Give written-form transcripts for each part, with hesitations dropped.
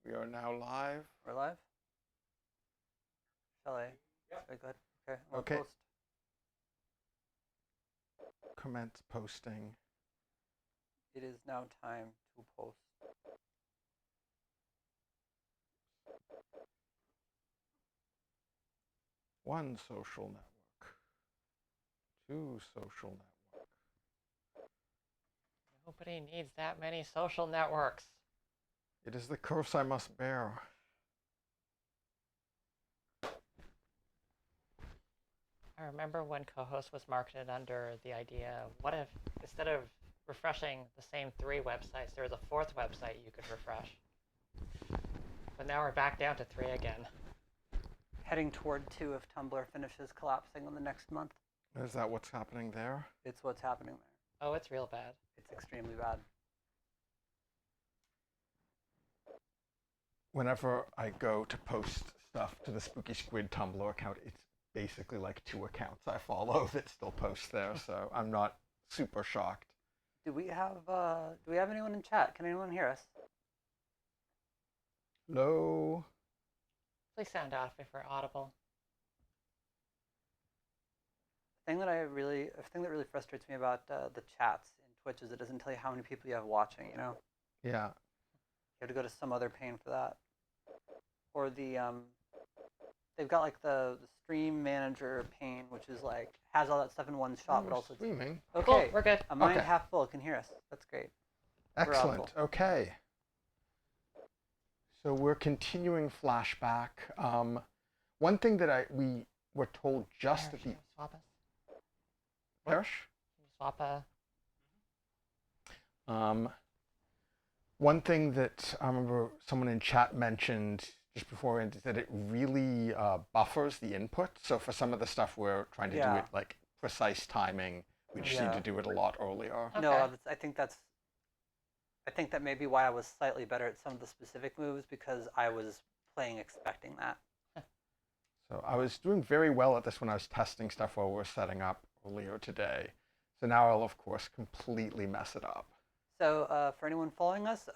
We are now live. We're live? Shall I? Yep. Okay, good. Okay. I'll Okay. post. Commence posting. It is now time to post. One social network. Two social network. Nobody needs that many social networks. It is the curse I must bear. I remember when co-host was marketed under the idea, what if instead of refreshing the same 3 websites, there was a 4th website you could refresh? But now we're back down to 3 again. Heading toward 2 if Tumblr finishes collapsing in the next month. Is that what's happening there? It's what's happening there. Oh, it's real bad. It's extremely bad. Whenever I go to post stuff to the Spooky Squid Tumblr account, it's basically like 2 accounts I follow that still post there, so I'm not super shocked. Do we have anyone in chat? Can anyone hear us? Hello? Please sound off if we're audible. The thing that really frustrates me about the chats in Twitch is it doesn't tell you how many people you have watching, you know? Yeah. You have to go to some other pane for that. Or they've got like the stream manager pane, which is like, has all that stuff in one shot, but also streaming. Okay, Cool, we're good. a mind Okay. half full can hear us. That's great. Excellent. audible. Okay. So we're continuing Flashback. One thing that we were told just at Can the you swap us? Parrish? Can you swap a... One thing that I remember someone in chat mentioned just before is that it really buffers the input. So for some of the stuff we're trying to do it like precise timing, we just need to do it a lot earlier. Okay. No, I think that may be why I was slightly better at some of the specific moves, because I was playing expecting that. So I was doing very well at this when I was testing stuff while we were setting up earlier today. So now I'll, of course, completely mess it up. So for anyone following us,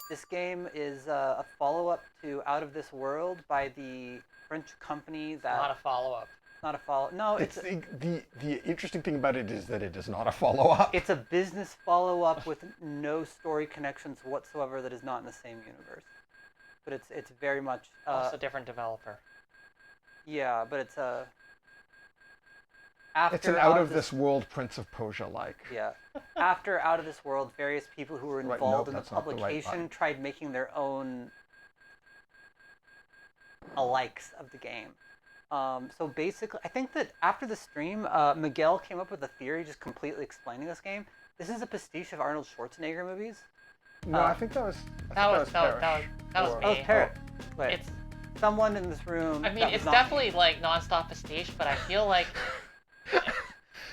this game is a follow-up to Out of This World by the French company that... Not a follow-up. Not a follow. No, it's the interesting thing about it is that it is not a follow-up. It's a business follow-up with no story connections whatsoever that is not in the same universe. But it's very much Also different developer. Yeah, but it's a It's an Out of This World Prince of Persia-like. Yeah. After Out of This World, various people who were involved in the publication tried making their own alikes of the game. So basically, I think that after the stream, Miguel came up with a theory just completely explaining this game. This is a pastiche of Arnold Schwarzenegger movies. No, I think that was Parrish. That was me. Oh, Parrot. Wait. It's... Someone in this room. I mean, it's definitely like non-stop pastiche, but I feel like...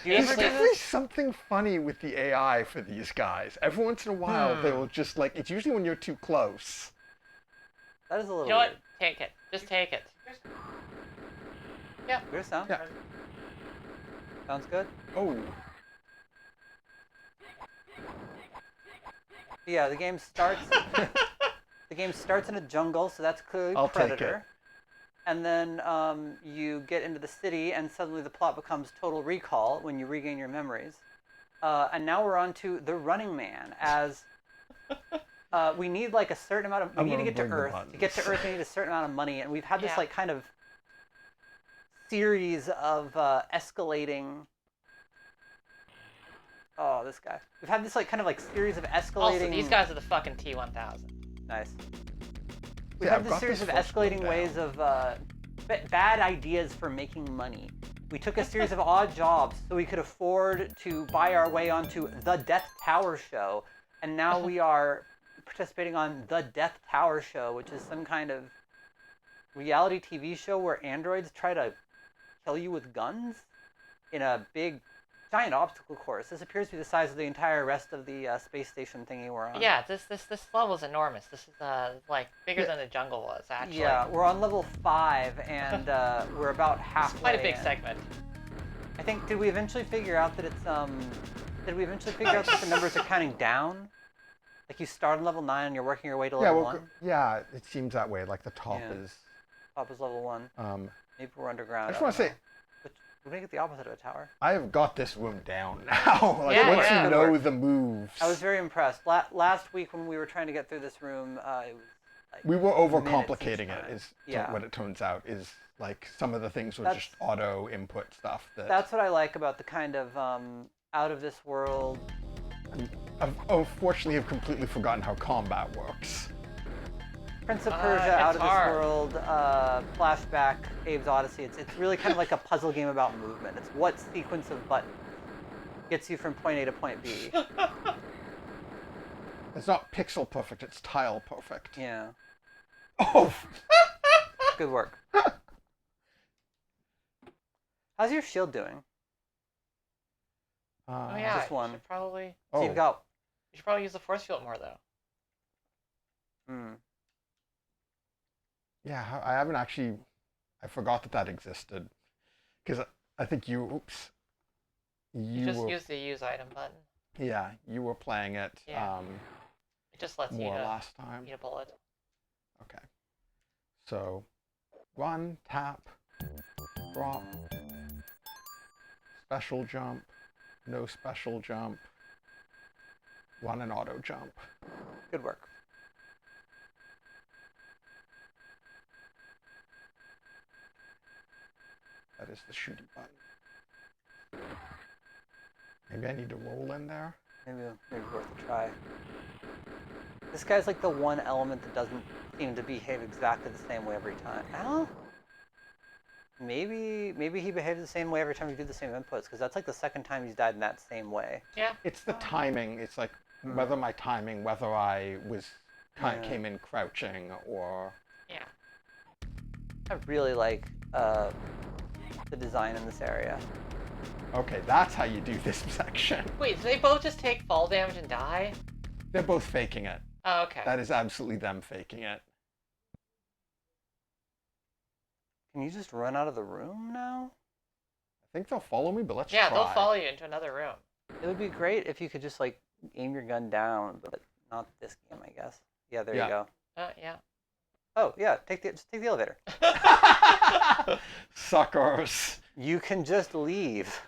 There's definitely something funny with the AI for these guys. Every once in a while, they will just like, it's usually when you're too close. That is a little You know weird. what? Take it. Just take it. Yeah. Weird sound? Yeah. Sounds good? Oh. Yeah, the game starts... The game starts in a jungle, so that's clearly I'll Predator. take it. And then you get into the city, and suddenly the plot becomes Total Recall when you regain your memories. And now we're on to The Running Man, as we need like a certain amount of... We need to get to Earth. To get to Earth, we need a certain amount of money, and we've had this like kind of series of escalating... Oh, this guy. We've had this like kind of like series of escalating... Also, these guys are the fucking T-1000. Nice. We've had this series of escalating ways of bad ideas for making money. We took a series of odd jobs so we could afford to buy our way onto The Death Tower Show, and now we are participating on The Death Tower Show, which is some kind of reality TV show where androids try to kill you with guns in a big, giant obstacle course. This appears to be the size of the entire rest of the space station thingy we're on. Yeah, this level is enormous. This is like bigger than the jungle was, actually. Yeah, we're on level 5, and we're about halfway. It's quite a big segment. I think, did we eventually figure out that it's Did we eventually figure out that the numbers are counting down? Like you start on level 9 and you're working your way to level 1? Yeah, it seems that way. Like the top is... Top is level 1. Maybe we're underground. I just want to say... We're going to get the opposite of a tower. I have got this room down now. Like, once you know the moves. I was very impressed. Last week when we were trying to get through this room, it was like... We were overcomplicating it, is what it turns out, is like some of the things were just auto input stuff. That's what I like about the kind of out of this world... I've unfortunately have completely forgotten how combat works. Prince of Persia, Out of This World, Flashback, Abe's Odyssey. It's really kind of like a puzzle game about movement. It's what sequence of buttons gets you from point A to point B. It's not pixel perfect, it's tile perfect. Yeah. Oh! Good work. How's your shield doing? Just one. You should probably... So you've got... You should probably use the force field more, though. Yeah, I haven't actually... I forgot that existed. Because I think you... Oops. You just use the use item button. Yeah, you were playing it. Yeah. It just lets more you last time. Eat a bullet. Okay. So, run, tap, drop, special jump, no special jump, run and auto jump. Good work. That is the shooting button. Maybe I need to roll in there. Maybe worth a try. This guy's like the one element that doesn't seem to behave exactly the same way every time. Well, maybe he behaves the same way every time you do the same inputs, because that's like the second time he's died in that same way. Yeah. It's the timing. It's like whether my timing, whether I came in crouching or... Yeah. I really like the design in this area. Okay, that's how you do this section. Wait, do they both just take fall damage and die? They're both faking it. Oh, okay. That is absolutely them faking it. Can you just run out of the room now? I think they'll follow me, but let's try. Yeah, they'll follow you into another room. It would be great if you could just like aim your gun down, but not this game, I guess. Yeah, there you go. Yeah. Oh, yeah, just take the elevator. Suckers. You can just leave.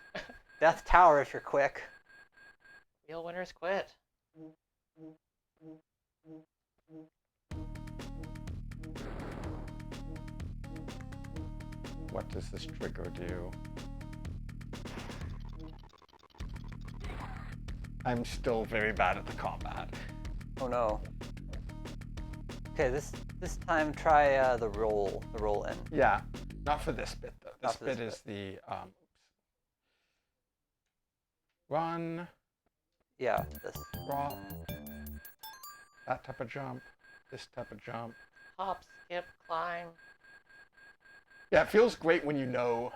Death Tower if you're quick. Real winners quit. What does this trigger do? I'm still very bad at the combat. Oh no. Okay, this time try the roll in. Yeah, not for this bit though. This bit is the run. Yeah, this. Drop. That type of jump. This type of jump. Hop, skip, climb. Yeah, it feels great when you know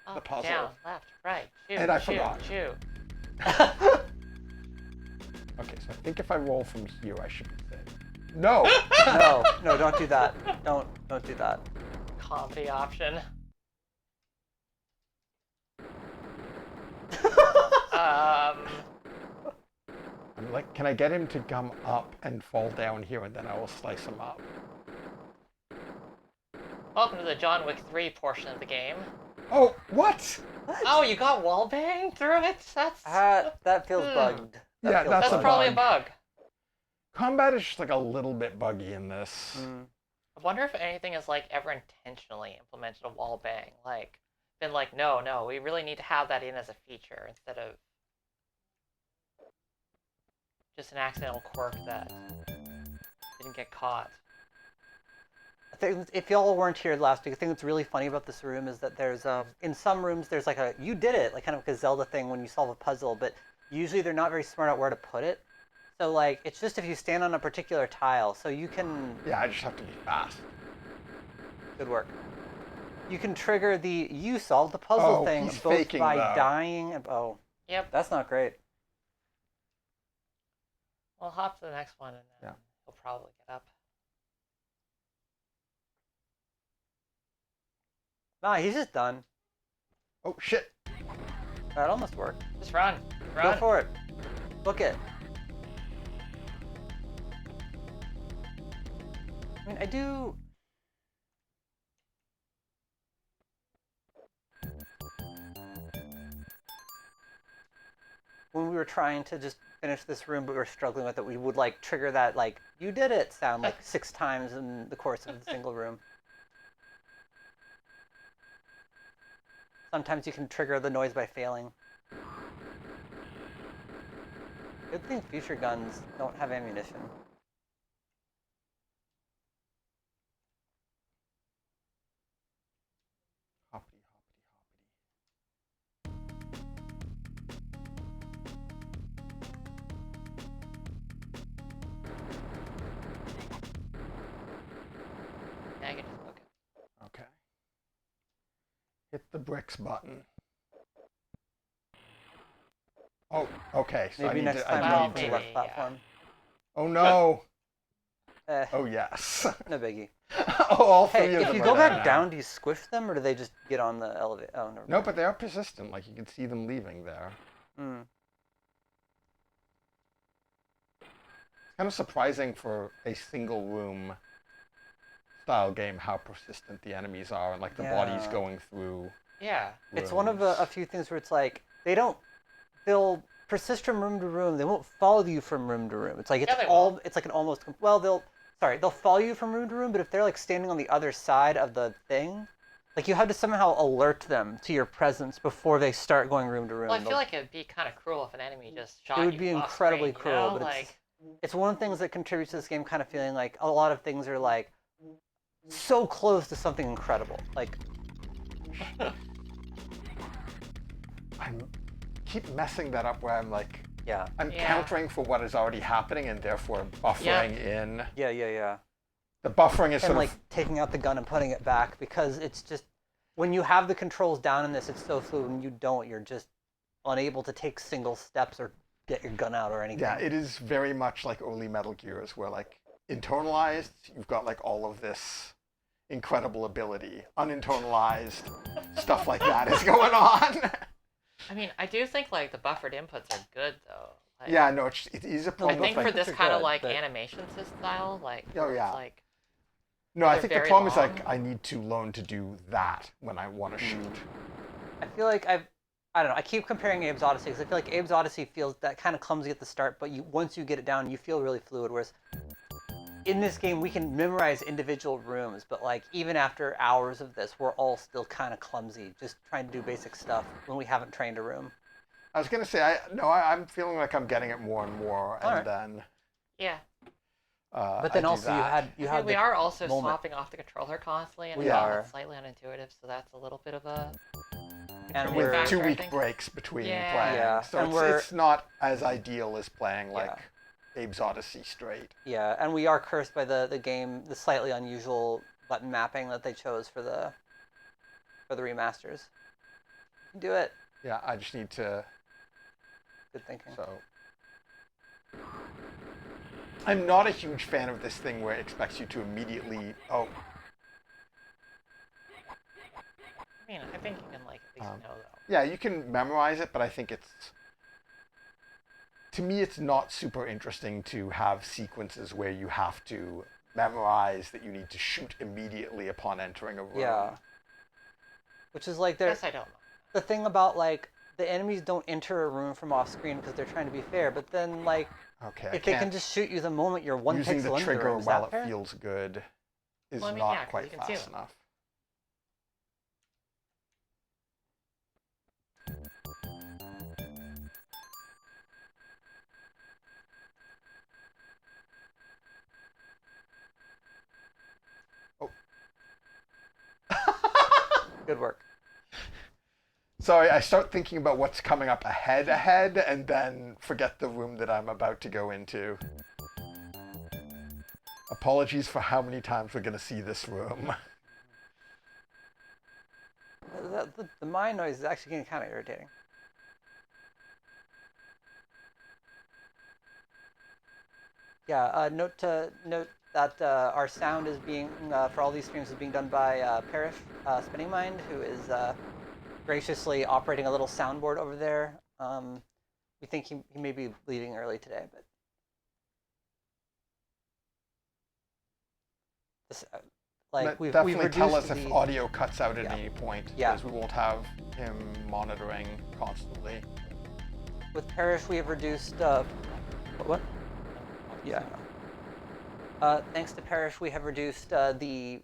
Up, the puzzle. down, left, right, shoot, And I shoot, forgot. shoot. Okay, so I think if I roll from here, I should be safe. No! No, don't do that. Don't do that. Comedy option. I'm like, can I get him to come up and fall down here, and then I will slice him up? Welcome to the John Wick 3 portion of the game. Oh, what? Oh, you got wall banged through it? That's... that feels bugged. That's probably a bug. Combat is just like a little bit buggy in this. I wonder if anything is like ever intentionally implemented a wall bang. Like, been like, no, we really need to have that in as a feature instead of just an accidental quirk that didn't get caught. I think if y'all weren't here last week, the thing that's really funny about this room is that there's in some rooms there's like you did it, like kind of like a Zelda thing when you solve a puzzle, but usually they're not very smart at where to put it. So like it's just if you stand on a particular tile, so you can. Yeah, I just have to be fast. Good work. You can trigger you solve the puzzle thing he's both faking, by though. dying and Yep. That's not great. We'll hop to the next one and then he'll probably get up. Nah, he's just done. Oh shit! That almost worked. Just run. Go for it. Book it. mean, I do. When we were trying to just finish this room, but we were struggling with it, we would like trigger that like "you did it" sound like 6 times in the course of the single room. Sometimes you can trigger the noise by failing. Good thing future guns don't have ammunition. Hoppity, Yeah, I can just book it. Okay. Hit the bricks button. Oh, okay. So Maybe I need next to. time I we'll need from the to. left platform. Oh no. Eh, Oh yes. no biggie. Oh, all 3 Hey, of if them you are go there back now. down, do you squish them or do they just get on the elevator? Oh, never No, mind. but they are persistent. Like you can see them leaving there. Mm. It's kind of surprising for a single room style game how persistent the enemies are and like the bodies Yeah. going through. Yeah. It's one of rooms. a few things where it's like they'll persist from room to room. They won't follow you from room to room. It's like Yeah, they will. it's like an almost well they'll follow you from room to room, but if they're like standing on the other side of the thing, like you have to somehow alert them to your presence before they start going room to room. Well, I feel like it'd be kind of cruel if an enemy just shot it you. would be off incredibly screen, cruel, you know? but like, it's one of the things that contributes to this game kind of feeling like a lot of things are like so close to something incredible. Like I keep messing that up where I'm like, yeah. I'm Yeah. countering for what is already happening and therefore buffering in. Yeah. The buffering is And sort like of taking out the gun and putting it back because it's just when you have the controls down in this, it's so fluid. When you don't, you're just unable to take single steps or get your gun out or anything. yeah, it is very much like early Metal Gears where like internalized, you've got like all of this incredible ability. Uninternalized, stuff like that is going on. I mean, I do think like the buffered inputs are good though. Like, Yeah, no, it is a I problem. think Both for inputs this are kind of good, like but- animation style, like Oh, where yeah. it's like No, I they're think the very problem is long. like I need to learn to do that when I want to shoot. I feel like I don't know. I keep comparing Abe's Odyssey because I feel like Abe's Odyssey feels that kind of clumsy at the start, but once you get it down, you feel really fluid. Whereas in this game, we can memorize individual rooms, but like even after hours of this, we're all still kind of clumsy, just trying to do basic stuff when we haven't trained a room. I was gonna say I'm feeling like I'm getting it more and more, and Alright. then. yeah. But then I do also that. you I had mean, we the are also moment. swapping off the controller constantly, and We it's are. slightly unintuitive, so that's a little bit of a and with we're factor, I 2 week think. breaks between Yeah. playing. Yeah, So and it's not as ideal as playing like Abe's Odyssey straight. yeah, and we are cursed by the game, the slightly unusual button mapping that they chose for the remasters. You can do it. Yeah, I just need to. Good thinking. So. I'm not a huge fan of this thing where it expects you to immediately. Oh, I mean, I think you can like at least know though. yeah, you can memorize it, but I think it's. To me, it's not super interesting to have sequences where you have to memorize that you need to shoot immediately upon entering a room. Yeah. Which is like I guess I don't know. the thing about like the enemies don't enter a room from off screen because they're trying to be fair, but then like Okay, if they can just shoot you the moment you're one using pixel the into the trigger room, is while that it fair? feels good is Well, I mean, not yeah, 'cause quite you can see fast them. enough. Good work. Sorry, I start thinking about what's coming up ahead, and then forget the room that I'm about to go into. Apologies for how many times we're going to see this room. The mine noise is actually getting kind of irritating. Yeah, note that our sound is being, for all these streams, is being done by Parrish Spinning Mind, who is graciously operating a little soundboard over there. We think he may be leaving early today, but Like we've definitely reduced tell us if audio cuts out at any point, Yeah. because we won't have him monitoring constantly. With Parrish, we have reduced. What? Yeah. Thanks to Parrish, we have reduced the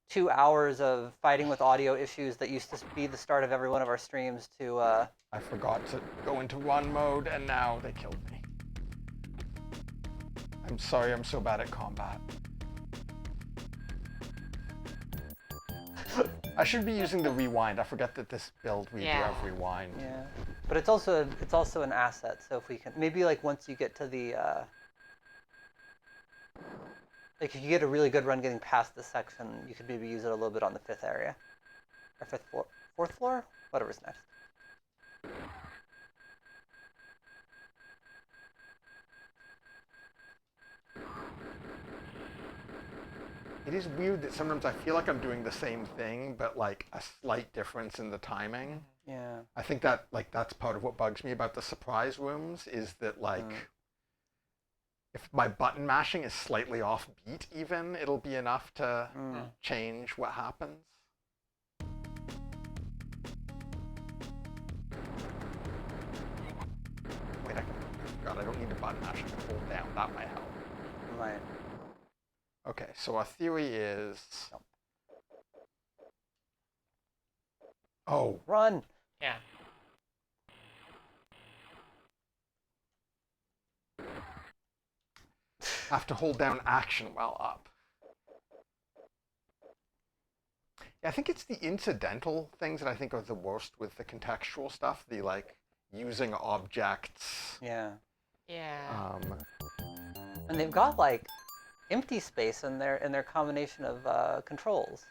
2 hours of fighting with audio issues that used to be the start of every one of our streams to. I forgot to go into run mode, and now they killed me. I'm sorry, I'm so bad at combat. I should be using the rewind. I forget that this build we do have rewind. Yeah, but it's also an asset. So if we can maybe like once you get to the like if you get a really good run getting past this section, you could maybe use it a little bit on the 5th area or 5th floor, 4th floor, whatever's next. It is weird that sometimes I feel like I'm doing the same thing, but like a slight difference in the timing. Yeah. I think that that's part of what bugs me about the surprise rooms is that like if my button mashing is slightly off beat even, it'll be enough to change what happens. Wait, God, I don't need to button mash, I can hold down, that might help. Right. Okay, so our theory is... Oh. Run! Yeah. Have to hold down action while up. Yeah, I think it's the incidental things that I think are the worst with the contextual stuff. The like using objects. Yeah. Yeah. And they've got like empty space in their combination of controls.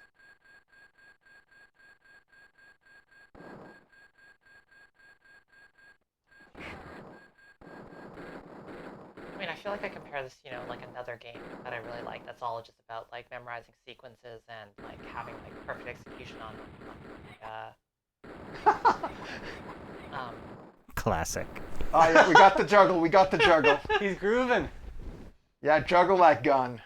I mean, I feel like I compare this, like another game that I really like. That's all just about like memorizing sequences and like having like perfect execution on Classic. Oh yeah, we got the juggle. We got the juggle. He's grooving. Yeah, juggle that gun.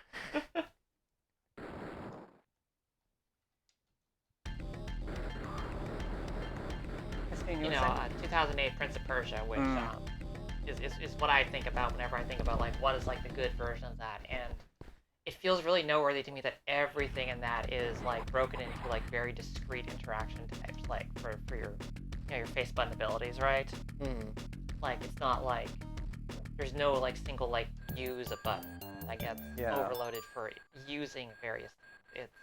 You know, 2008 Prince of Persia, which is what I think about whenever I think about like what is like the good version of that, and it feels really noteworthy to me that everything in that is like broken into like very discrete interaction types, like for your your face button abilities, right? Like it's not like there's no like single like use a button that gets overloaded for using various things. It's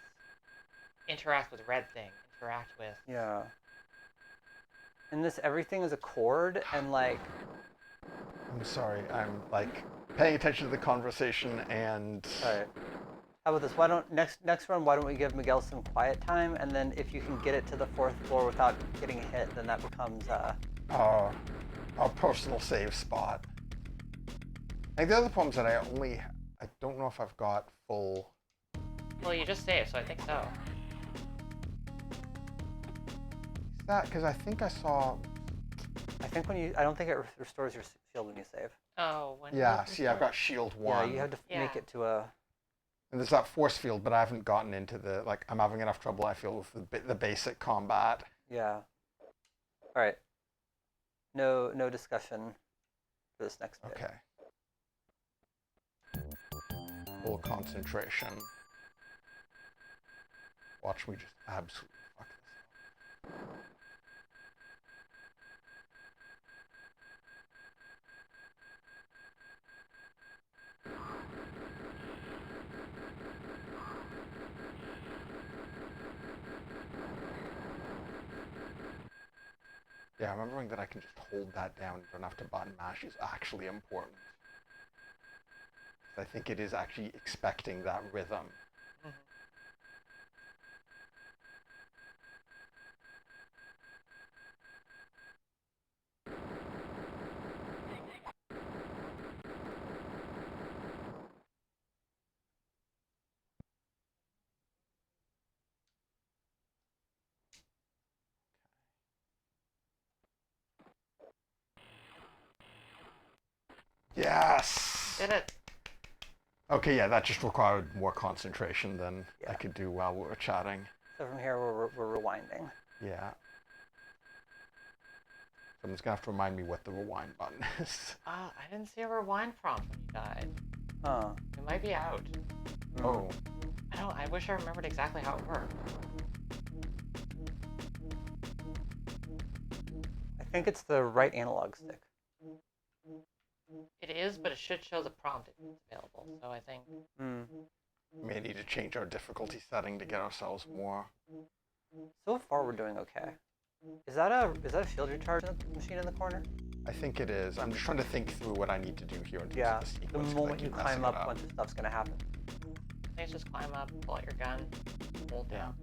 interact with red thing, interact with and this everything is a chord and like I'm sorry, I'm like paying attention to the conversation and Alright. How about this? Why don't next run why don't we give Miguel some quiet time, and then if you can get it to the 4th floor without getting hit, then that becomes our personal save spot. I think the other problem is that I don't know if I've got full. Well, you just saved, so I think so. Is that because I think I saw? I think I don't think it restores your shield when you save. Oh, when yeah. See, I've got shield 1. Yeah, you have to make it to a. And there's that force field, but I haven't gotten into the like. I'm having enough trouble. I feel with the basic combat. Yeah. All right. No discussion for this next bit. Okay. Full concentration. Watch me just absolutely fuck this up. Yeah, remembering that I can just hold that down and don't have to button mash is actually important. I think it is actually expecting that rhythm. Yes! Did it. Okay, yeah, that just required more concentration than I could do while we were chatting. So from here, we're rewinding. Yeah. Someone's going to have to remind me what the rewind button is. I didn't see a rewind prompt when you died. Huh. It might be out. Oh. I wish I remembered exactly how it worked. I think it's the right analog stick. It is, but it should show the prompt it's available. So I think. We may need to change our difficulty setting to get ourselves more. So far, we're doing okay. Is that a field recharge machine in the corner? I think it is. I'm just trying to think through what I need to do here in terms of the sequence. The moment you climb up, a bunch of stuff's gonna happen. I think just climb up, pull out your gun, hold down.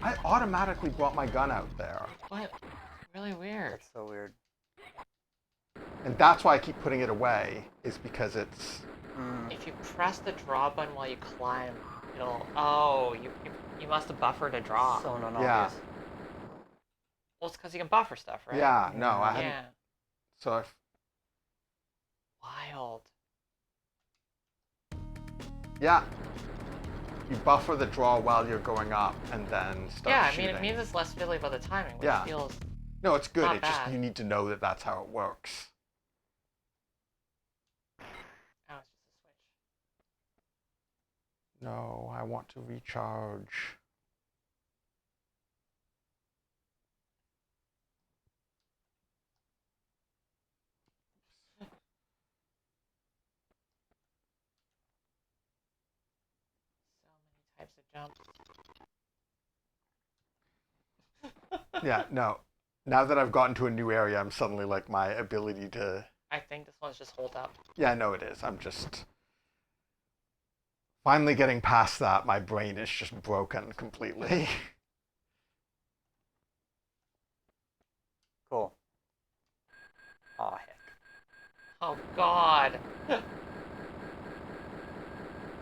I automatically brought my gun out there. What? It's really weird. That's so weird. And that's why I keep putting it away, is because it's... If you press the draw button while you climb, it'll... Oh, you must have buffered a draw. So non-obvious. Yeah. Well, it's because you can buffer stuff, right? Yeah, no, I hadn't... Yeah. So if... Wild. Yeah. You buffer the draw while you're going up, and then start shooting. Yeah, it means it's less fiddly by the timing, which feels... No, it's good. Not It's just bad. you need to know that that's how it works. Oh, it's just a switch. No, I want to recharge. So many types of jumps. Yeah, no. Now that I've gotten to a new area, I'm suddenly like my ability to... I think this one's just hold up. Yeah, I know it is. I'm just... Finally getting past that, my brain is just broken completely. Cool. Aw, heck. Oh, God.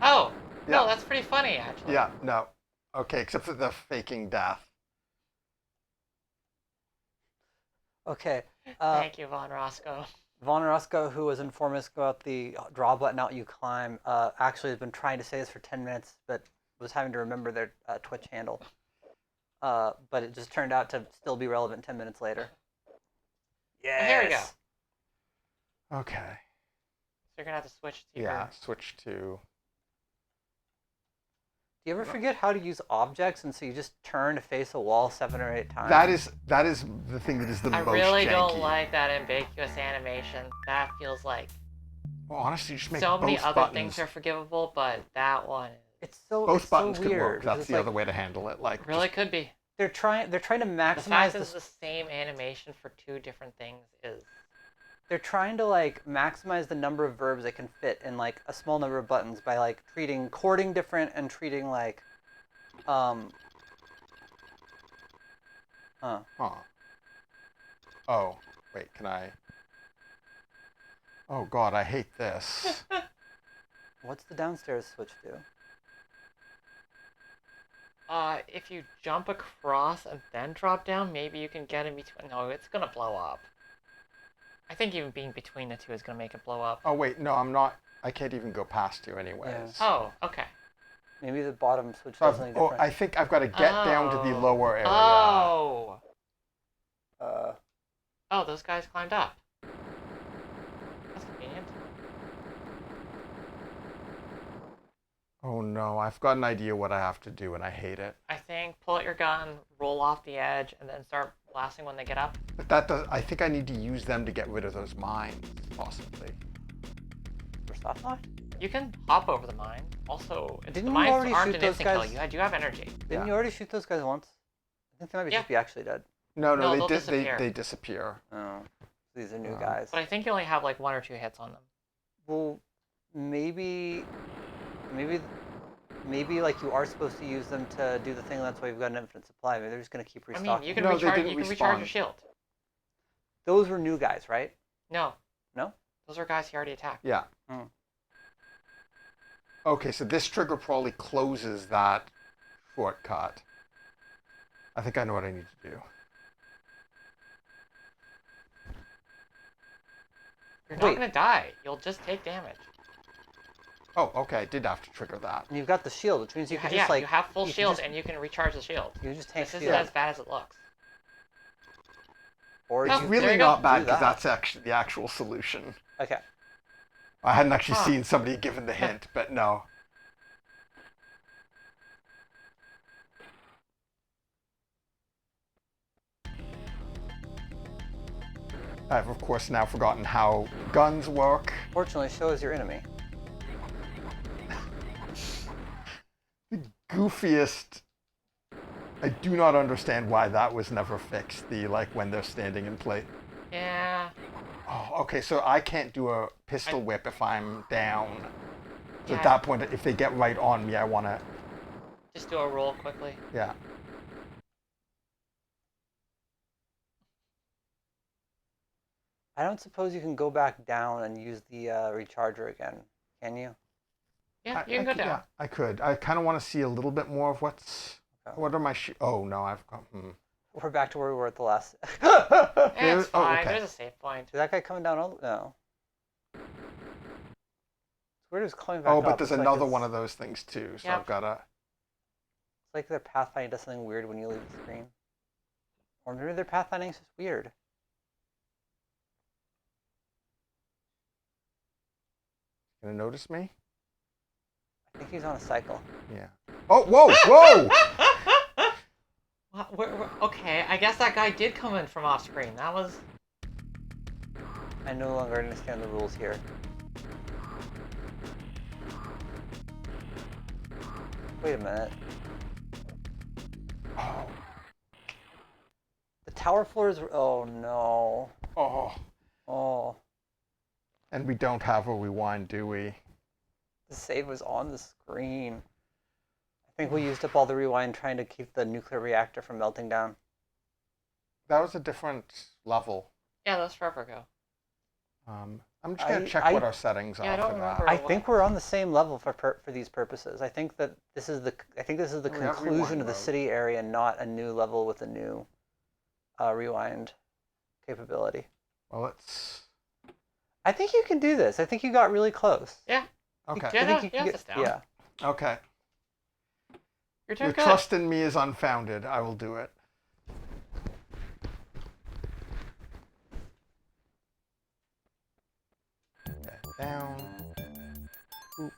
Oh, Yeah. no, that's pretty funny, actually. Yeah, no. Okay, except for the faking death. Okay. Thank you, Von Roscoe. Von Roscoe, who was informing us about the draw button out you climb, actually has been trying to say this for 10 minutes, but was having to remember their Twitch handle. But it just turned out to still be relevant 10 minutes later. Yes. Here we go. Okay. So you're going to have to switch to Yeah, switch to... Do you ever forget how to use objects, and so you just turn to face a wall 7 or 8 times? That is the thing that is the most janky. I really don't like that ambiguous animation. That feels like... Well, honestly, just make so both many other buttons. things are forgivable, but that one... It's so both it's buttons so could weird. work. That's the other way to handle it. Like, really could be. They're trying to maximize the fact that it's the same animation for two different things is... They're trying to like maximize the number of verbs they can fit in like a small number of buttons by like treating chording different and treating like Huh. Oh, wait, can I... Oh god, I hate this. What's the downstairs switch do? If you jump across and then drop down, maybe you can get in between. No, it's gonna blow up. I think even being between the two is gonna make it blow up. Oh wait, no, I'm not. I can't even go past you anyways. Yeah. Oh, okay. Maybe the bottom switch does something different. I think I've got to get down to the lower area. Oh. Oh, those guys climbed up. That's convenient. Oh no, I've got an idea what I have to do and I hate it. I think pull out your gun, roll off the edge, and then start blasting when they get up. But that does. I think I need to use them to get rid of those mines, possibly. for stoplight? You can hop over the mine. Also, Didn't the you mines already aren't shoot an those instant kill. guys? You do have energy. Didn't you already shoot those guys once? I think they might just be actually dead. No, No, they'll they disappear. they disappear. Oh, these are new guys. But I think you only have like 1 or 2 hits on them. Well, maybe like you are supposed to use them to do the thing. That's why you've got an infinite supply. Maybe they're just gonna keep restocking. I mean, you can No, they recharge. didn't You can recharge respawn. your shield. Those were new guys, right? No. No? Those are guys he already attacked. Yeah. Hmm. Okay, so this trigger probably closes that shortcut. I think I know what I need to do. You're not gonna die. You'll just take damage. Oh, okay. I did have to trigger that. And you've got the shield, which means you can just like... you have full shield and you can recharge the shield. You just tank This shield. isn't as bad as it looks. Or it's really not bad because that's actually the actual solution. Okay. I hadn't actually seen somebody given the hint, but no. I've, of course, now forgotten how guns work. Fortunately, so is your enemy. The goofiest... I do not understand why that was never fixed, the, like, when they're standing in place. Yeah. Oh, okay, so I can't do a pistol whip if I'm down. So at that point, if they get right on me, I want to... Just do a roll quickly. Yeah. I don't suppose you can go back down and use the recharger again, can you? Yeah, you can go down. Yeah, I could. I kind of want to see a little bit more of what's... Okay. What are my... Oh, no, I've got... We're back to where we were at the last... It's fine. There's a save point. Is that guy coming down? No. Where is coming back up? Oh, but there's another one of those things, too, so I've got to... It's like their pathfinding does something weird when you leave the screen. Or maybe their pathfinding is just weird. Gonna notice me? I think he's on a cycle. Yeah. Oh, whoa, whoa! Okay, I guess that guy did come in from off screen. That was... I no longer understand the rules here. Wait a minute. Oh. The tower floors... Oh, no. Oh. And we don't have a rewind, do we? The save was on the screen. I think we used up all the rewind trying to keep the nuclear reactor from melting down. That was a different level. Yeah, that was forever ago. I'm just going to check what our settings are for that. I think we're on the same level for these purposes. I think that this is the conclusion of the city area, not a new level with a new rewind capability. Well, let's... I think you can do this. I think you got really close. Yeah. Okay. I think you can get this down. Yeah. Okay. Your trust in me is unfounded. I will do it. Down. Ooh.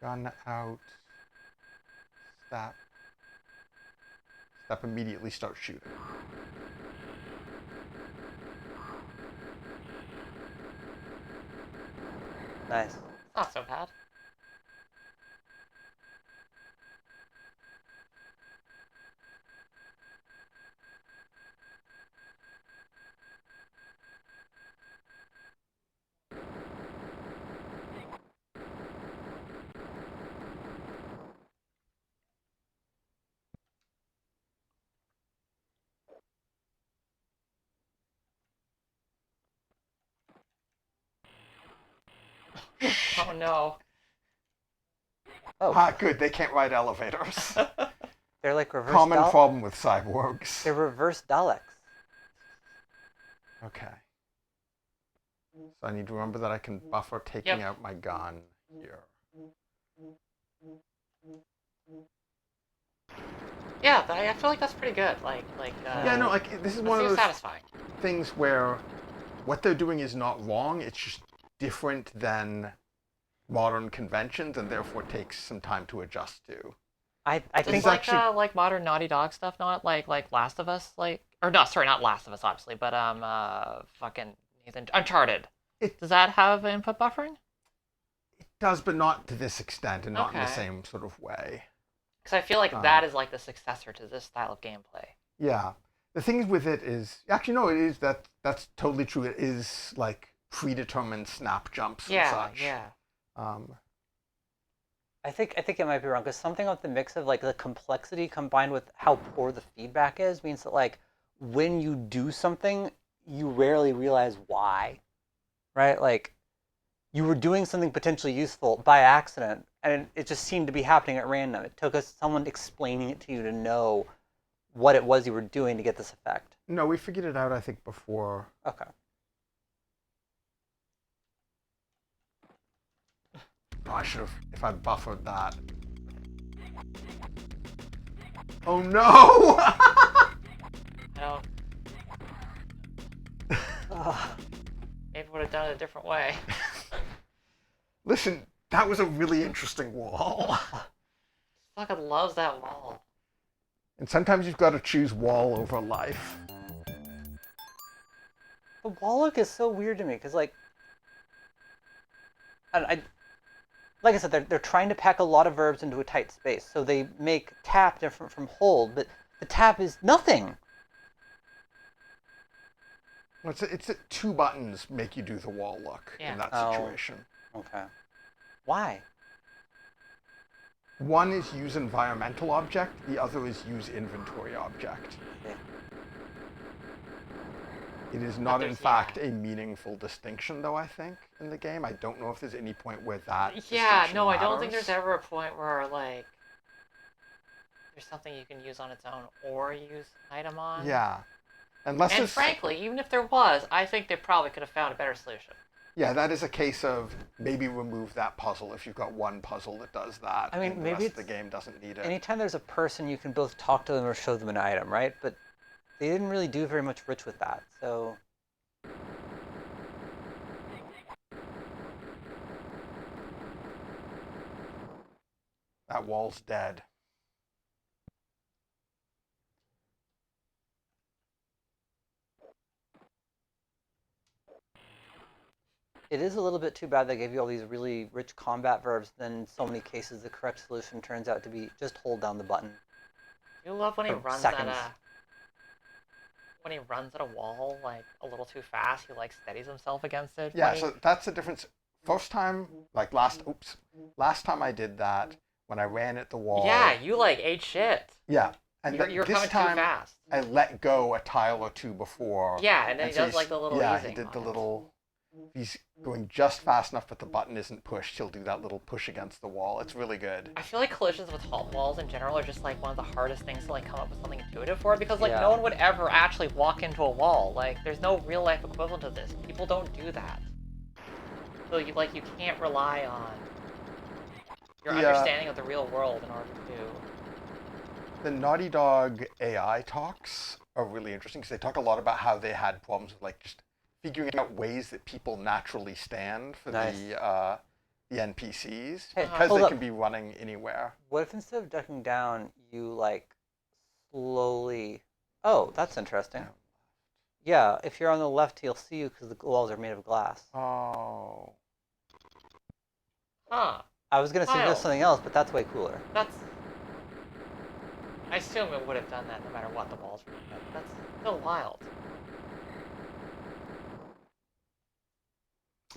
Gun out. Stop. Stop, immediately start shooting. Nice. Not so bad. Oh no. Oh, good. They can't ride elevators. They're like reverse Common problem with cyborgs. They're reverse Daleks. Okay. So I need to remember that I can buffer taking out my gun here. Yeah, I feel like that's pretty good. Yeah, no, like this is one of those satisfying things where what they're doing is not wrong. It's just different than modern conventions, and therefore takes some time to adjust to. I think like modern Naughty Dog stuff, not like Last of Us, or no, sorry, not Last of Us, obviously, but fucking Uncharted. Does that have input buffering? It does, but not to this extent, and not in the same sort of way. Because I feel like that is like the successor to this style of gameplay. Yeah, the thing with it is actually no, it is that's totally true. It is like predetermined snap jumps and such. Yeah. I think it might be wrong because something with the mix of like the complexity combined with how poor the feedback is means that like when you do something, you rarely realize why, right? Like you were doing something potentially useful by accident, and it just seemed to be happening at random. It took someone explaining it to you to know what it was you were doing to get this effect. No, we figured it out, I think, before. Okay. Oh, I should have, if I buffered that. Oh no! I don't. Maybe would have done it a different way. Listen, that was a really interesting wall. Fucking loves that wall. And sometimes you've got to choose wall over life. The wall look is so weird to me, because like I said, they're trying to pack a lot of verbs into a tight space, so they make tap different from hold, but the tap is nothing. Well, it's that 2 buttons make you do the wall look in that situation. Okay. Why? One is use environmental object, the other is use inventory object. Okay. It is not, in fact, a meaningful distinction, though, I think, in the game. I don't know if there's any point where that distinction no, I don't matters. think there's ever a point where, like, there's something you can use on its own or use an item on. Yeah. And frankly, even if there was, I think they probably could have found a better solution. Yeah, that is a case of maybe remove that puzzle if you've got one puzzle that does that. I mean, and maybe the rest of the game doesn't need it. Anytime there's a person, you can both talk to them or show them an item, right? But they didn't really do very much rich with that, so... That wall's dead. It is a little bit too bad they gave you all these really rich combat verbs, then in so many cases the correct solution turns out to be just hold down the button. You love when he runs seconds. When he runs at a wall, like, a little too fast, he, like, steadies himself against it. Yeah, so that's the difference. First time, like last time I did that, when I ran at the wall. Yeah, you, like, ate shit. Yeah. And you're this coming time, too fast. I let go a tile or two before. Yeah, and then he does, like, the little yeah, easing. he did the little... He's going just fast enough that the button isn't pushed. He'll do that little push against the wall. It's really good. I feel like collisions with walls in general are just like one of the hardest things to like come up with something intuitive for, because like no one would ever actually walk into a wall. Like there's no real life equivalent of this. People don't do that. So you can't rely on your understanding of the real world in order to do. The Naughty Dog AI talks are really interesting because they talk a lot about how they had problems with like just figuring out ways that people naturally stand for the NPCs because they can be running anywhere. What if instead of ducking down, you like slowly? Oh, that's interesting. Yeah, if you're on the left, he'll see you because the walls are made of glass. Oh. Huh. I was gonna suggest something else, but that's way cooler. I assume it would have done that no matter what the walls were. But that's still wild.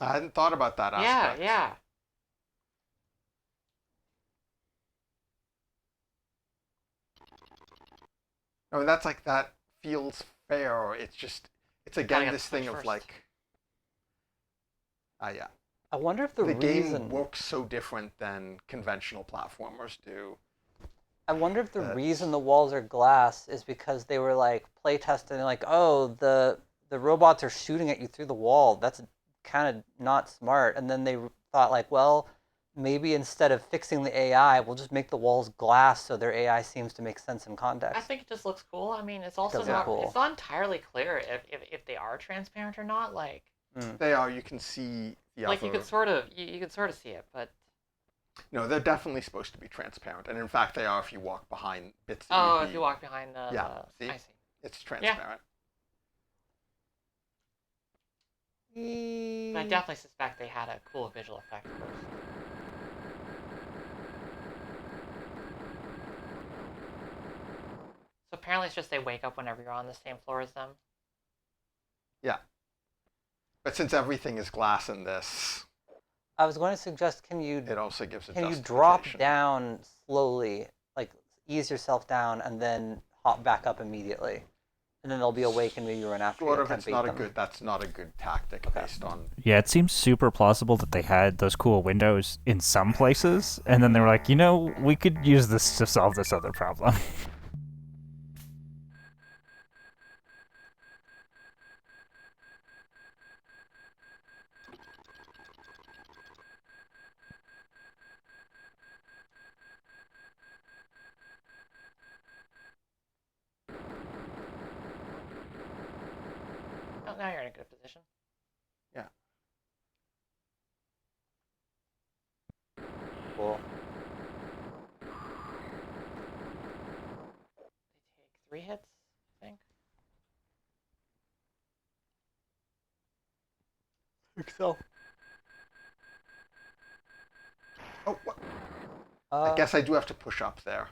I hadn't thought about that aspect. Yeah. I mean, that's like, that feels fair. It's again this thing of like, yeah. I wonder if the game works so different than conventional platformers do. I wonder if the reason the walls are glass is because they were like playtesting, like, oh, the robots are shooting at you through the wall. That's kind of not smart. And then they thought like, well, maybe instead of fixing the AI, we'll just make the walls glass so their AI seems to make sense in context. I think it just looks cool. I mean, it's also it's not entirely clear if they are transparent or not. Like they are. You can see the like you could sort of see it, but no, they're definitely supposed to be transparent, and in fact, they are if you walk behind bits. If you walk behind the see? I see. It's transparent. But I definitely suspect they had a cool visual effect first. So apparently it's just they wake up whenever you're on the same floor as them. Yeah. But since everything is glass in this... I was going to suggest, it also gives can you drop down slowly, like ease yourself down and then hop back up immediately? and then they'll be awake and maybe run after sort you. of, that's not a good tactic based on... Yeah, it seems super plausible that they had those cool windows in some places, and then they were like, you know, we could use this to solve this other problem. Oh, now you're in a good position. Yeah. Cool. They take 3 hits, I think. I think so. Oh, what? I guess I do have to push up there.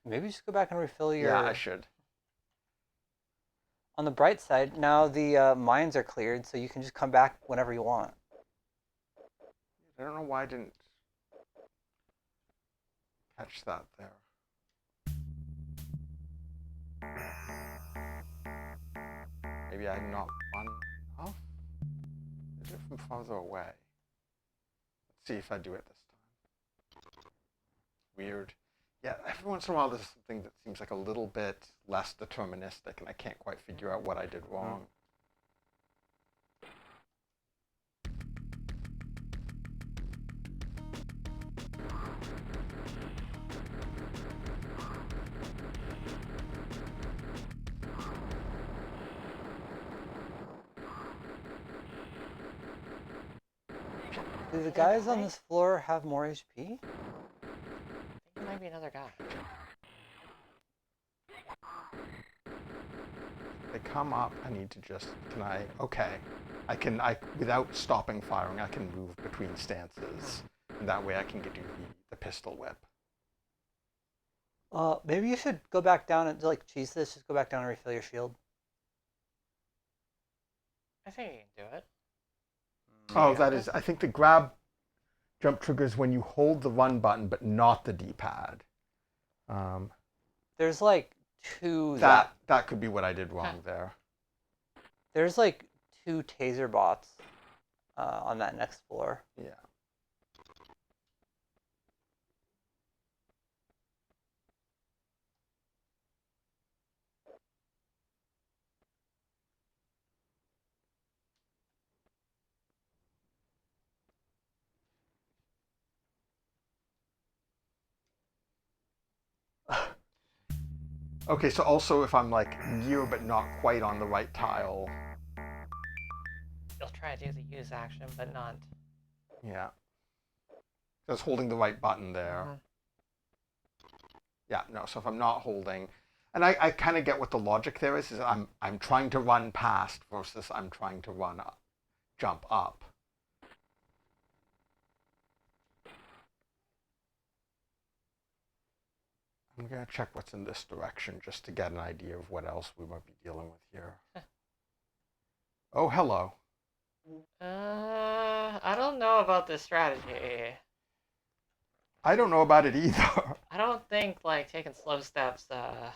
Maybe just go back and refill your... Yeah, I should. On the bright side, now the mines are cleared, so you can just come back whenever you want. I don't know why I didn't catch that there. Maybe I'm not one off? Is it from farther away? Let's see if I do it this time. Weird. Yeah, every once in a while there's something that seems like a little bit less deterministic and I can't quite figure out what I did wrong. Do the guys on this floor have more HP? I think there might be another guy. They come up, I need to just, okay. Without stopping firing, I can move between stances. And that way I can get you the pistol whip. Maybe you should go back down and, like, cheese this, just go back down and refill your shield. I think you can do it. Oh, that is, I think the grab jump triggers when you hold the run button, but not the D-pad. There's like 2... That could be what I did wrong there. There's like 2 taser bots on that next floor. Yeah. Okay, so also if I'm like near but not quite on the right tile. You'll try to do the use action, but not. Yeah. I was holding the right button there. Yeah, no, so if I'm not holding, and I kind of get what the logic there is I'm trying to run past versus I'm trying to run up, jump up. I'm going to check what's in this direction just to get an idea of what else we might be dealing with here. Oh, hello. I don't know about this strategy. I don't know about it either. I don't think, like, taking slow steps, That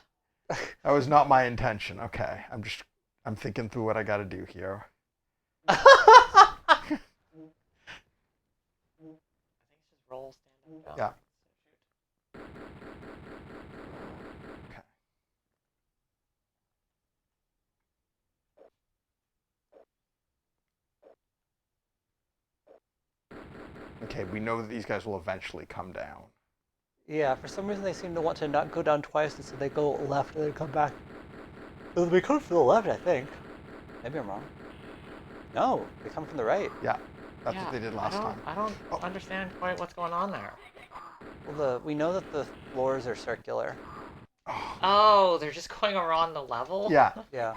was not my intention. Okay, I'm thinking through what I got to do here. I think it's just roll, stand up, jump. Yeah. Okay, we know that these guys will eventually come down. Yeah, for some reason they seem to want to not go down twice, and so they go left and then come back. They come from the left, I think. Maybe I'm wrong. No, they come from the right. Yeah, that's what they did last time. I don't understand quite what's going on there. Well, we know that the floors are circular. Oh, they're just going around the level? Yeah. Yeah.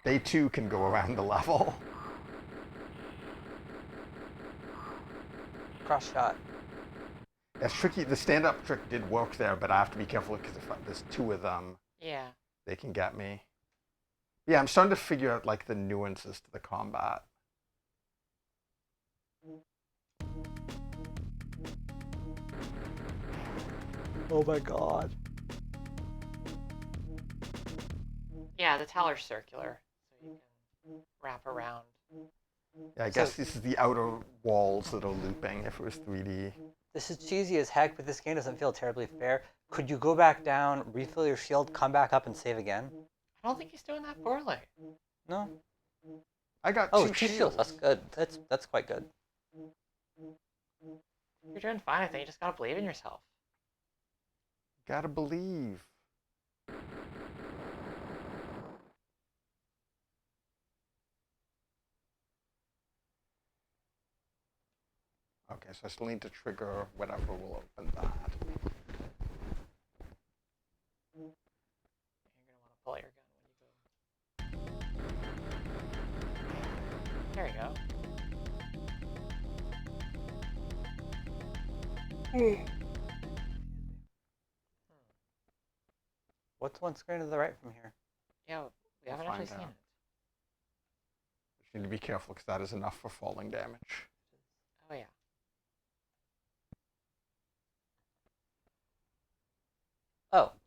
They too can go around the level. Cross shot. It's tricky. The stand-up trick did work there, but I have to be careful because if there's 2 of them, yeah, they can get me. Yeah, I'm starting to figure out like the nuances to the combat. Oh my god. Yeah, the tower's circular, so you can wrap around. Yeah, I guess this is the outer walls that are looping if it was 3D. This is cheesy as heck, but this game doesn't feel terribly fair. Could you go back down, refill your shield, come back up, and save again? I don't think he's doing that poorly. No. I got two shields. shields. That's good. That's quite good. You're doing fine. I think you just gotta believe in yourself. Gotta believe. Okay, so I still need to trigger whatever will open that. You're gonna want to pull out your gun when you go. There you go. What's one screen to the right from here? Yeah, we haven't actually seen it. Just need to be careful because that is enough for falling damage. Oh yeah.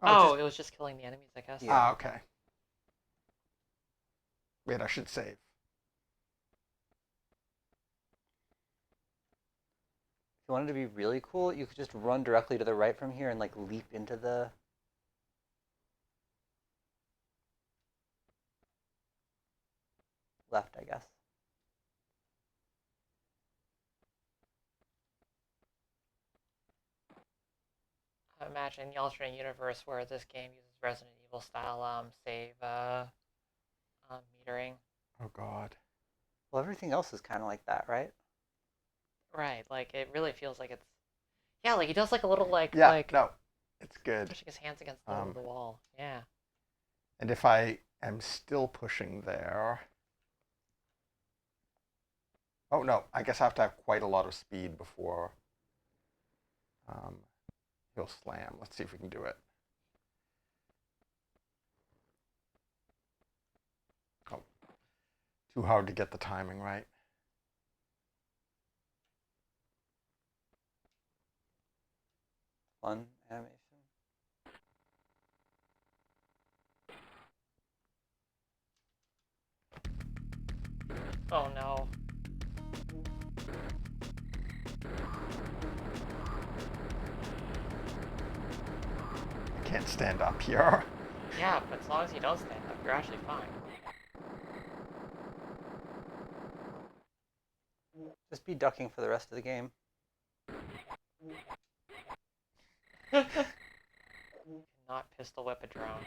Oh, it was just killing the enemies, I guess. Yeah. Ah, okay. Wait, I should save. If you wanted to be really cool, you could just run directly to the right from here and like leap into the... left, I guess. I imagine the alternate universe where this game uses Resident Evil style save metering. Oh god. Well, everything else is kind of like that, right? Right, like it really feels like it's... Yeah, like he does like a little like... Yeah, like, no, it's good. Pushing his hands against the wall, yeah. And if I am still pushing there... Oh no, I guess I have to have quite a lot of speed before he'll slam. Let's see if we can do it. Oh, too hard to get the timing right. Fun animation. Oh no. I can't stand up here. Yeah, but as long as you don't stand up, you're actually fine. Just be ducking for the rest of the game. Not pistol whip a drone.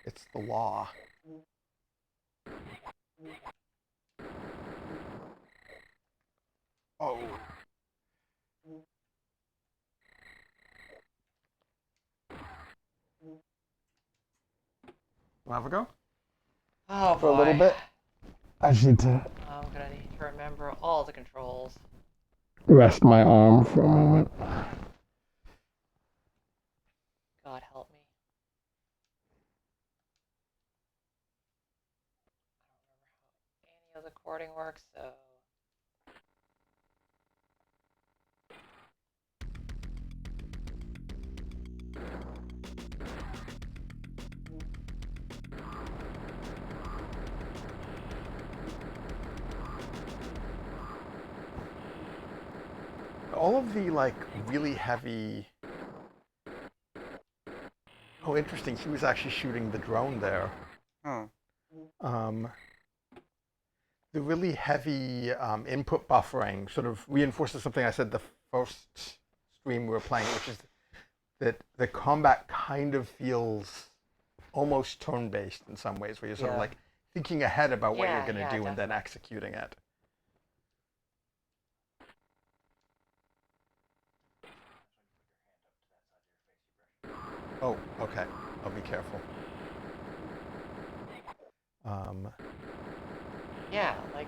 It's the law. Oh. We'll have a go? Oh, for a little bit. I just need to I'm gonna need to remember all the controls. rest my arm for a moment. God help me. I don't remember how any of the cording works, so... All of the like really heavy... Oh, interesting. He was actually shooting the drone there. Hmm. The really heavy input buffering sort of reinforces something I said the first stream we were playing, which is that the combat kind of feels almost turn-based in some ways, where you're sort of like thinking ahead about what you're going to do and then executing it. Oh, okay. I'll be careful. Yeah, like,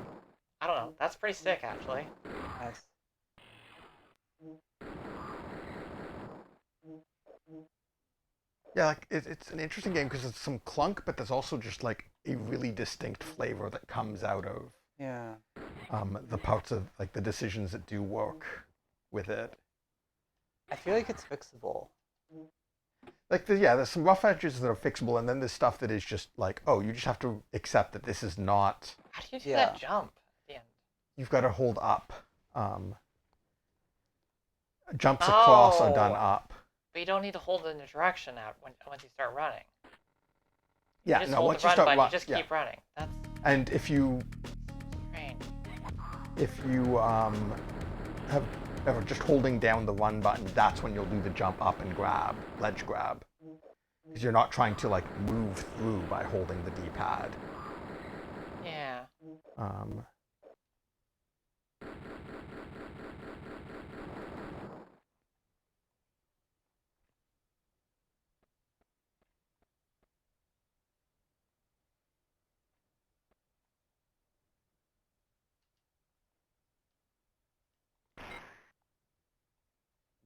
I don't know. That's pretty sick, actually. Nice. Yeah, like it's an interesting game because it's some clunk, but there's also just like a really distinct flavor that comes out of the parts of like the decisions that do work with it. I feel like it's fixable. Like, there's some rough edges that are fixable, and then there's stuff that is just like, oh, you just have to accept that this is not. How do you do that jump at the end? You've got to hold up. Jumps across are done up. But you don't need to hold it in the direction once you start running. Yeah, just no, hold once the you run start button, running, you just keep running. That's and if you strange. have ever just holding down the run button, that's when you'll do the jump up and grab, ledge grab. Because you're not trying to like move through by holding the D-pad. Yeah.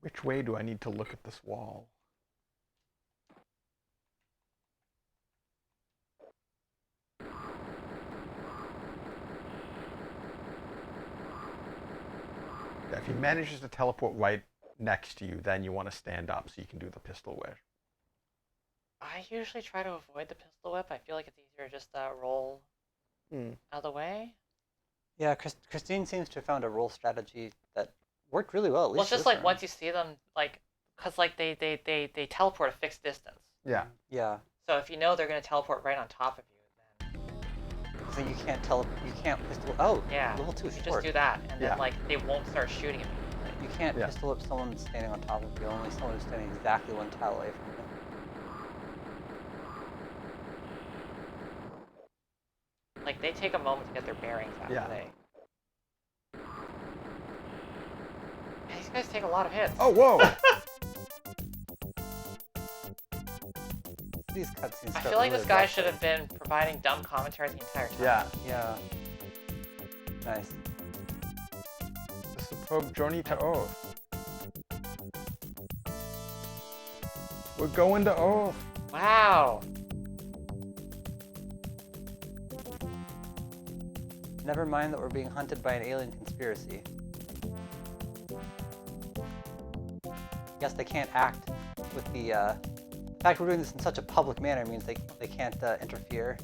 Which way do I need to look at this wall? Yeah, if he manages to teleport right next to you, then you want to stand up so you can do the pistol whip. I usually try to avoid the pistol whip. I feel like it's easier to just roll out of the way. Yeah, Christine seems to have found a roll strategy that worked really well. At least well, it's just like once you see them, like, because like they teleport a fixed distance. Yeah. Yeah. So if you know they're gonna teleport right on top of you, then. So you can't you can't pistol. Oh. Yeah. Level 2 you short. just do that, and then like they won't start shooting at you. You can't pistol whip someone standing on top of you. Only someone who's standing exactly one tile away from you. Like they take a moment to get their bearings after they. Yeah, these guys take a lot of hits. Oh, whoa! These cutscenes. I feel like this guy should have been providing dumb commentary the entire time. Yeah. Yeah. Nice. The superb journey to Earth. We're going to Earth. Wow. Never mind that we're being hunted by an alien conspiracy. Guess they can't act with the fact we're doing this in such a public manner means they can't interfere.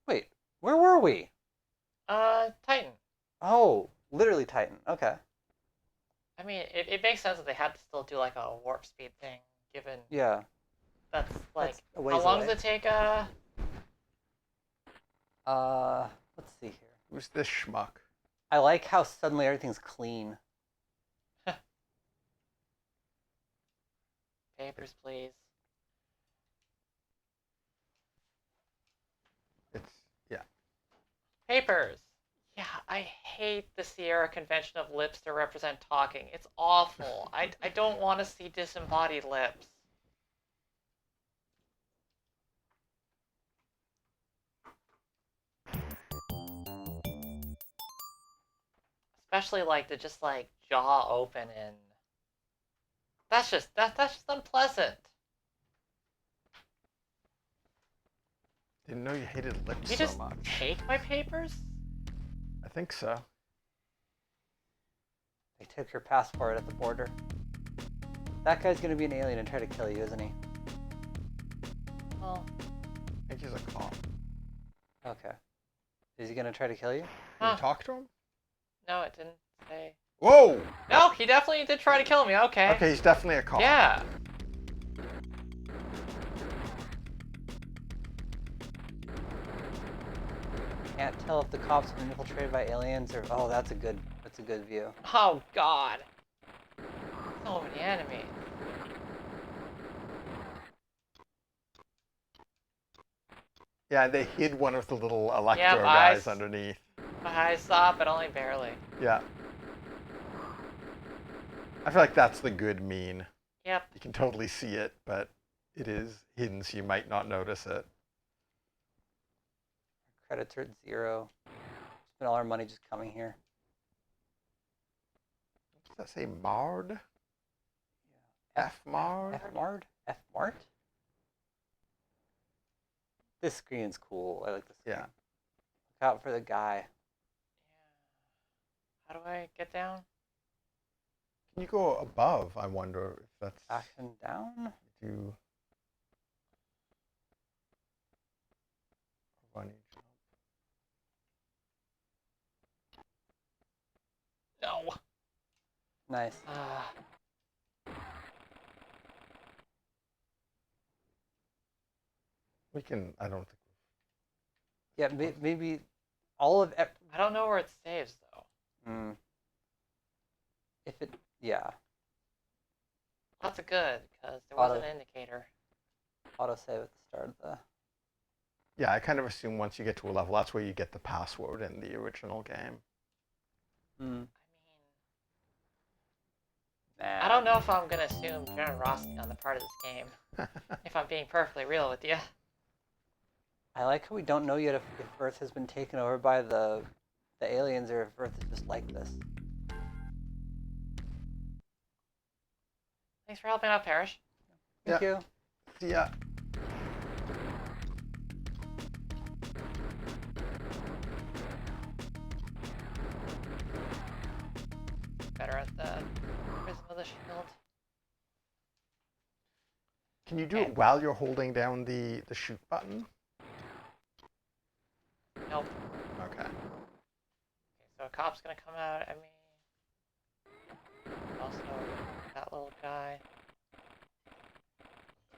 Wait, where were we? Titan. Oh, literally Titan. Okay. I mean, it makes sense that they had to still do like a warp speed thing, given. Yeah. That's like a ways how long away. does it take? Let's see here. Who's this schmuck? I like how suddenly everything's clean. Papers, please. Yeah. Papers. Yeah, I hate the Sierra convention of lips to represent talking. It's awful. I don't want to see disembodied lips. Especially like the just like jaw open and that's just unpleasant. Didn't know you hated lips You so just much. take my papers? I think so. They took your passport at the border. That guy's gonna be an alien and try to kill you, isn't he? Well, I think he's a cop. Okay. Is he gonna try to kill you? Can you talk to him? no, it didn't say. Whoa! No, he definitely did try to kill me. Okay. Okay, he's definitely a cop. Yeah. Can't tell if the cops have been infiltrated by aliens or that's a good view. Oh God. So many enemies. Yeah, they hid one of the little electro Yep, guys underneath. I saw it, but only barely. Yeah. I feel like that's the good mean. Yep. You can totally see it, but it is hidden, so you might not notice it. Credits are at 0. Spend all our money just coming here. Does that say Mard? F Mard? F Mard? F Mart? This screen's cool. I like this. Yeah. Look out for the guy. How do I get down? Can you go above? I wonder if that's back and down. Do running jump. No. Nice. We can. I don't think. Yeah, maybe all of. I don't know where it saves though. If it, yeah. That's good because there was an indicator. Auto save at the start of the. Yeah, I kind of assume once you get to a level, that's where you get the password in the original game. I mean, I don't know if I'm gonna assume generosity on the part of this game. If I'm being perfectly real with you. I like how we don't know yet if Earth has been taken over by the aliens or if Earth is just like this. Thanks for helping out, Parrish. Thank you. See ya. Better at the prism of the shield. Can you do it while you're holding down the shoot button? Nope. Okay. Okay, so a cop's gonna come out at me. Also, that little guy.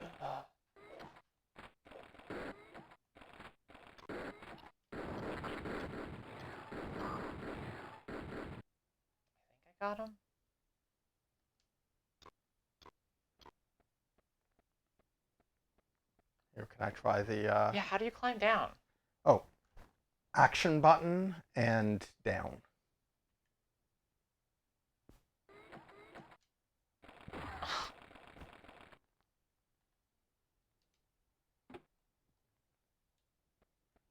I think I got him. Here, can I try the? Yeah, how do you climb down? Oh, action button and down.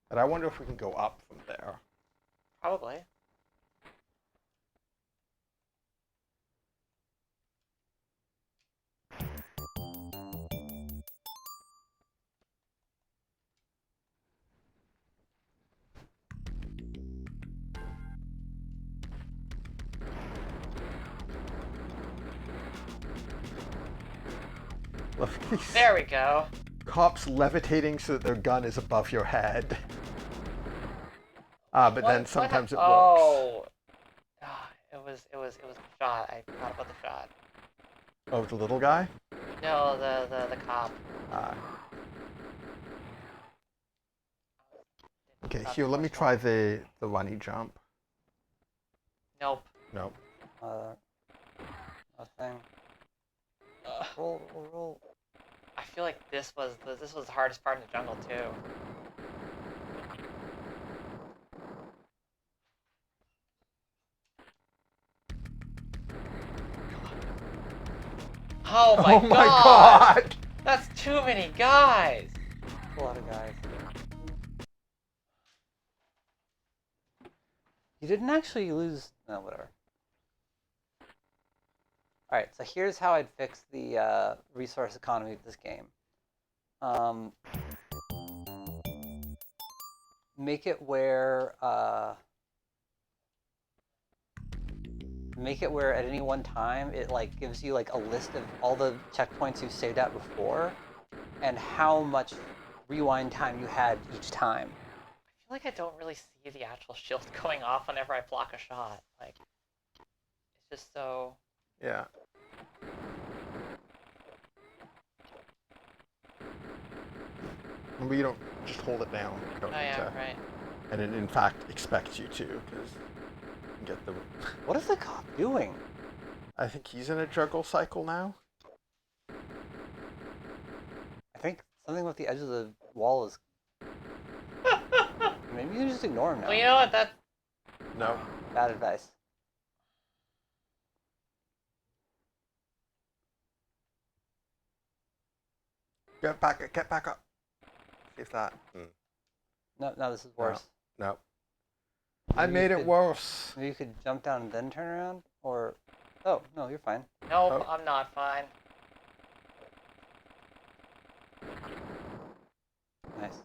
But I wonder if we can go up from there. Probably. There we go. Cops levitating so that their gun is above your head. But then sometimes it works. Oh, it was a shot. I forgot about the shot. Oh, the little guy? No, the cop. Okay, here, let me try the runny jump. Nope. Nope. Nothing. Roll. I feel like this was the hardest part in the jungle too. Oh my god! That's too many guys! A lot of guys. You didn't actually lose... No, whatever. Alright, so here's how I'd fix the resource economy of this game. Make it where at any one time it like gives you like a list of all the checkpoints you saved at before and how much rewind time you had each time. I feel like I don't really see the actual shield going off whenever I block a shot. Like, it's just so... Yeah. Remember, you don't just hold it down. You don't need to. Right. And it, in fact, expects you to, because you get the... What is the cop doing? I think he's in a juggle cycle now. I think something with the edge of the wall is... Maybe you just ignore him now. Well, you know what? That... No. Bad advice. Get back up. See if that... No, this is worse. No. Maybe I made it worse. Maybe you could jump down and then turn around? Or... Oh, no, you're fine. Nope, I'm not fine. Nice.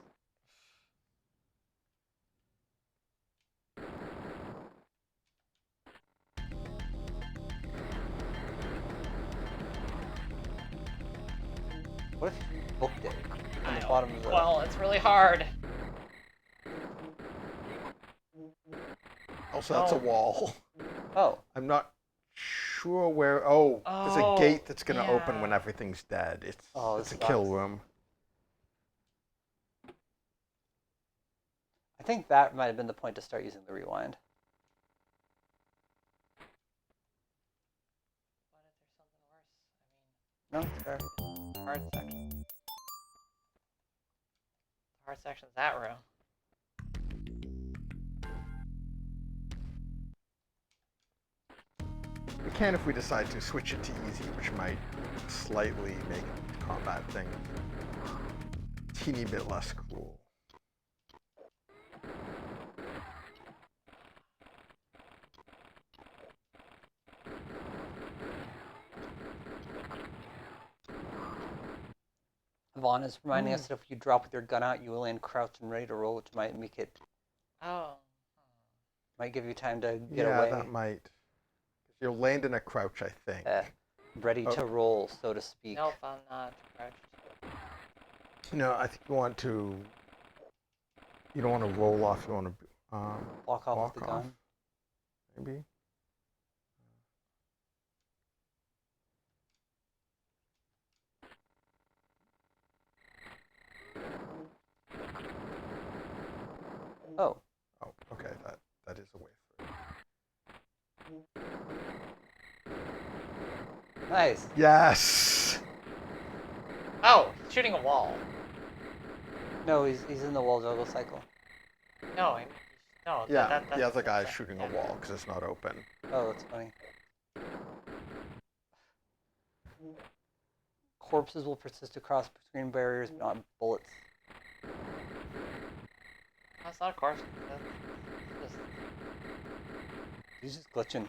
What if you booked it on the bottom of the... Well, it's really hard. Also, that's a wall. Oh. I'm not sure where... Oh, there's a gate that's going to open when everything's dead. It's a kill room. I think that might have been the point to start using the rewind. What if No, there's something worse? it's fair. Hard section. Hard section's that room. We can if we decide to switch it to easy, which might slightly make combat thing a teeny bit less cool. Vaughn is reminding us that if you drop with your gun out, you will land crouched and ready to roll, which might make it... Oh. Might give you time to get away. Yeah, that might. You'll land in a crouch, I think. Ready to roll, so to speak. Nope, I'm not crouched. No, I think you want to... You don't want to roll off, you want to... walk off with the gun? Maybe? Oh. Oh, okay, that is a way through. Nice. Yes! Oh, he's shooting a wall. No, he's in the wall juggle cycle. No, no. Yeah, that's the other guy's shooting a wall because it's not open. Oh, that's funny. Corpses will persist across screen barriers, but not bullets. That's not a corpse. That's just... He's just glitching.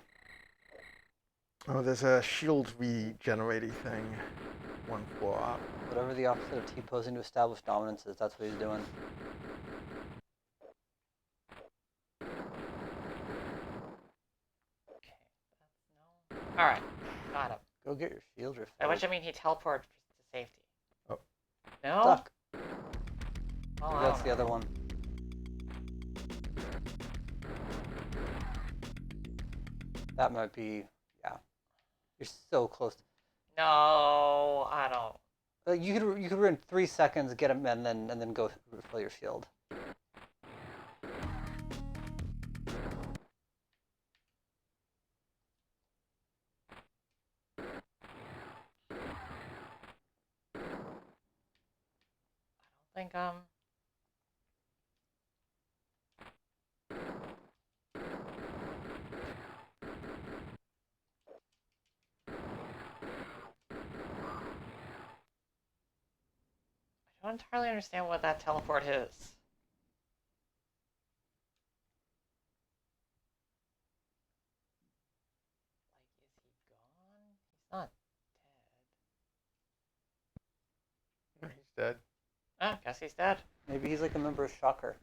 Oh, there's a shield regenerating thing. One floor up. Whatever the opposite of T-posing to establish dominance is, that's what he's doing. Okay, that's no. Alright, got him. Go get your shield refilled. By which I mean he teleported to safety. Oh. No? Stuck. Oh, That's the other one. That might be, yeah. You're so close. No, I don't. You could run 3 seconds, get him, and then go refill your shield. I think I don't entirely understand what that teleport is. Like, is he gone? He's not dead. He's dead. Oh, guess he's dead. Maybe he's like a member of Shocker.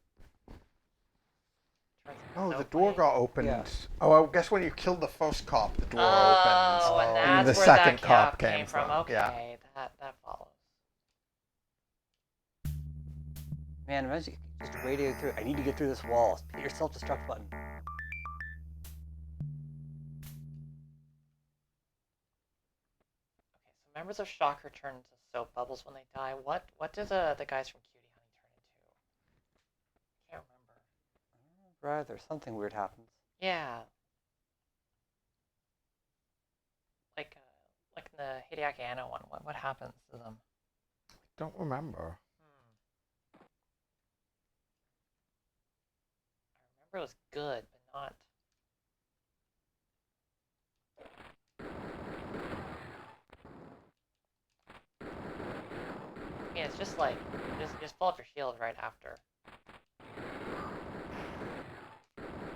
Oh, the door got opened. Yeah. Oh, I guess when you killed the first cop, the door Oh, opened. and that's the where second that cop cap came from. Okay, Yeah. that follows. Man, imagine just radioing through. I need to get through this wall. Hit your self-destruct button. Okay, so members of Shocker turn into soap bubbles when they die. What do the guys from Cutie Honey turn into? Can't remember. Right, there's something weird happens. Yeah. Like in the Hideaki Anno one, what happens to them? Don't remember. I remember it was good, but not. Yeah, it's just like just pull up your shield right after.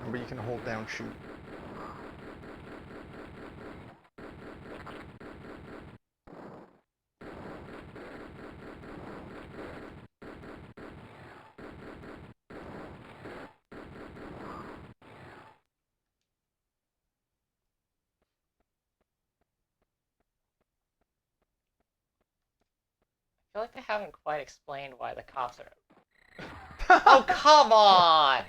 Remember, you can hold down shoot. feel like they haven't quite explained why the cops are... Oh, come on!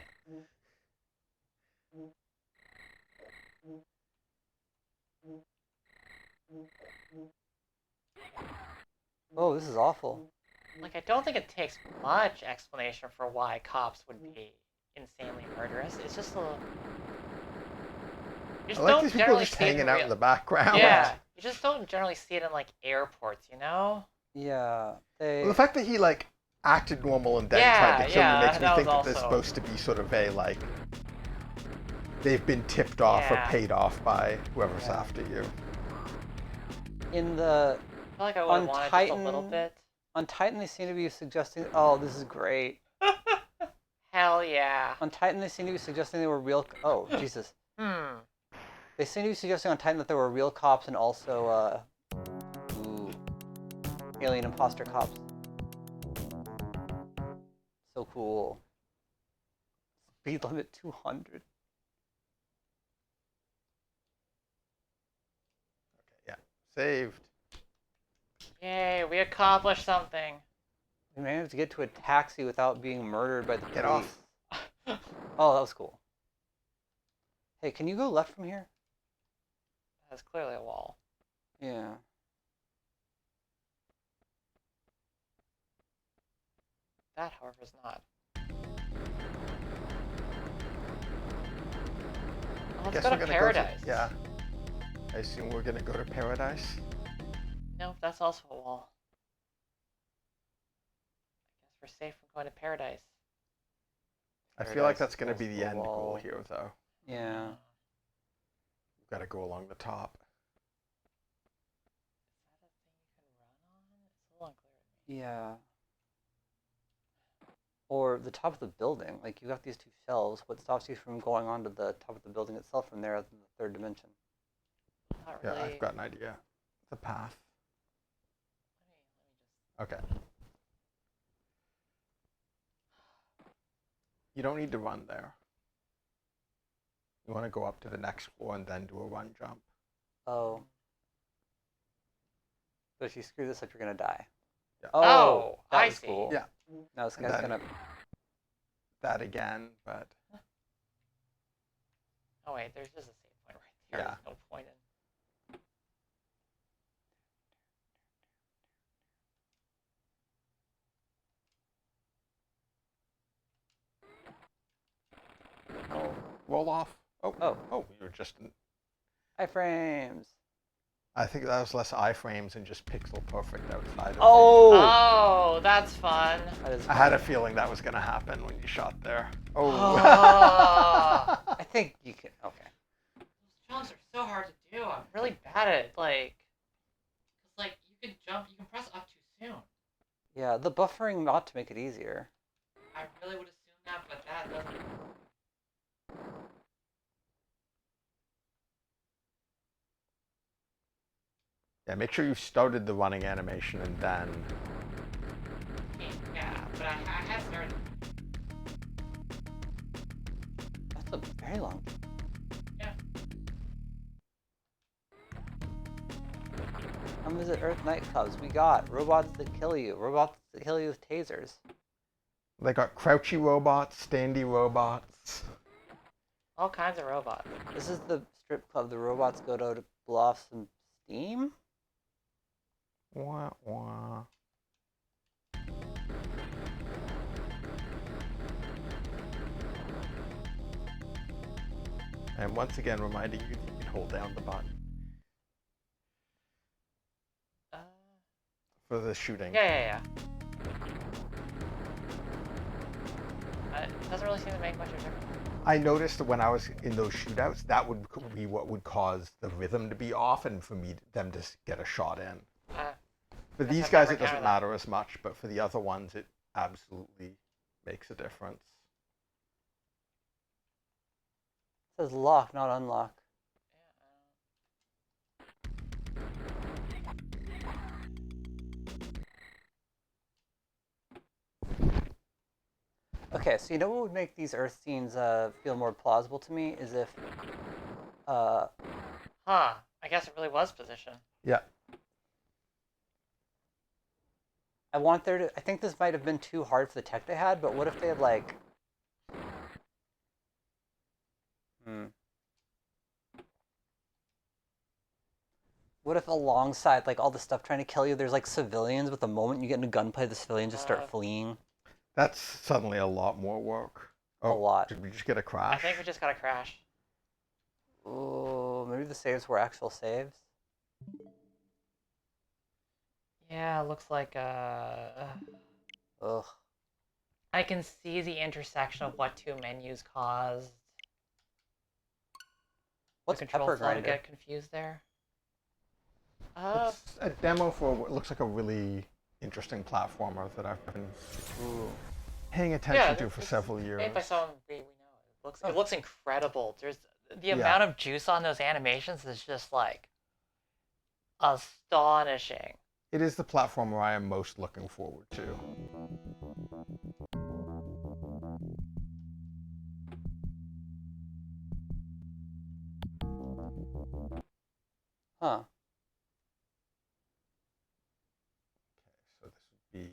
Oh, this is awful. Like, I don't think it takes much explanation for why cops would be insanely murderous. It's just a little... I like these people just hanging out in the background. Yeah, you just don't generally see it in, like, airports, you know? Yeah, Well, the fact that he, like, acted normal and then tried to kill you makes me think that they're supposed to be sort of a, like, they've been tipped off or paid off by whoever's after you. In the... I feel like I would have wanted just a little bit. On Titan, they seem to be suggesting... Oh, this is great. Hell yeah. On Titan, they seem to be suggesting they were real... Oh, Jesus. They seem to be suggesting on Titan that there were real cops and also, alien imposter cops. So cool. Speed limit 200. Okay, yeah. Saved. Yay, we accomplished something. We managed to get to a taxi without being murdered by the police. Get off. Oh, that was cool. Hey, can you go left from here? That's clearly a wall. Yeah. That, however, is not. Oh, let's go to Paradise. Yeah. I assume we're gonna go to Paradise. No, that's also a wall. I guess we're safe from going to Paradise. I feel like that's gonna be the end goal here, though. Yeah. We've got to go along the top. Is that a thing you can run on? It's a little unclear to me. Yeah. Or the top of the building. Like, you got these two shelves. What stops you from going on to the top of the building itself from there in the third dimension? Not really. Yeah, I've got an idea. The path. Let me Okay. You don't need to run there. You want to go up to the next floor and then do a run jump. Oh. But if you screw this up, you're going to die. Yeah. Oh, I see. Cool. Yeah. Now this guy's going to... That again, but... Oh wait, there's just a save point right there. Yeah. There's no point in... Oh. Roll off. Oh, you were just... Iframes. I think that was less iframes and just pixel perfect outside of Oh, that's fun. I had a feeling that was going to happen when you shot there. Oh. I think you can... Okay. Those jumps are so hard to do. I'm really bad at it. Like, cause like you can jump, you can press up too soon. Yeah, the buffering ought to make it easier. I really would assume that, but that doesn't. Yeah, make sure you started the running animation and then... Yeah, but I have started. That's a very long... Yeah. Come visit Earth nightclubs. We got robots that kill you. Robots that kill you with tasers. They got crouchy robots, standy robots. All kinds of robots. This is the strip club the robots go to blow off some steam? Wah, wah. And once again, reminding you that you can hold down the button for the shooting. Yeah. It doesn't really seem to make much of a difference. I noticed that when I was in those shootouts, that would be what would cause the rhythm to be off and for them to get a shot in. For these guys, it doesn't matter as much, but for the other ones, it absolutely makes a difference. It says lock, not unlock. Okay, so you know what would make these Earth scenes feel more plausible to me is if... I guess it really was position. Yeah. I think this might have been too hard for the tech they had, but what if they had like... What if alongside like all the stuff trying to kill you, there's like civilians, but the moment you get into gunplay, the civilians just start fleeing? That's suddenly a lot more work. A lot. Did we just get a crash? I think we just got a crash. Oh, maybe the saves were actual saves? Yeah, looks like Ugh. I can see the intersection of what two menus caused. What's the control pepper flow to grinder? get confused there. It's a demo for what looks like a really interesting platformer that I've been paying attention to for several years. Made by someone we know. It looks incredible. There's the amount of juice on those animations is just like astonishing. It is the platformer I am most looking forward to. Huh. Okay, so this would be...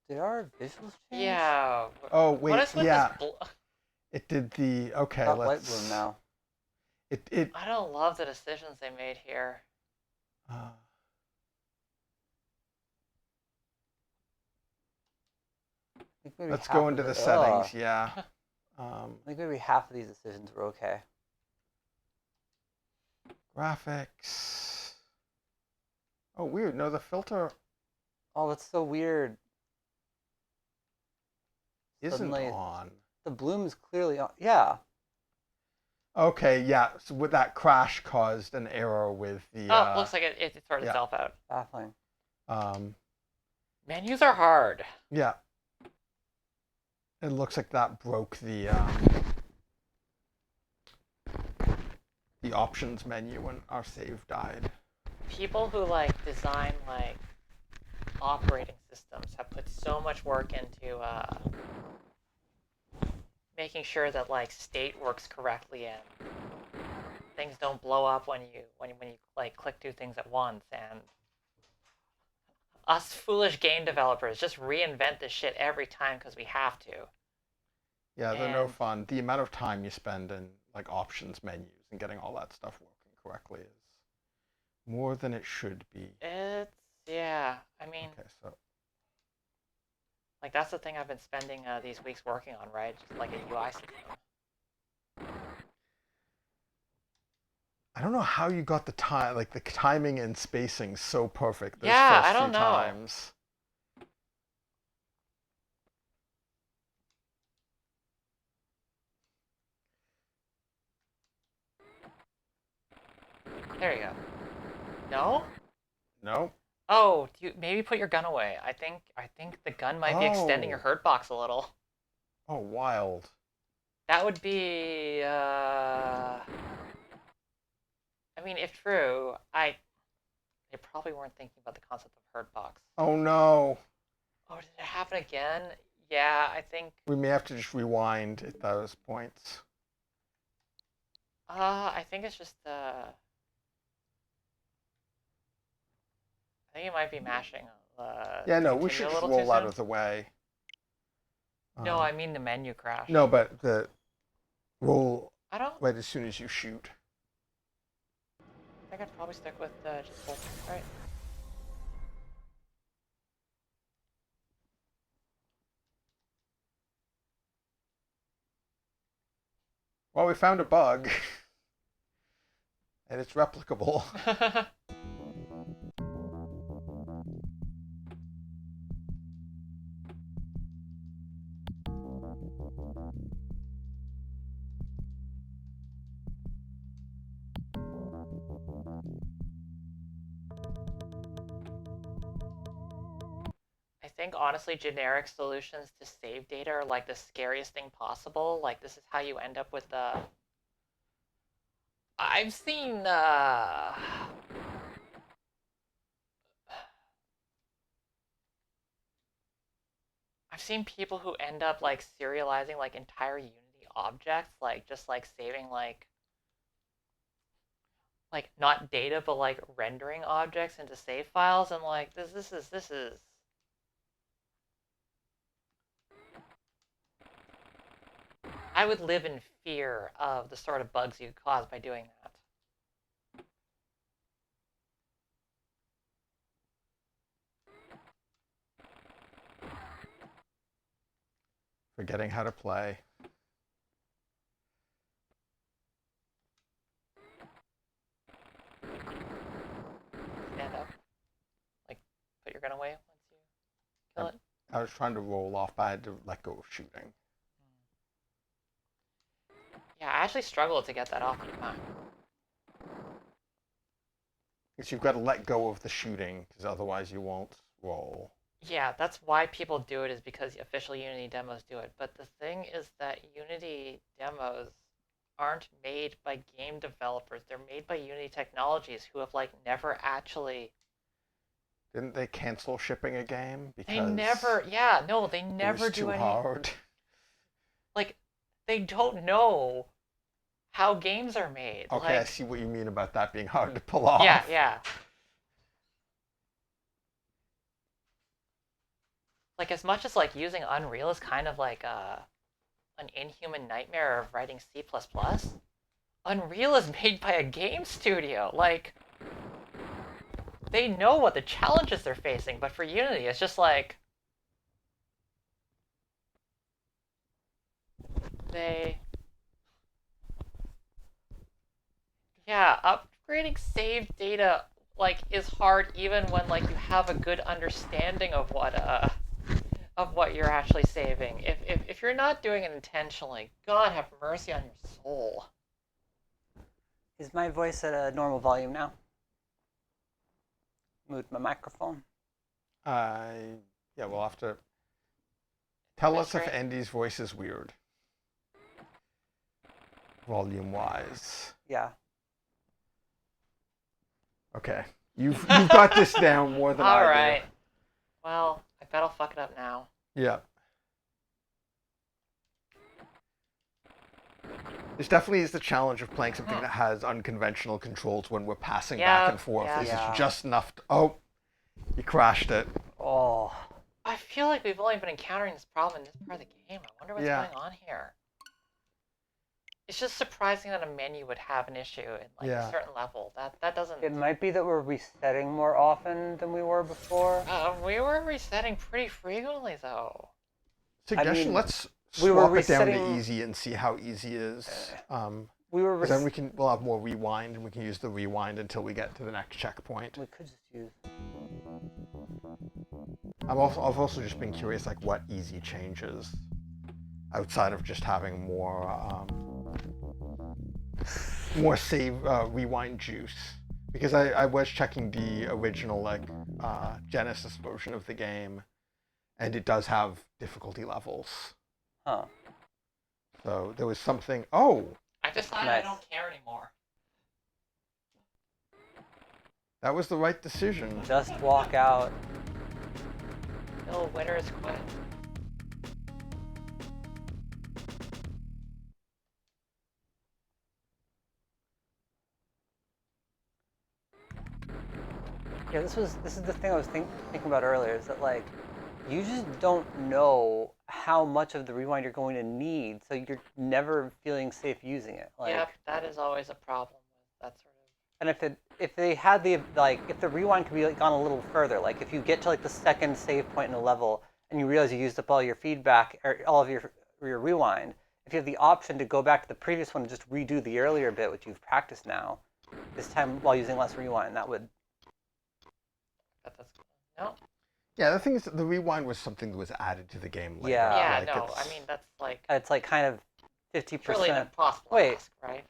Did our visuals change? Yeah. Oh, wait, what is with yeah. This it did the... Okay, Got let's... light bloom now. I don't love the decisions they made here. Let's go into the settings, yeah. I think maybe half of these decisions were okay. Graphics. Oh, weird. No, the filter Oh, that's so weird. isn't Suddenly, on. The bloom is clearly on. Yeah. Okay, yeah. So with that crash caused an error with the... looks like it sorted itself out. Baffling. Menus are hard. Yeah. It looks like that broke the options menu when our save died. People who like design like operating systems have put so much work into making sure that like state works correctly and things don't blow up when you like click two things at once, and us foolish game developers just reinvent this shit every time because we have to. Yeah, they're no fun. The amount of time you spend in like options menus and getting all that stuff working correctly is more than it should be. Yeah. I mean, okay, so like that's the thing I've been spending these weeks working on, right? Just like a UI system. I don't know how you got the time, like the timing and spacing so perfect. Those Yeah, first I don't few know. Times. There you go. No? No. Oh, maybe put your gun away. I think the gun might be extending your hurt box a little. Oh, wild. That would be I mean, if true, they probably weren't thinking about the concept of hurt box. Oh no. Oh, did it happen again? Yeah, I think we may have to just rewind at those points. I think it's just I think you might be mashing. Yeah, no, we should just roll out of the way. No, I mean the menu crash. No, but the roll I don't. right as soon as you shoot. I think I'd probably stick with just bolt. Right. Well, we found a bug. And it's replicable. I think honestly generic solutions to save data are like the scariest thing possible. Like this is how you end up with the I've seen people who end up like serializing like entire Unity objects, like just like saving like not data but like rendering objects into save files, and like this is I would live in fear of the sort of bugs you cause by doing that. Forgetting how to play. Stand up. Like, put your gun away once you kill it. I was trying to roll off, but I had to let go of shooting. Yeah, I actually struggled to get that off the time. Because you've got to let go of the shooting, because otherwise you won't roll. Yeah, that's why people do it, is because official Unity demos do it. But the thing is that Unity demos aren't made by game developers. They're made by Unity Technologies, who have like never actually. Didn't they cancel shipping a game because They never. Yeah, no, they never it was do too any. hard? Like, they don't know how games are made. Okay, like, I see what you mean about that being hard to pull off. Yeah, yeah. Like, as much as like using Unreal is kind of like an inhuman nightmare of writing C++, Unreal is made by a game studio. Like, they know what the challenges they're facing, but for Unity, it's just like yeah, upgrading saved data like is hard even when like you have a good understanding of what you're actually saving. If you're not doing it intentionally, God have mercy on your soul. Is my voice at a normal volume now? Mute my microphone. Yeah, we'll have to tell us if Andy's voice is weird. Volume-wise. Yeah. Okay. You've got this down more than I do. Alright. Well, I bet I'll fuck it up now. Yeah. This definitely is the challenge of playing something that has unconventional controls when we're passing back and forth. This is just enough to... Oh, you crashed it. Oh. I feel like we've only been encountering this problem in this part of the game. I wonder what's going on here. It's just surprising that a menu would have an issue in like a certain level. That doesn't... It might be that we're resetting more often than we were before. We were resetting pretty frequently, though. Suggestion, let's swap it down to easy and see how easy is. Then we'll have more rewind, and we can use the rewind until we get to the next checkpoint. We could just use... I've also just been curious, like, what easy changes outside of just having more save rewind juice, because I was checking the original like Genesis version of the game, and it does have difficulty levels. Huh. So there was something. Oh. I decided I don't care anymore. That was the right decision. Just walk out. No, winners quit. Yeah, this is the thing I was thinking about earlier, is that like you just don't know how much of the rewind you're going to need, so you're never feeling safe using it. Like, yeah, that is always a problem with that sort of. And if they had the if the rewind could be like gone a little further, like if you get to like the second save point in a level and you realize you used up all your feedback or all of your rewind, if you have the option to go back to the previous one and just redo the earlier bit, which you've practiced now, this time while using less rewind, that would. No. Yeah, the thing is that the rewind was something that was added to the game later. Yeah, like no, I mean that's like. It's like kind of 50%. Really an impossible task, right?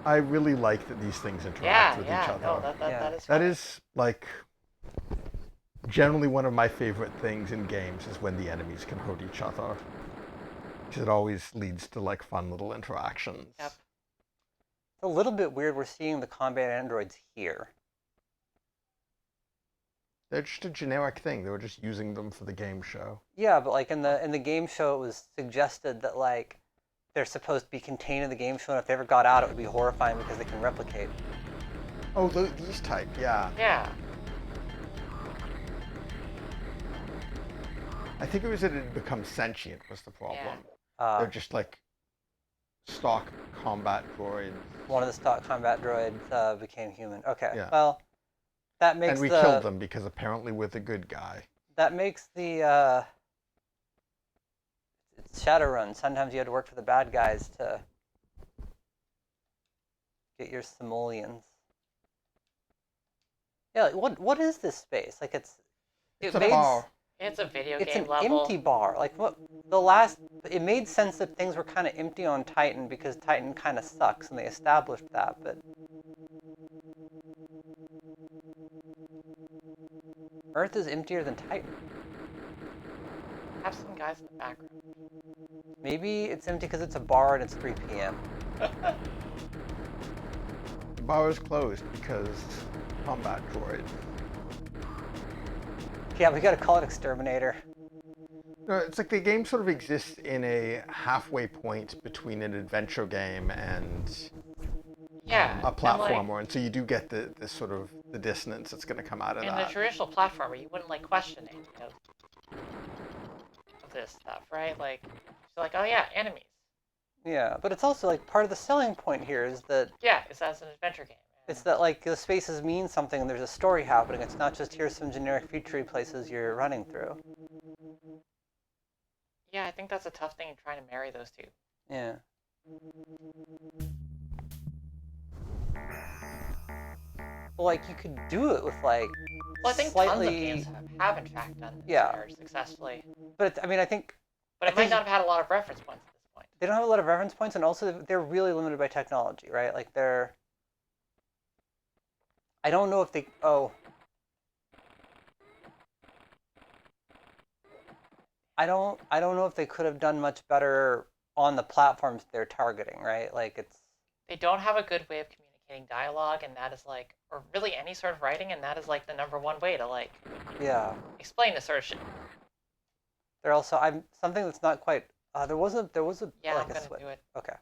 I really like that these things interact with each other. No, that is. That is like generally one of my favorite things in games is when the enemies can hurt each other, because it always leads to like fun little interactions. Yep. It's a little bit weird we're seeing the combat androids here. They're just a generic thing. They were just using them for the game show. Yeah, but like in the game show, it was suggested that like they're supposed to be contained in the game show, and if they ever got out, it would be horrifying because they can replicate. Oh, these type, yeah. Yeah. I think it was that it had become sentient was the problem. They're just like stock combat droids. One of the stock combat droids became human. Okay. Yeah. Well, that makes and we killed them because apparently we're the good guy. That makes the it's Shadowrun. Sometimes you had to work for the bad guys to get your simoleons. Yeah, like what is this space? Like it's a bar. It's a video game level. It's an empty bar. Like what it made sense that things were kind of empty on Titan because Titan kind of sucks and they established that, but Earth is emptier than Titan. Have some guys in the background. Maybe it's empty because it's a bar and it's 3 p.m. The bar is closed because combat droid. Yeah, we gotta call it Exterminator. No, it's like the game sort of exists in a halfway point between an adventure game and a platformer, and so you do get the sort of the dissonance that's going to come out of that. In the traditional platformer, you wouldn't like question any of this stuff, right? Like, so like, oh yeah, enemies. Yeah, but it's also like part of the selling point here is that it's as an adventure game. It's that like the spaces mean something and there's a story happening. It's not just here's some generic featurey places you're running through. Yeah, I think that's a tough thing in trying to marry those two. Yeah. Well, like you could do it with like. Well, I think tons of games have in fact done this successfully. But I mean, I think. But it might not have had a lot of reference points at this point. They don't have a lot of reference points, and also they're really limited by technology, right? Like they're. I don't know if they. I don't know if they could have done much better on the platforms they're targeting, right? Like it's. They don't have a good way of communicating dialogue, and that is like, or really any sort of writing, and that is like the #1 way to like. Yeah. Explain this sort of shit. They're also something that's not quite. There was a. Yeah, like I'm gonna do it. Okay.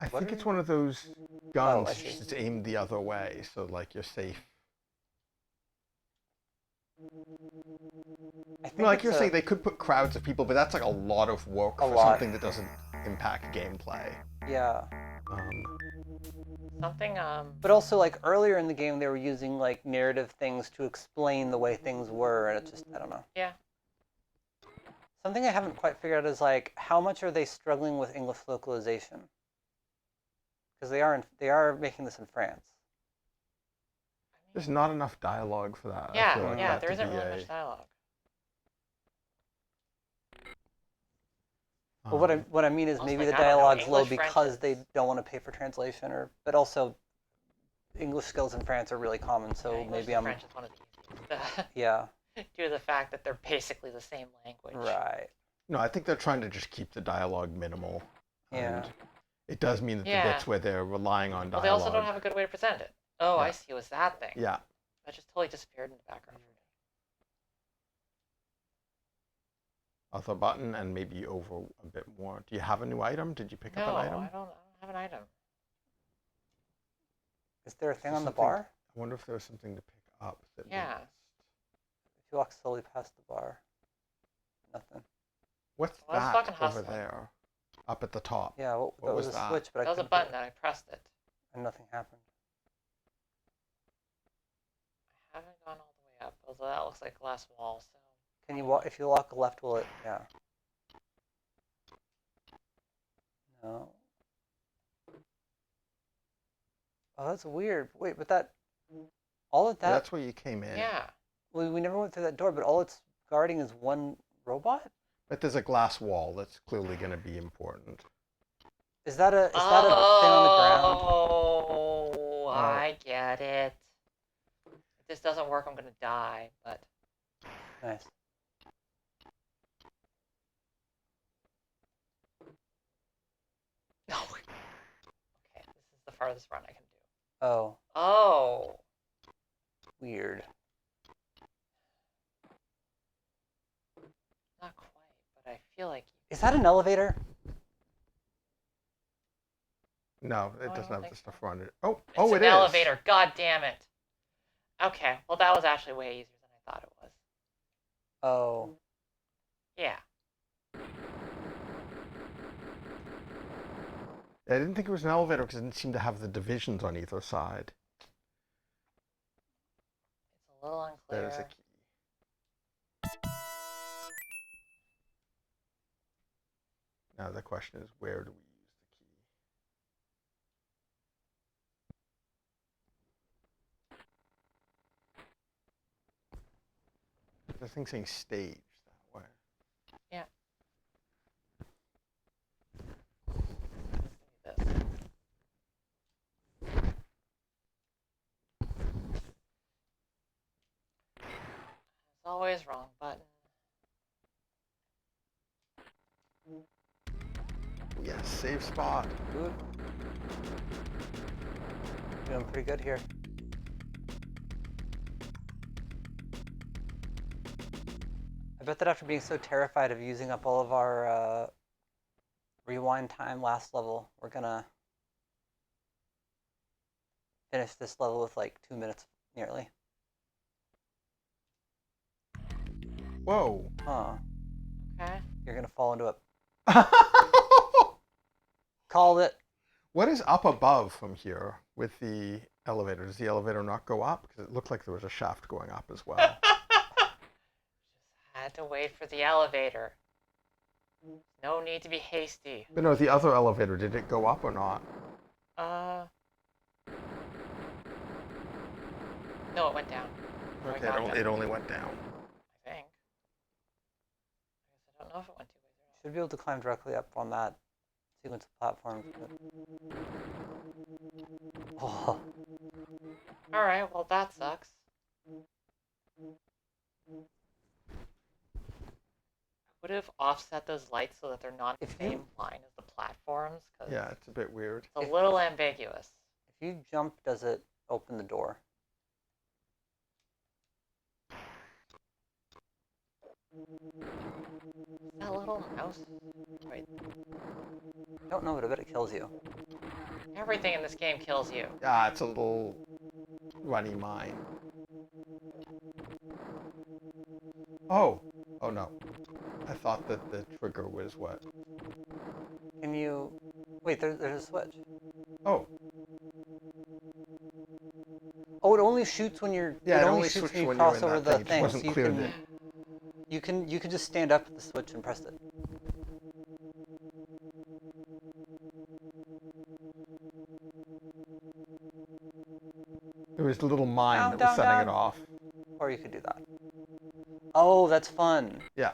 I think it's one of those guns that's aimed the other way, so like you're safe. Like you're saying, they could put crowds of people, but that's like a lot of work for something that doesn't impact gameplay. Yeah. Something. But also, like earlier in the game, they were using like narrative things to explain the way things were, and it just I don't know. Yeah. Something I haven't quite figured out is like how much are they struggling with English localization? Because they are making this in France. There's not enough dialogue for that. Yeah, there isn't really much dialogue. Well, what I mean is maybe the dialogue's low because they don't want to pay for translation, but also English skills in France are really common, so maybe I'm. French is one of these. Yeah. Due to the fact that they're basically the same language. Right. No, I think they're trying to just keep the dialogue minimal. Yeah. And it does mean that the bits where they're relying on dialogue. Well, they also don't have a good way to present it. Oh, I see. It was that thing. Yeah. That just totally disappeared in the background for me. Other button and maybe over a bit more. Do you have a new item? Did you pick up an item? No, I don't have an item. Is there a thing on the bar? I wonder if there was something to pick up. That If you walk slowly past the bar, nothing. What's that over there? Up at the top. Yeah, what was a that? switch, but that was a button and I pressed it. And nothing happened. I haven't gone all the way up, although that looks like glass wall, so. Can you walk, if you walk left, will it, yeah. No. Oh, that's weird. Wait, but all of that. That's where you came in. Yeah. Well, we never went through that door, but all it's guarding is one robot? But there's a glass wall that's clearly going to be important. Is that a thing on the ground? Oh, I get it. If this doesn't work, I'm going to die, but. Nice. No. Okay, this is the farthest run I can do. Oh. Oh. Weird. Not quite, but I feel like. Is that an elevator? No, it doesn't have the stuff around it. Oh, it's it is. It's an elevator. God damn it. Okay, well that was actually way easier than I thought it was. Oh. Yeah. I didn't think it was an elevator because it didn't seem to have the divisions on either side. It's a little unclear. There's a key. Now the question is, where do we use the key? The thing saying stage that way. Yeah. It's always wrong button. Yes, save spot. Good. Doing pretty good here. I bet that after being so terrified of using up all of our rewind time last level, we're gonna finish this level with like 2 minutes nearly. Whoa. Huh. Okay. You're gonna fall into it. Called it. What is up above from here with the elevator? Does the elevator not go up? Because it looked like there was a shaft going up as well. Just had to wait for the elevator. No need to be hasty. But no, the other elevator, did it go up or not? No, it went down. Okay, it only went down. I think. I guess I don't know if it went 2 ways or not. Should be able to climb directly up on that sequence of platforms. Oh. Alright, well that sucks. I would have offset those lights so that they're not in the same line as the platforms. Cause Yeah, it's a bit weird. It's a little ambiguous. If you jump, does it open the door? That little mouse. Right. I don't know, but I bet it kills you. Everything in this game kills you. Ah, it's a little runny mine. Oh. Oh no. I thought that the trigger was what? Can you... Wait, there's a switch. Oh. Oh, it only shoots when you're... Yeah, it only shoots when you cross over the thing. It wasn't so clear that... you can just stand up at the switch and press it. It was the little mine that was setting it off. Or you could do that. Oh, that's fun. Yeah.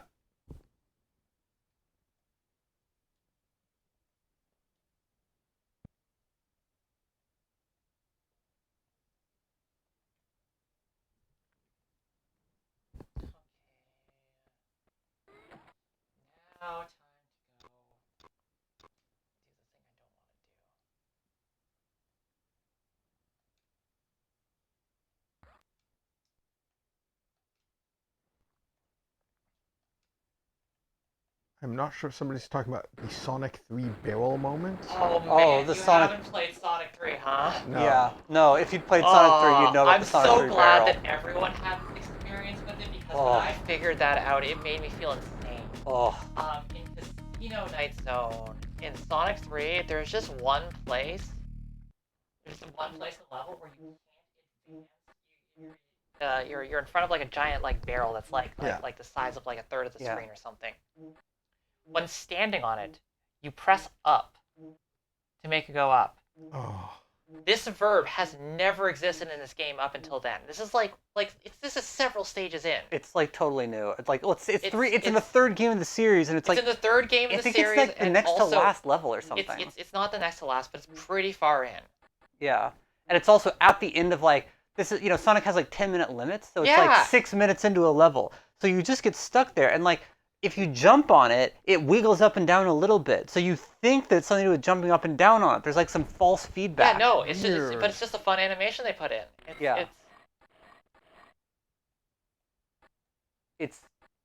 Now time to go do the thing I don't want to do. I'm not sure if somebody's talking about the Sonic 3 barrel moment. Oh man, oh, the you Sonic... haven't played Sonic 3, huh? No. Yeah. No, if you'd played Sonic 3, you'd know about the Sonic 3 I'm so glad barrel. that everyone had this experience with it because when I figured that out, it made me feel insane. Oh. In Casino Night Zone, in Sonic 3, there's just one place. There's one place in the level where you can't advance. You're in front of like a giant like barrel that's like the size of like a third of the screen or something. When standing on it, you press up to make it go up. Oh. This verb has never existed in this game up until then. This is this is several stages in. It's like totally new. It's like it's in the third game of the series, and it's like in the third game of the series. I think it's like the next to last level or something. It's not the next to last, but it's pretty far in. Yeah, and it's also at the end of like this is Sonic has like 10-minute limits, so it's like 6 minutes into a level, so you just get stuck there, and like if you jump on it, it wiggles up and down a little bit, so you think that it's something to do with jumping up and down on it. There's like some false feedback. Yeah, no, but it's just a fun animation they put in. It's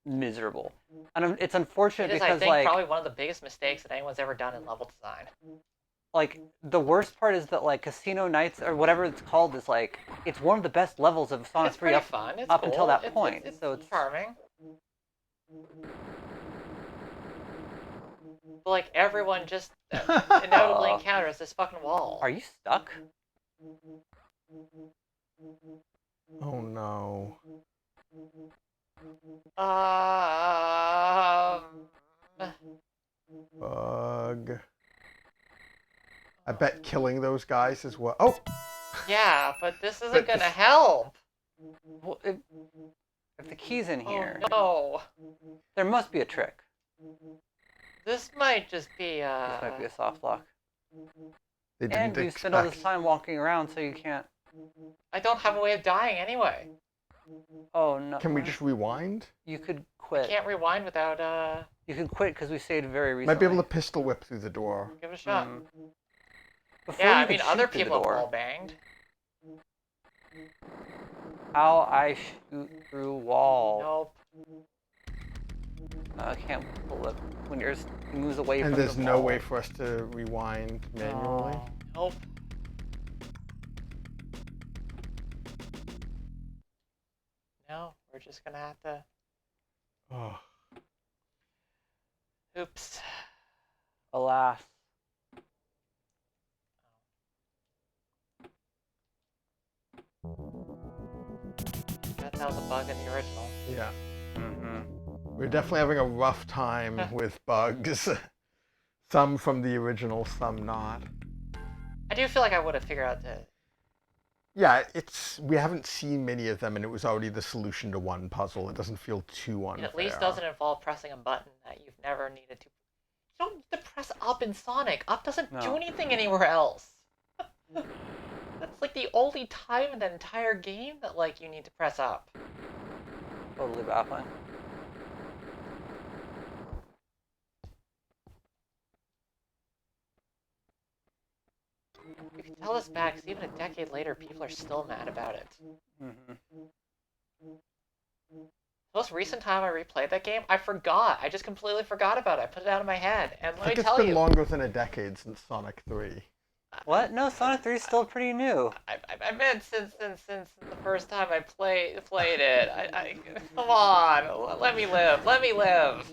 miserable, and it's unfortunate it is, because I think, probably one of the biggest mistakes that anyone's ever done in level design. like the worst part is that like Casino Nights or whatever it's called is like it's one of the best levels of Sonic 3 up cool. until that point. So it's charming. But like everyone just inevitably encounters this fucking wall. Are you stuck? Oh no. Bug. I bet killing those guys is what. Oh! Yeah, but this isn't gonna help. Well, if the key's in here, Oh no. There must be a trick. This might just be This might be a soft lock. They didn't And you spend all this time walking around, so you can't. I don't have a way of dying anyway. Oh no. Can we just rewind? You could I quit. can't rewind without You can quit because we saved very recently. Might be able to pistol whip through the door. give it a shot. Before Yeah, you I mean could other shoot through the people have door. wall banged. How I shoot through wall. Nope. I can't pull it when yours moves away And from there's the no wall. way for us to rewind manually. Nope. No, we're just gonna have to. Oh. Oops. Alas. That was a bug in the original. Yeah. We're definitely having a rough time with bugs. Some from the original, some not. I do feel like I would have figured out the. Yeah, we haven't seen many of them, and it was already the solution to one puzzle. It doesn't feel too unfair. It at least doesn't involve pressing a button that you've never needed to. You don't need to press up in Sonic. Up doesn't do anything anywhere else. That's like the only time in the entire game that like you need to press up. Totally baffling. You can tell this back because even a decade later, people are still mad about it. Most recent time I replayed that game, I forgot. I just completely forgot about it. I put it out of my head. And let me tell you. It's been longer than a decade since Sonic 3. What? No, Sonic 3 is still pretty new. I meant since the first time I played it. Come on, let me live. Let me live.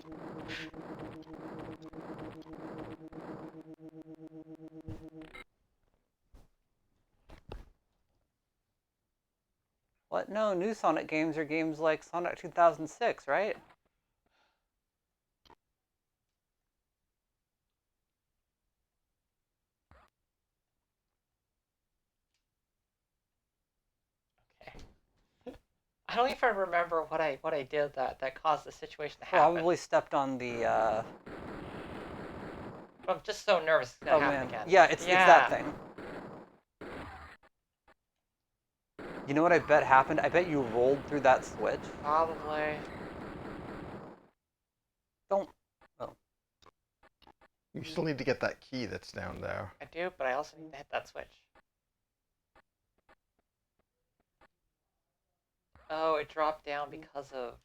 What? No, new Sonic games are games like Sonic 2006, right? I don't even remember what I did that caused the situation to happen. Probably stepped on the. I'm just so nervous it's gonna happen again. Yeah, it's that thing. You know what I bet happened? I bet you rolled through that switch. Probably. Don't. Oh. You still need to get that key that's down there. I do, but I also need to hit that switch. Oh, it dropped down because of.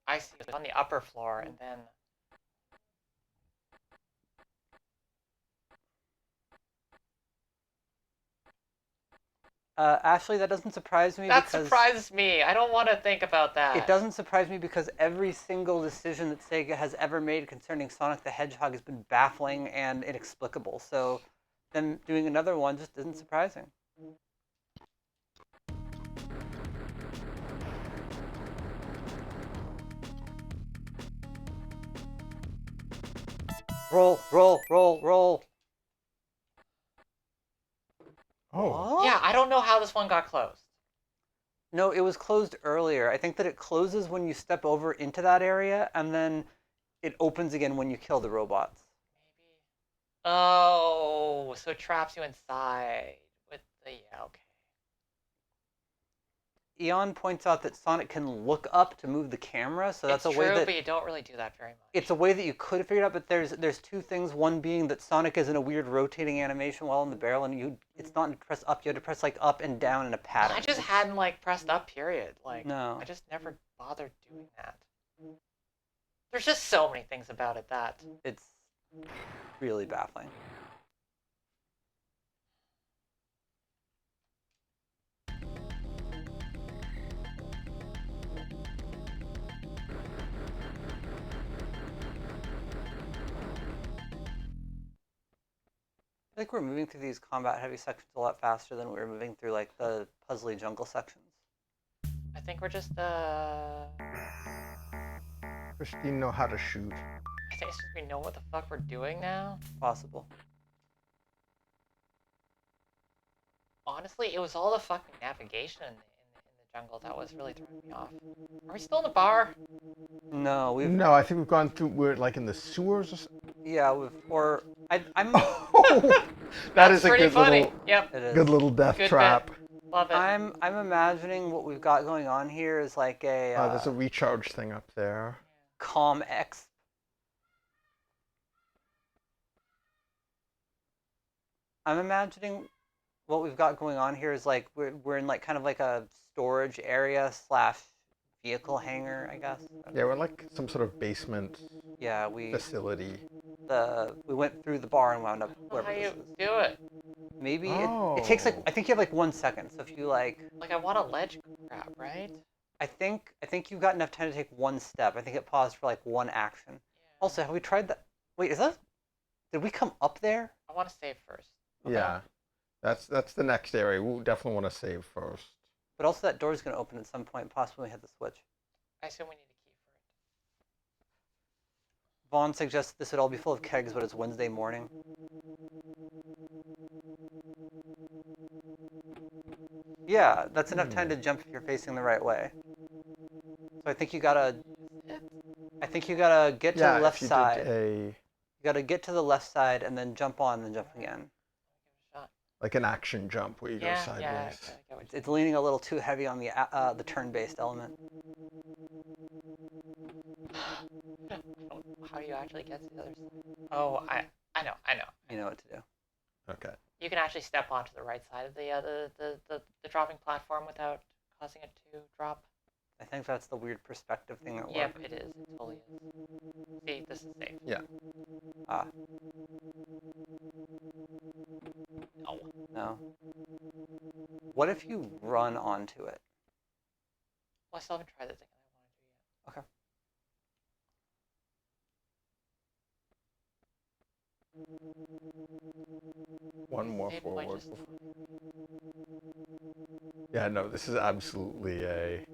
I see. It was on the upper floor, and then. Ashley, that doesn't surprise me. That surprises me. I don't want to think about that. It doesn't surprise me because every single decision that Sega has ever made concerning Sonic the Hedgehog has been baffling and inexplicable. So, them doing another one just isn't surprising. Roll, roll, roll, roll. Oh. What? Yeah, I don't know how this one got closed. No, it was closed earlier. I think that it closes when you step over into that area, and then it opens again when you kill the robots. Maybe. Oh, so it traps you inside with the okay. Eon points out that Sonic can look up to move the camera, so that's it's a way true, that but you don't really do that very much. it's a way that you could have figured out. But there's two things. One being that Sonic is in a weird rotating animation while in the barrel, and it's not to press up. You have to press like up and down in a pattern. I just hadn't like pressed up. Period. Like No. I just never bothered doing that. There's just so many things about it that It's Really baffling. I think we're moving through these combat-heavy sections a lot faster than we were moving through like the puzzly jungle sections. I think we're just Christine know how to shoot. I think it's just we know what the fuck we're doing now. Possible. Honestly, it was all the fucking navigation in the jungle that was really throwing me off. Are we still in the bar? No, we've. No, I think we've gone through. We're like in the sewers or something. Yeah, I'm. Oh, that is a pretty good funny. little. Yep. It is. Good little death Good trap. bit. Love it. I'm imagining what we've got going on here is like a. There's a recharge thing up there. Calm X. I'm imagining what we've got going on here is like we're in like kind of like a storage area / vehicle hangar, I guess. Yeah, we're like some sort of basement Yeah, we facility. went through the bar and wound up How wherever you this is. do it? Maybe it takes like I think you have like 1 second. So if you like I want a ledge grab, right? I think you've got enough time to take 1 step. I think it paused for like 1 action. Yeah. Also, have we tried that? Wait, did we come up there? I want to save first. Okay. Yeah, that's the next area. We'll definitely want to save first. But also that door's going to open at some point, possibly hit the switch. I assume we need a key for it. Vaughn suggests this would all be full of kegs, but it's Wednesday morning. Yeah, that's enough time to jump if you're facing the right way. So I think you gotta get to the left side. You gotta get to the left side and then jump on, then jump again. Give it a shot. like an action jump where you go sideways. Yeah, I get It's leaning a little too heavy on the turn-based element. How do you actually get to the other side? Oh, I know. You know what to do. Okay. You can actually step onto the right side of the dropping platform without causing it to drop. I think that's the weird perspective thing that works. Yep, it is. It totally is. See, this is safe. Yeah. Ah, No. no. What if you run onto it? Well, I still haven't tried the thing that I want to do yet. Okay. One more Save forward. point just- Yeah, no, this is absolutely a.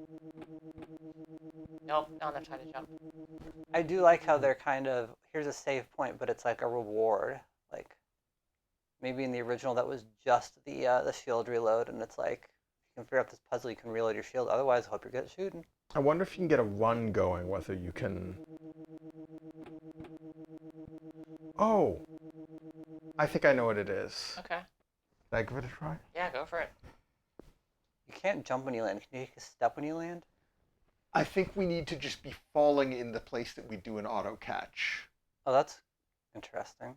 Nope, not enough time to jump. I do like how they're kind of, here's a save point, but it's like a reward. Like, maybe in the original that was just the shield reload, and it's like, if you can figure out this puzzle, you can reload your shield. Otherwise, I hope you're good at shooting. I wonder if you can get a run going, whether you can. Oh! I think I know what it is. Okay. Did I give it a try? Yeah, go for it. You can't jump when you land. Can you take a step when you land? I think we need to just be falling in the place that we do an auto catch. Oh, that's interesting.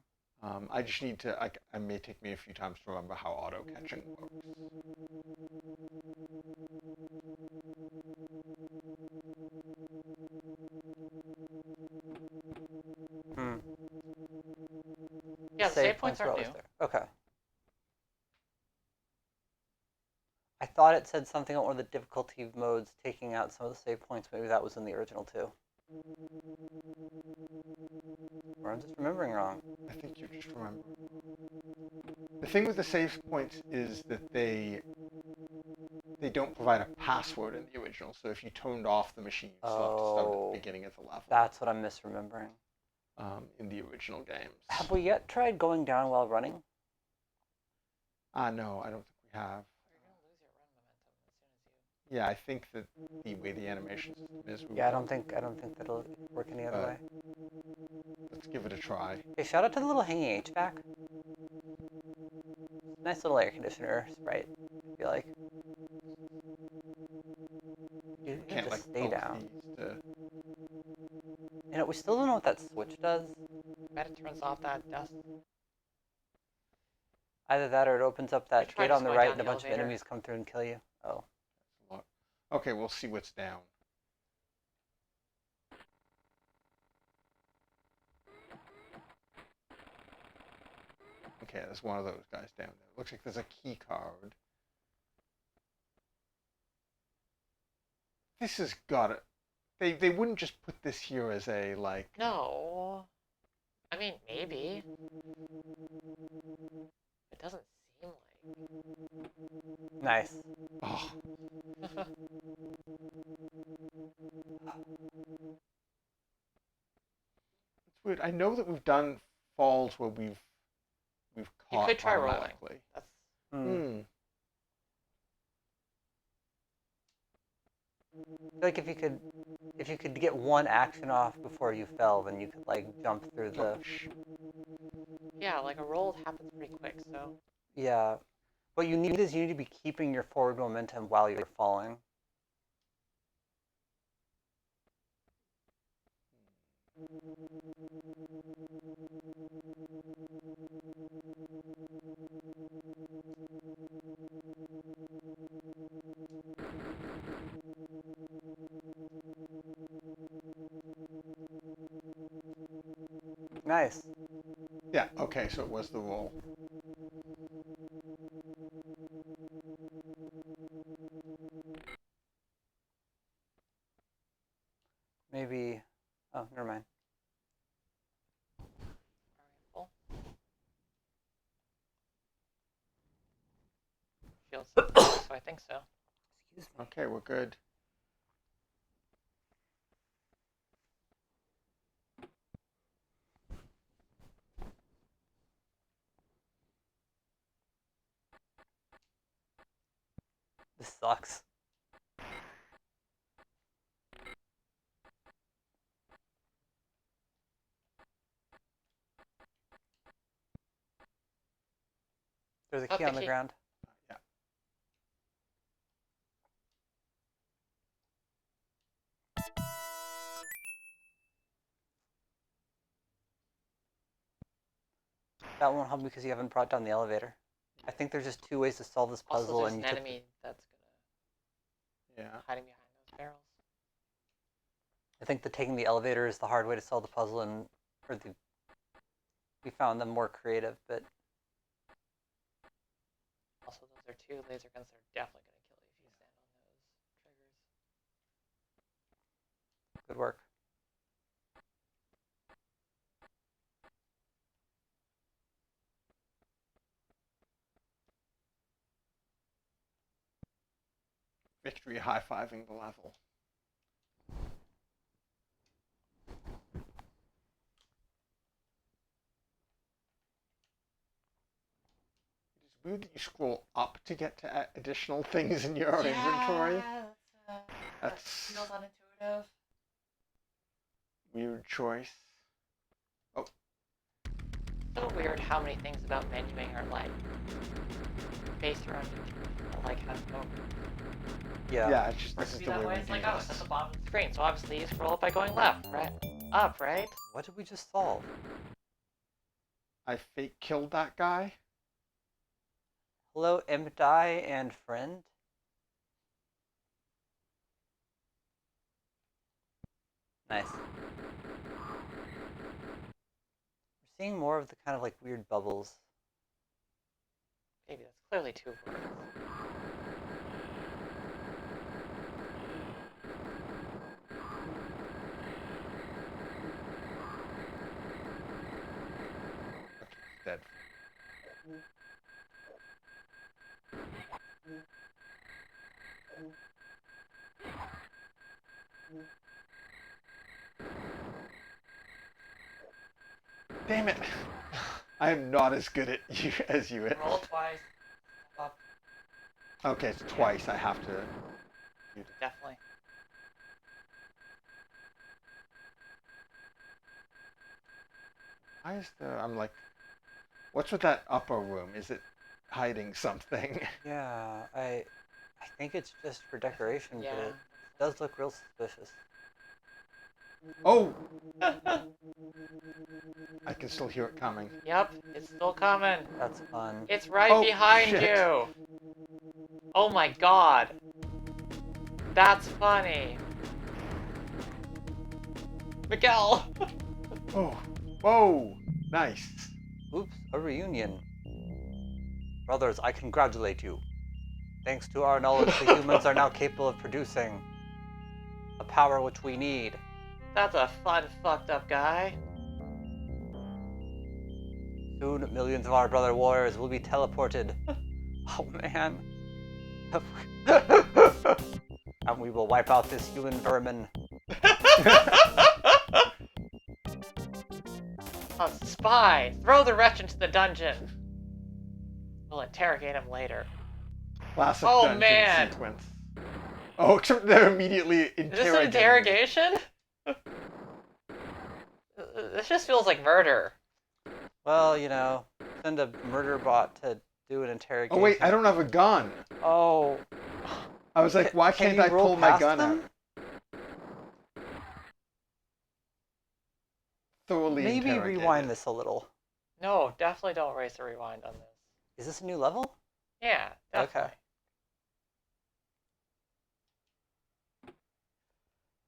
I just need to. It may take me a few times to remember how auto catching works. Hmm. Yeah, the save points are aren't always new. there. Okay. I thought it said something about one of the difficulty modes taking out some of the save points. Maybe that was in the original too. Or I'm just remembering wrong. I think you just remember. The thing with the save points is that they don't provide a password in the original. So if you turned off the machine, you still have to start at the beginning of the level. That's what I'm misremembering. In the original games. Have we yet tried going down while running? No, I don't think we have. You're gonna lose your run momentum as soon as you. Yeah, I think that the way the animation system is. Yeah, I don't think that'll work any other way. Let's give it a try. Hey, shout out to the little hanging HVAC. Nice little air conditioner sprite, I feel like. You Can't just like stay down. to... You know, we still don't know what that switch does. Bet it turns off that dust. Either that or it opens up that try gate on just the going right down and a the bunch of elevator. enemies come through and kill you. Oh. Okay, we'll see what's down. Okay, there's one of those guys down there. Looks like there's a key card. This has got it. They wouldn't just put this here as a, like... No. I mean, maybe. It doesn't seem like. Nice. Oh. It's weird. I know that we've done falls where we've caught You could try rolling. automatically. That's... Like if you could get one action off before you fell, then you could like jump through the. Yeah, like a roll happens pretty quick, so. Yeah, what you need is you need to be keeping your forward momentum while you're falling. Nice. Yeah, okay, so it was the roll. Maybe. Oh, never mind. Full. Shields. So I think so. Excuse me. Okay, we're good. This sucks. There's a key on the ground. Yeah. That won't help because you haven't brought down the elevator. I think there's just two ways to solve this puzzle, Also, there's and an you enemy that's gonna hiding behind those barrels. I think that taking the elevator is the hard way to solve the puzzle, and we found them more creative, but Also, those are two laser guns that are definitely gonna kill you if you stand on those triggers. good work. Victory high-fiving the level. It's weird that you scroll up to get to additional things in your inventory. That's feels unintuitive. Weird choice. Oh. So weird how many things about menuing are like based around like how to go. Yeah, it's just this is the way we It's do like, oh, it's this. at the bottom of the screen, so obviously you scroll up by going left, right? Up, right? What did we just solve? I fake killed that guy. Hello, Imdai and friend. Nice. We're seeing more of the kind of like weird bubbles. Maybe that's clearly two words. Dead. Damn it! I am not as good at you as you. Roll twice. Up. Okay, it's twice. I have to. Definitely. Why is there? I'm like, what's with that upper room? Is it hiding something? Yeah, I think it's just for decoration, Yeah. but it does look real suspicious. Oh! I can still hear it coming. Yep, it's still coming. That's fun. It's right Oh, behind shit. you. Oh my god. That's funny. Miguel! Oh, whoa! Nice. Oops, a reunion. Brothers, I congratulate you. Thanks to our knowledge, the humans are now capable of producing the power which we need. That's a fun, fucked up guy. Soon, millions of our brother warriors will be teleported. Oh, man. And we will wipe out this human vermin. A spy! Throw the wretch into the dungeon! We'll interrogate him later. Classic Oh, dungeon man. sequence. Oh, except they're immediately interrogating. Is this an interrogation? This just feels like murder. Well, you know, send a murder bot to do an interrogation. Oh wait, I don't have a gun. Oh. I was like, why can't I pull my gun out? Thoroughly Maybe interrogated. rewind this a little. No, definitely don't race the rewind on this. Is this a new level? Yeah, definitely. Okay.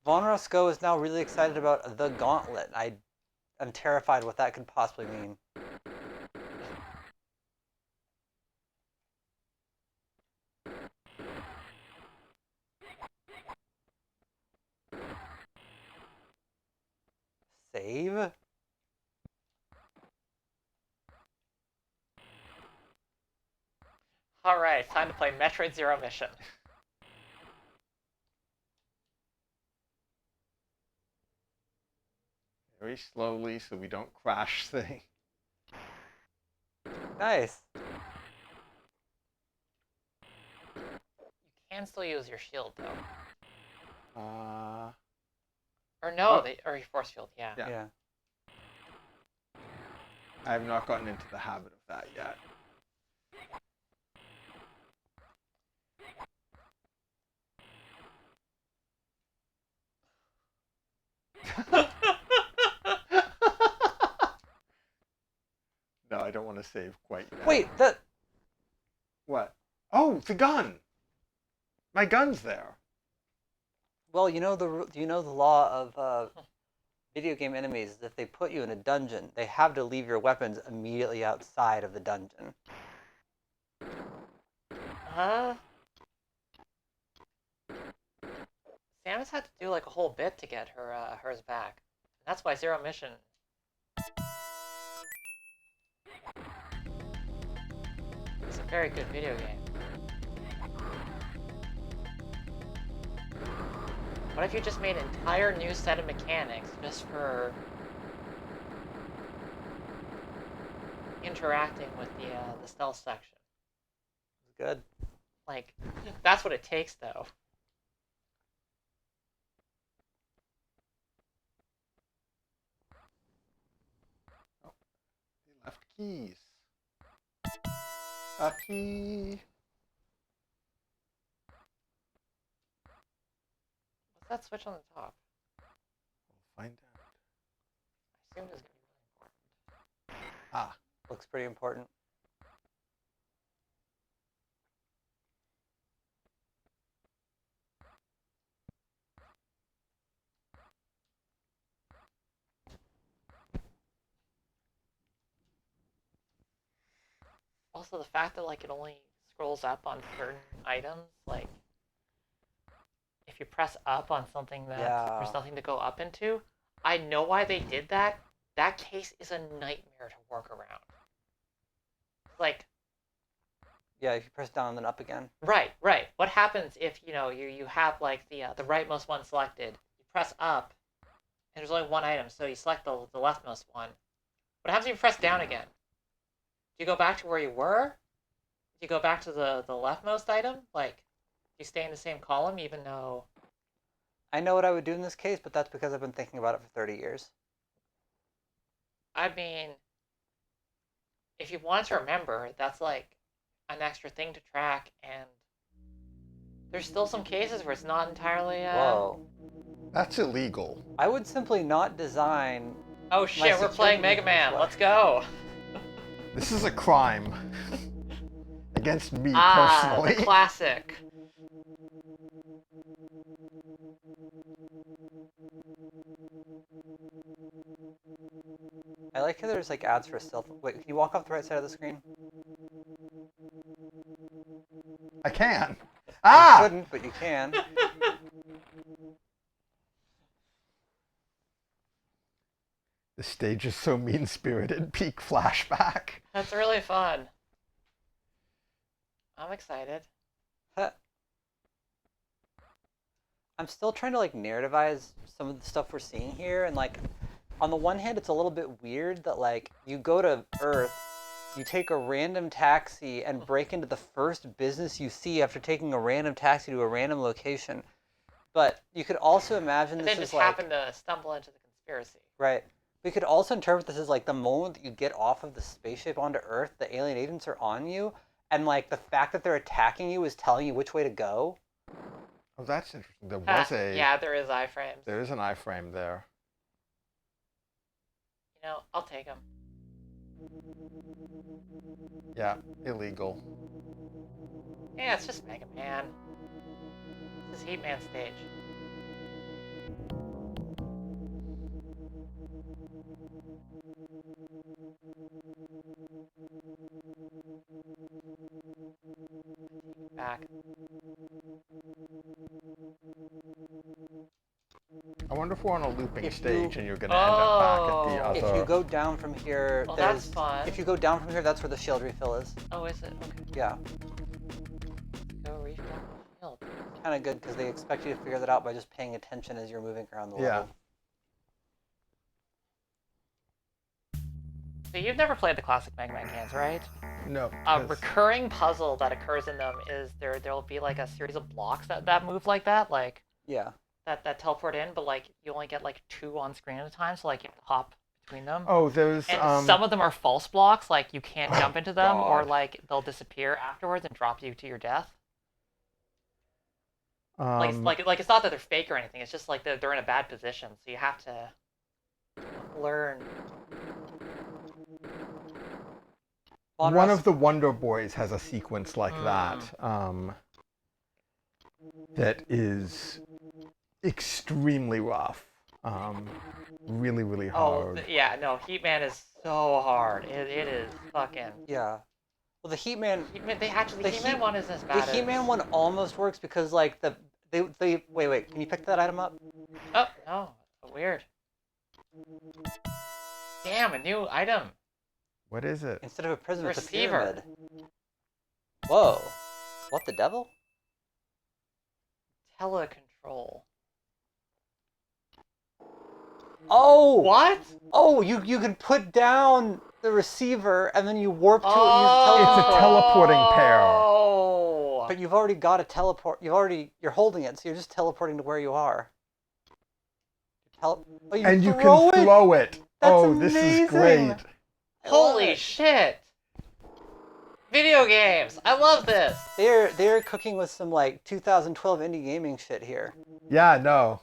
Von Roscoe is now really excited about the gauntlet. I'm terrified what that could possibly mean. Save? Alright, time to play Metroid Zero Mission. Very slowly so we don't crash things. Nice. You can still use your shield, though. Or no, or your force field, yeah. Yeah. I have not gotten into the habit of that yet. No, I don't want to save quite yet. Wait, that... What? Oh, the gun! My gun's there. Well, you know the law of video game enemies is if they put you in a dungeon, they have to leave your weapons immediately outside of the dungeon. Samus had to do like a whole bit to get hers back. That's why Zero Mission. It's a very good video game. What if you just made an entire new set of mechanics just for interacting with the stealth section? Good. Like, that's what it takes, though. Oh, they left keys. A key. What's that switch on the top? We'll find out. I assumed it was going to be really important. Ah. Looks pretty important. Also, the fact that like it only scrolls up on certain items, like if you press up on something that there's nothing to go up into, I know why they did that. That case is a nightmare to work around. Like, yeah, if you press down and then up again. Right. What happens if you have like the rightmost one selected? You press up, and there's only one item, so you select the leftmost one. What happens if you press down again? Do you go back to where you were? Do you go back to the leftmost item? Like, do you stay in the same column even though... I know what I would do in this case, but that's because I've been thinking about it for 30 years. I mean, if you want to remember, that's like an extra thing to track, and there's still some cases where it's not entirely... Whoa. That's illegal. I would simply not design... Oh shit, we're playing Mega Man. Let's go. This is a crime. Against me personally. The classic. I like how there's like ads for stealth. Wait, can you walk off the right side of the screen? can. You shouldn't, but you can. The stage is so mean-spirited. Peak Flashback. That's really fun. I'm excited. I'm still trying to like narrativize some of the stuff we're seeing here, and like on the one hand it's a little bit weird that like you go to Earth, you take a random taxi and break into the first business you see after taking a random taxi to a random location. But you could also imagine and this then just is like happen to stumble into the conspiracy. right. We could also interpret this as like the moment that you get off of the spaceship onto Earth, the alien agents are on you, and like the fact that they're attacking you is telling you which way to go. Oh, that's interesting. There was Yeah, there is iframes. There is an iframe there. You know, I'll take them. Yeah, illegal. Yeah, it's just Mega Man. This is Heat Man stage. Back. I wonder if we're on a looping stage and you're going to end up back at the other... If you go down from here, well, that's fun. If you go down from here, that's where the shield refill is. Oh, is it? Okay. Yeah. Go refill the shield. Kind of good because they expect you to figure that out by just paying attention as you're moving around the level. So you've never played the classic Mega Man games, right? No. A recurring puzzle that occurs in them is there'll be like a series of blocks that move like that, like yeah, that teleport in, but like you only get like 2 on screen at a time, so like you have to hop between them. Oh, there's and some of them are false blocks, like you can't jump into them, or like they'll disappear afterwards and drop you to your death. Like it's not that they're fake or anything. It's just like they're in a bad position, so you have to learn. One of the Wonder Boys has a sequence like that. That is extremely rough. Really, really hard. Oh, yeah, no, Heat Man is so hard. It is fucking... Yeah. Well, the Heat Man one isn't as bad. The Heat Man one almost works because, like, wait, can you pick that item up? Oh, no. Weird. Damn, a new item. What is it? Instead of a prism, it's a receiver. pyramid. Whoa. What the devil? Telecontrol. Oh! What? Oh, you can put down the receiver and then you warp to it and It's a teleporting pair. Oh! But you've already got a teleport. You're holding it, so you're just teleporting to where you are. And you can throw it. That's this amazing. is great. Holy shit! Video games! I love this! They're cooking with some like 2012 indie gaming shit here. Yeah, no.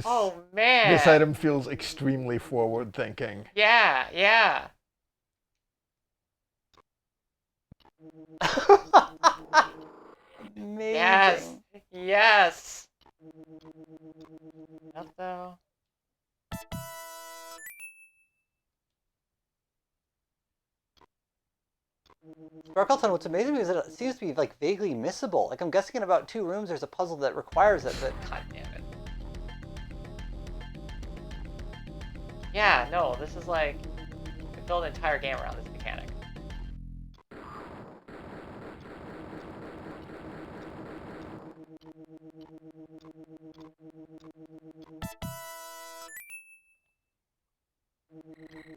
Oh man! This item feels extremely forward-thinking. Yeah, yeah. Amazing. Yes, yes. What though? Sparkleton, what's amazing is that it seems to be like vaguely missable. Like I'm guessing in about 2 rooms there's a puzzle that requires it, but God damn it. Yeah, no, this is like you could build an entire game around this mechanic.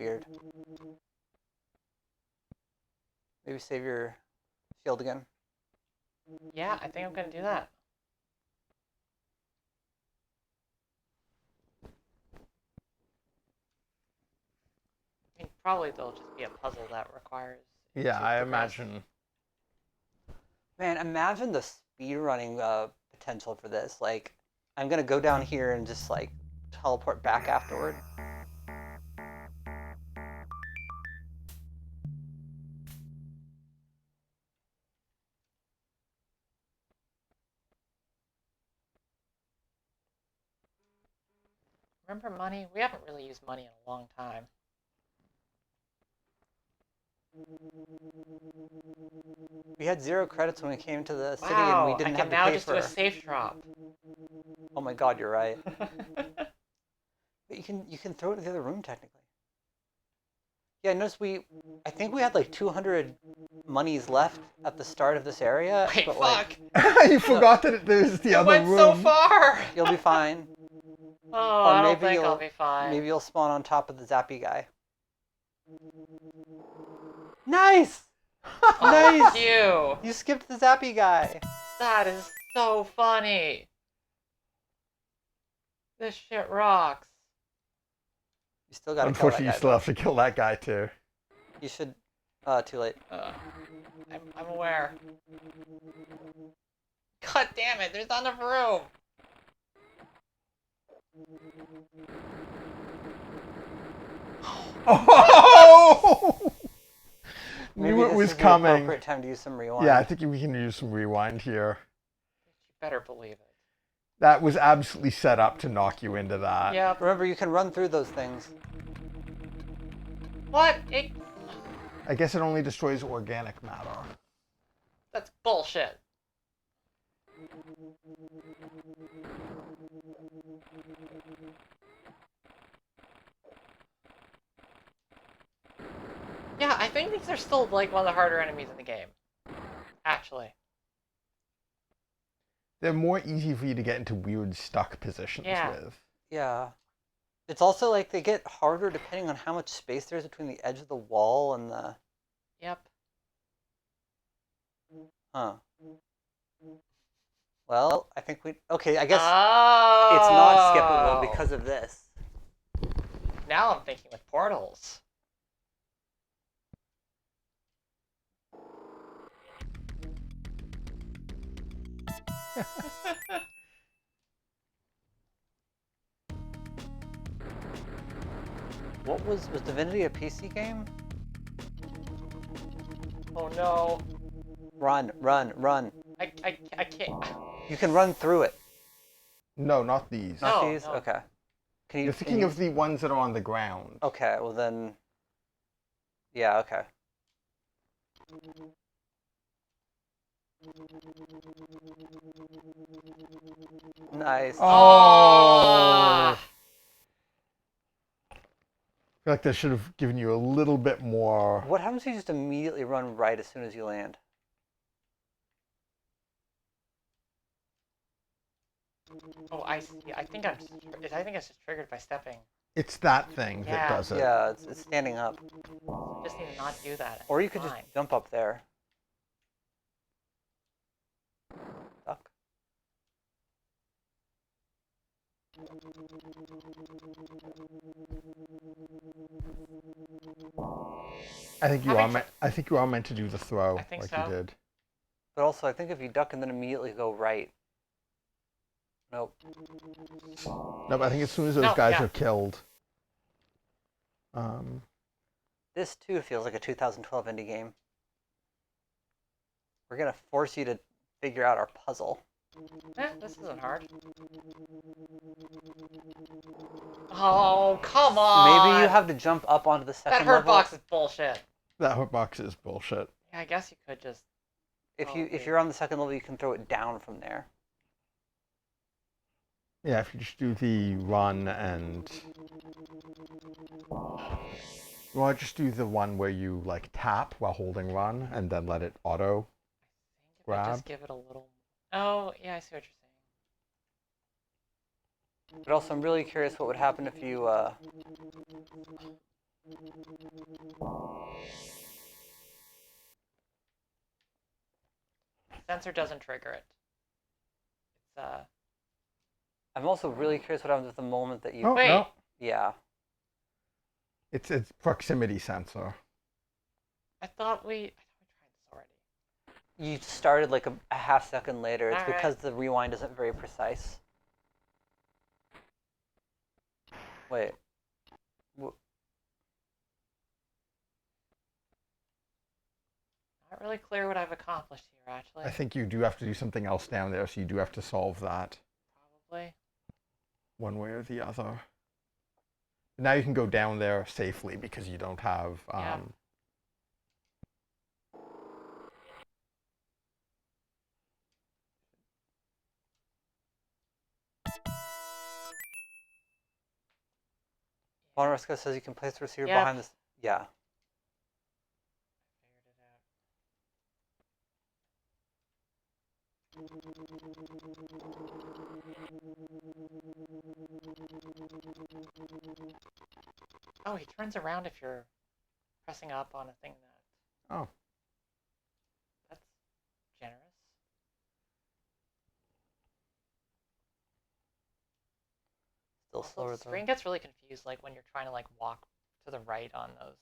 weird. Maybe save your shield again. Yeah, I think I'm gonna do that. I mean, probably there'll just be a puzzle that requires... Yeah, I imagine. Man, imagine the speedrunning potential for this. Like, I'm gonna go down here and just like teleport back afterward. Remember money? We haven't really used money in a long time. We had 0 credits when we came to the city, and we didn't have to pay I can now just for. do a safe drop. Oh my God, you're right. But you can throw it in the other room technically. Yeah, notice I think we had like 200 monies left at the start of this area. Wait, but fuck! You forgot that there's the other room. It went so far! You'll be fine. Oh, I don't think I'll be fine. Maybe you'll spawn on top of the zappy guy. Nice! Nice! You skipped the zappy guy. That is so funny. This shit rocks. You still gotta kill that guy. Unfortunately, you still have to kill that guy too. You should. Too late. I'm aware. God damn it! There's not enough room. Oh! Maybe Knew it was this is coming. The appropriate time to use some rewind. Yeah, I think we can use some rewind here. You better believe it. That was absolutely set up to knock you into that. Yeah. Remember, you can run through those things. What? I guess it only destroys organic matter. That's bullshit. Yeah, I think these are still like one of the harder enemies in the game. Actually. They're more easy for you to get into weird stuck positions with. Yeah. It's also like they get harder depending on how much space there's between the edge of the wall and the... Yep. Huh. Well, I think we... Okay, I guess it's not skippable because of this. Now I'm thinking with portals. Was Divinity a PC game? Oh no. Run. I can't. You can run through it. No, not these. Not No, these? no. Okay. You're thinking of the ones that are on the ground. Okay, well then... Yeah, okay. Nice. Oh! I feel like that should have given you a little bit more. What happens if you just immediately run right as soon as you land? Oh, I see. I think it's just triggered by stepping. It's that thing that does it. Yeah, it's standing up. I just need to not do that. Or you could just jump up there. Duck. I think you are meant to do the throw I think like so. you did. But also, I think if you duck and then immediately go right. Nope. No, but I think as soon as those guys are killed. This too feels like a 2012 indie game. We're gonna force you to figure out our puzzle. This isn't hard. Oh, come on! Maybe you have to jump up onto the second That hurt level. box is bullshit. That hitbox is bullshit. Yeah, I guess you could just... If you're on the second level, you can throw it down from there. Yeah, if you just do the run and... Well, I just do the one where you like tap while holding run and then let it auto grab. Just give it a little... Oh, yeah, I see what you're saying. But also, I'm really curious what would happen if you, Sensor doesn't trigger it. It's, I'm also really curious what happens at the moment that you... Oh, Wait. no. Yeah. It's proximity sensor. I thought we tried this already. You started like a half second later. It's Alright. because the rewind isn't very precise. Wait. Not really clear what I've accomplished here, actually. I think you do have to do something else down there, so you do have to solve that. Probably. One way or the other. Now you can go down there safely because you don't have... Monoriska says you can place the receiver behind this. Yeah. Oh, he turns around if you're pressing up on a thing that... Oh. That's generous. Still slower The screen gets really confused, like when you're trying to like walk to the right on those. It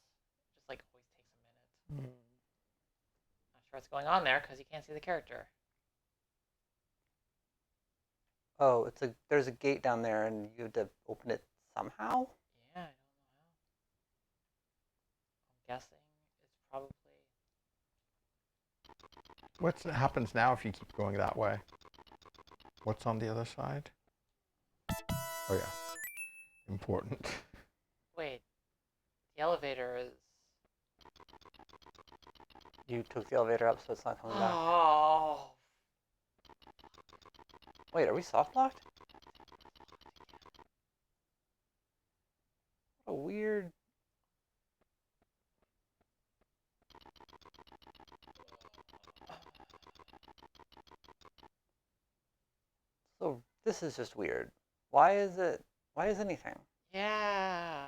just like always takes a minute. Not sure what's going on there because you can't see the character. Oh, there's a gate down there, and you have to open it somehow. Yeah, I don't know how. I'm guessing it's probably. What happens now if you keep going that way? What's on the other side? Oh yeah, important. Wait, the elevator is. You took the elevator up, so it's not coming back. Oh. Wait, are we soft locked? What a weird. So this is just weird. Why is it? Why is anything? Yeah.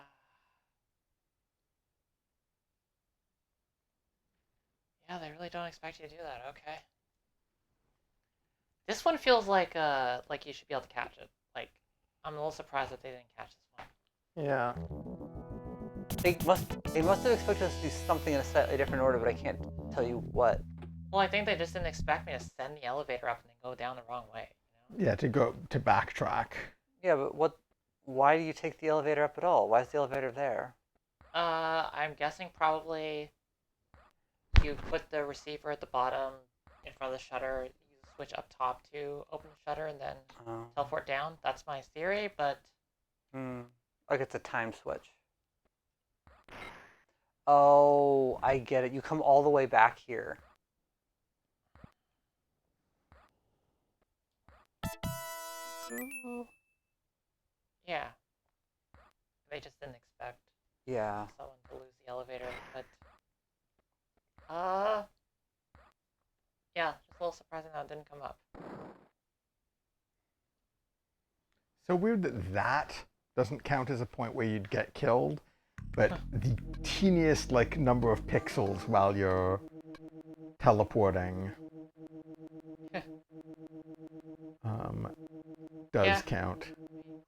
Yeah, they really don't expect you to do that. Okay. This one feels like you should be able to catch it. Like, I'm a little surprised that they didn't catch this one. Yeah. They must have expected us to do something in a slightly different order, but I can't tell you what. Well, I think they just didn't expect me to send the elevator up and then go down the wrong way. You know? Yeah, to backtrack. Yeah, but what? Why do you take the elevator up at all? Why is the elevator there? I'm guessing probably you put the receiver at the bottom in front of the shutter. You switch up top to open the shutter and then teleport down. That's my theory, but. Like it's a time switch. Oh, I get it. You come all the way back here. Yeah. They just didn't expect someone to lose the elevator, but yeah, just a little surprising that it didn't come up. So weird that doesn't count as a point where you'd get killed, but the teeniest like number of pixels while you're teleporting does count.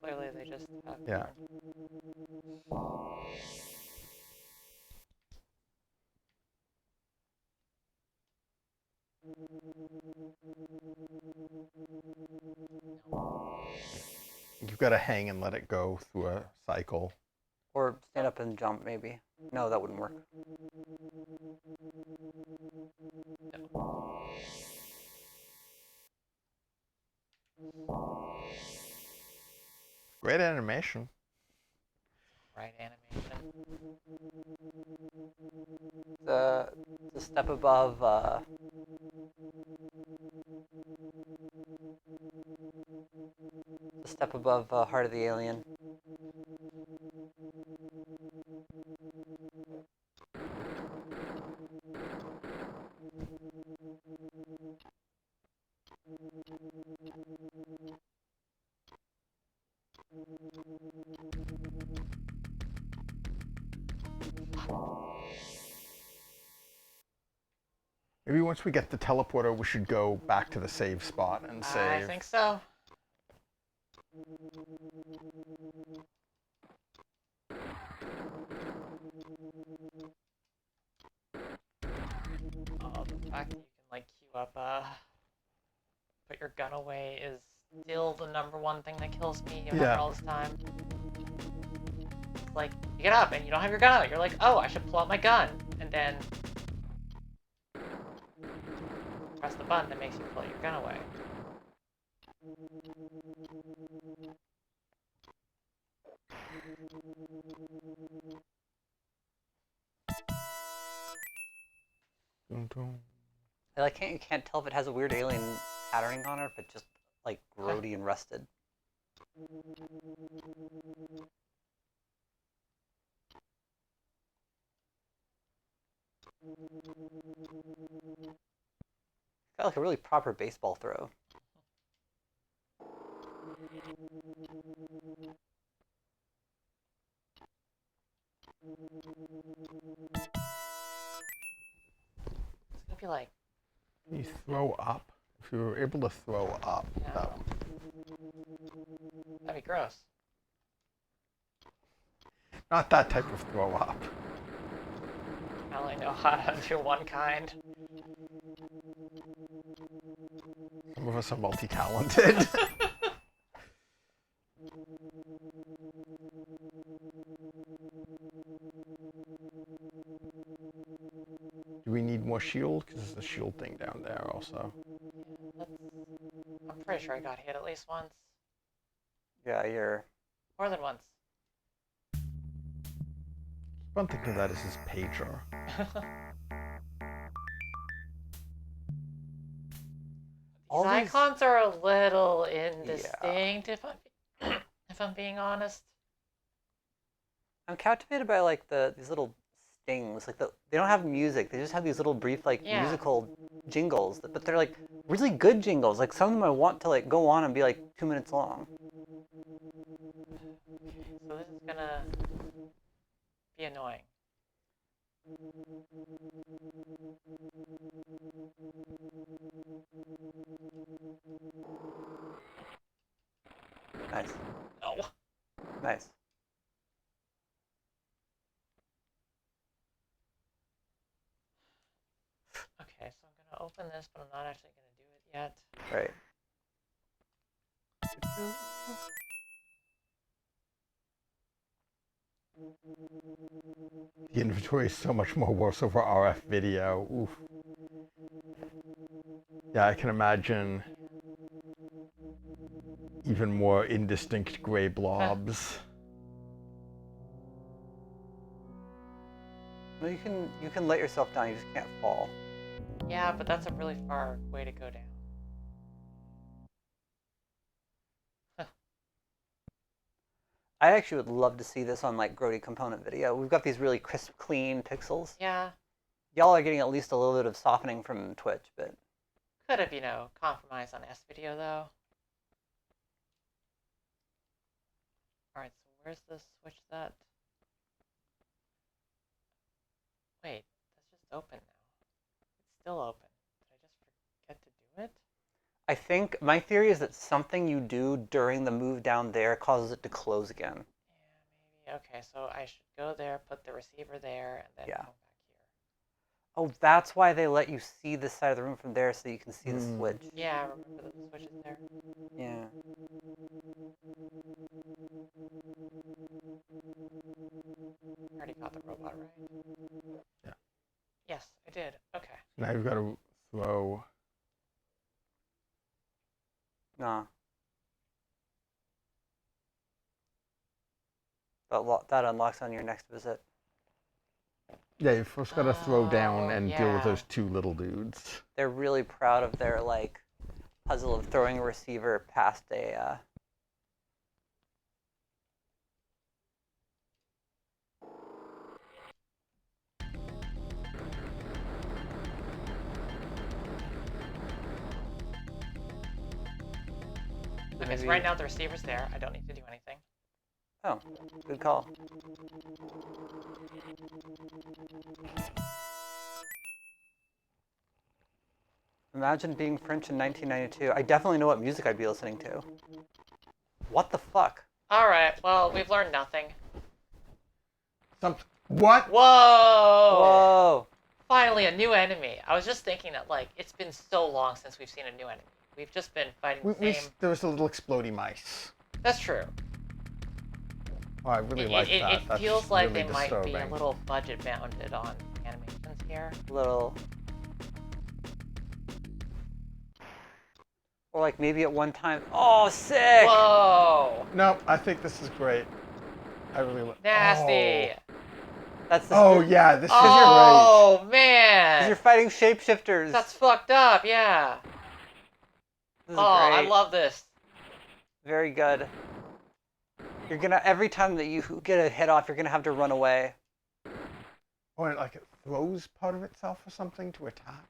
Clearly they just have yeah. You've got to hang and let it go through a cycle. Or stand up and jump, maybe. No, that wouldn't work. Great animation. Right animation. The step above Heart of the Alien. Maybe once we get the teleporter, we should go back to the save spot and save. I think so. The fact that you can like queue up, put your gun away is still the #1 thing that kills me all this time. It's like, you get up and you don't have your gun out. You're like, oh, I should pull out my gun. And then press the button that makes you pull your gun away. I can't tell if it has a weird alien patterning on it, if it's just like grody and rusted. Got like a really proper baseball throw. It's gonna be like. You throw up. If you were able to throw up, No. That'd be gross. not that type of throw up. I only know how to do one kind. Some of us are multi-talented. Do we need more shield? Because there's a shield thing down there also. I'm pretty sure I got hit at least once. Yeah, you're... More than once. One thing of that is his pager. These icons are a little indistinct, if I'm being honest. I'm captivated by like these little stings. Like they don't have music. They just have these little brief like musical jingles. But they're like really good jingles. Like some of them I want to like go on and be like 2 minutes long. So this is gonna be annoying. Nice. Oh. Nice. Okay, so I'm gonna open this, but I'm not actually gonna do it yet. Right. The inventory is so much more worse over RF video. Oof. Yeah, I can imagine even more indistinct gray blobs. No, you can let yourself down. You just can't fall. Yeah, but that's a really far way to go down. I actually would love to see this on like Grody component video. We've got these really crisp, clean pixels. Yeah. Y'all are getting at least a little bit of softening from Twitch, but could have, compromised on S video though. Alright, so where's the switch that? Wait, that's just open now. It's still open. Did I just forget to do it? I think my theory is that something you do during the move down there causes it to close again. Yeah, maybe. Okay, so I should go there, put the receiver there, and then come back here. Oh, that's why they let you see this side of the room from there so you can see the switch. Yeah, I remember the switch is there. Yeah. I already got the robot, right? Yeah. Yes, I did. Okay. Now you've got to throw... Nah. That unlocks on your next visit. Yeah, you first got to throw down and deal with those two little dudes. They're really proud of their like puzzle of throwing a receiver past a. Okay, so right now the receiver's there. I don't need to do anything. Oh, good call. Imagine being French in 1992. I definitely know what music I'd be listening to. What the fuck? Alright, well, we've learned nothing. What? Whoa! Whoa! Finally, a new enemy. I was just thinking that, like, it's been so long since we've seen a new enemy. We've just been fighting the same... There was a little explodey mice. That's true. Oh, I really like that. It feels like really they might be a disturbing. little budget bounded on animations here. Little. Or like maybe at one time. Oh, sick! Whoa! No, I think this is great. I really like. Nasty. Oh. That's the Oh yeah, this is great. Oh man! You're fighting shapeshifters. That's fucked up. Yeah. This is Oh, I great. love this. Very good. You're gonna every time that you get a hit off, you're gonna have to run away. Oh, and like throws part of itself or something to attack.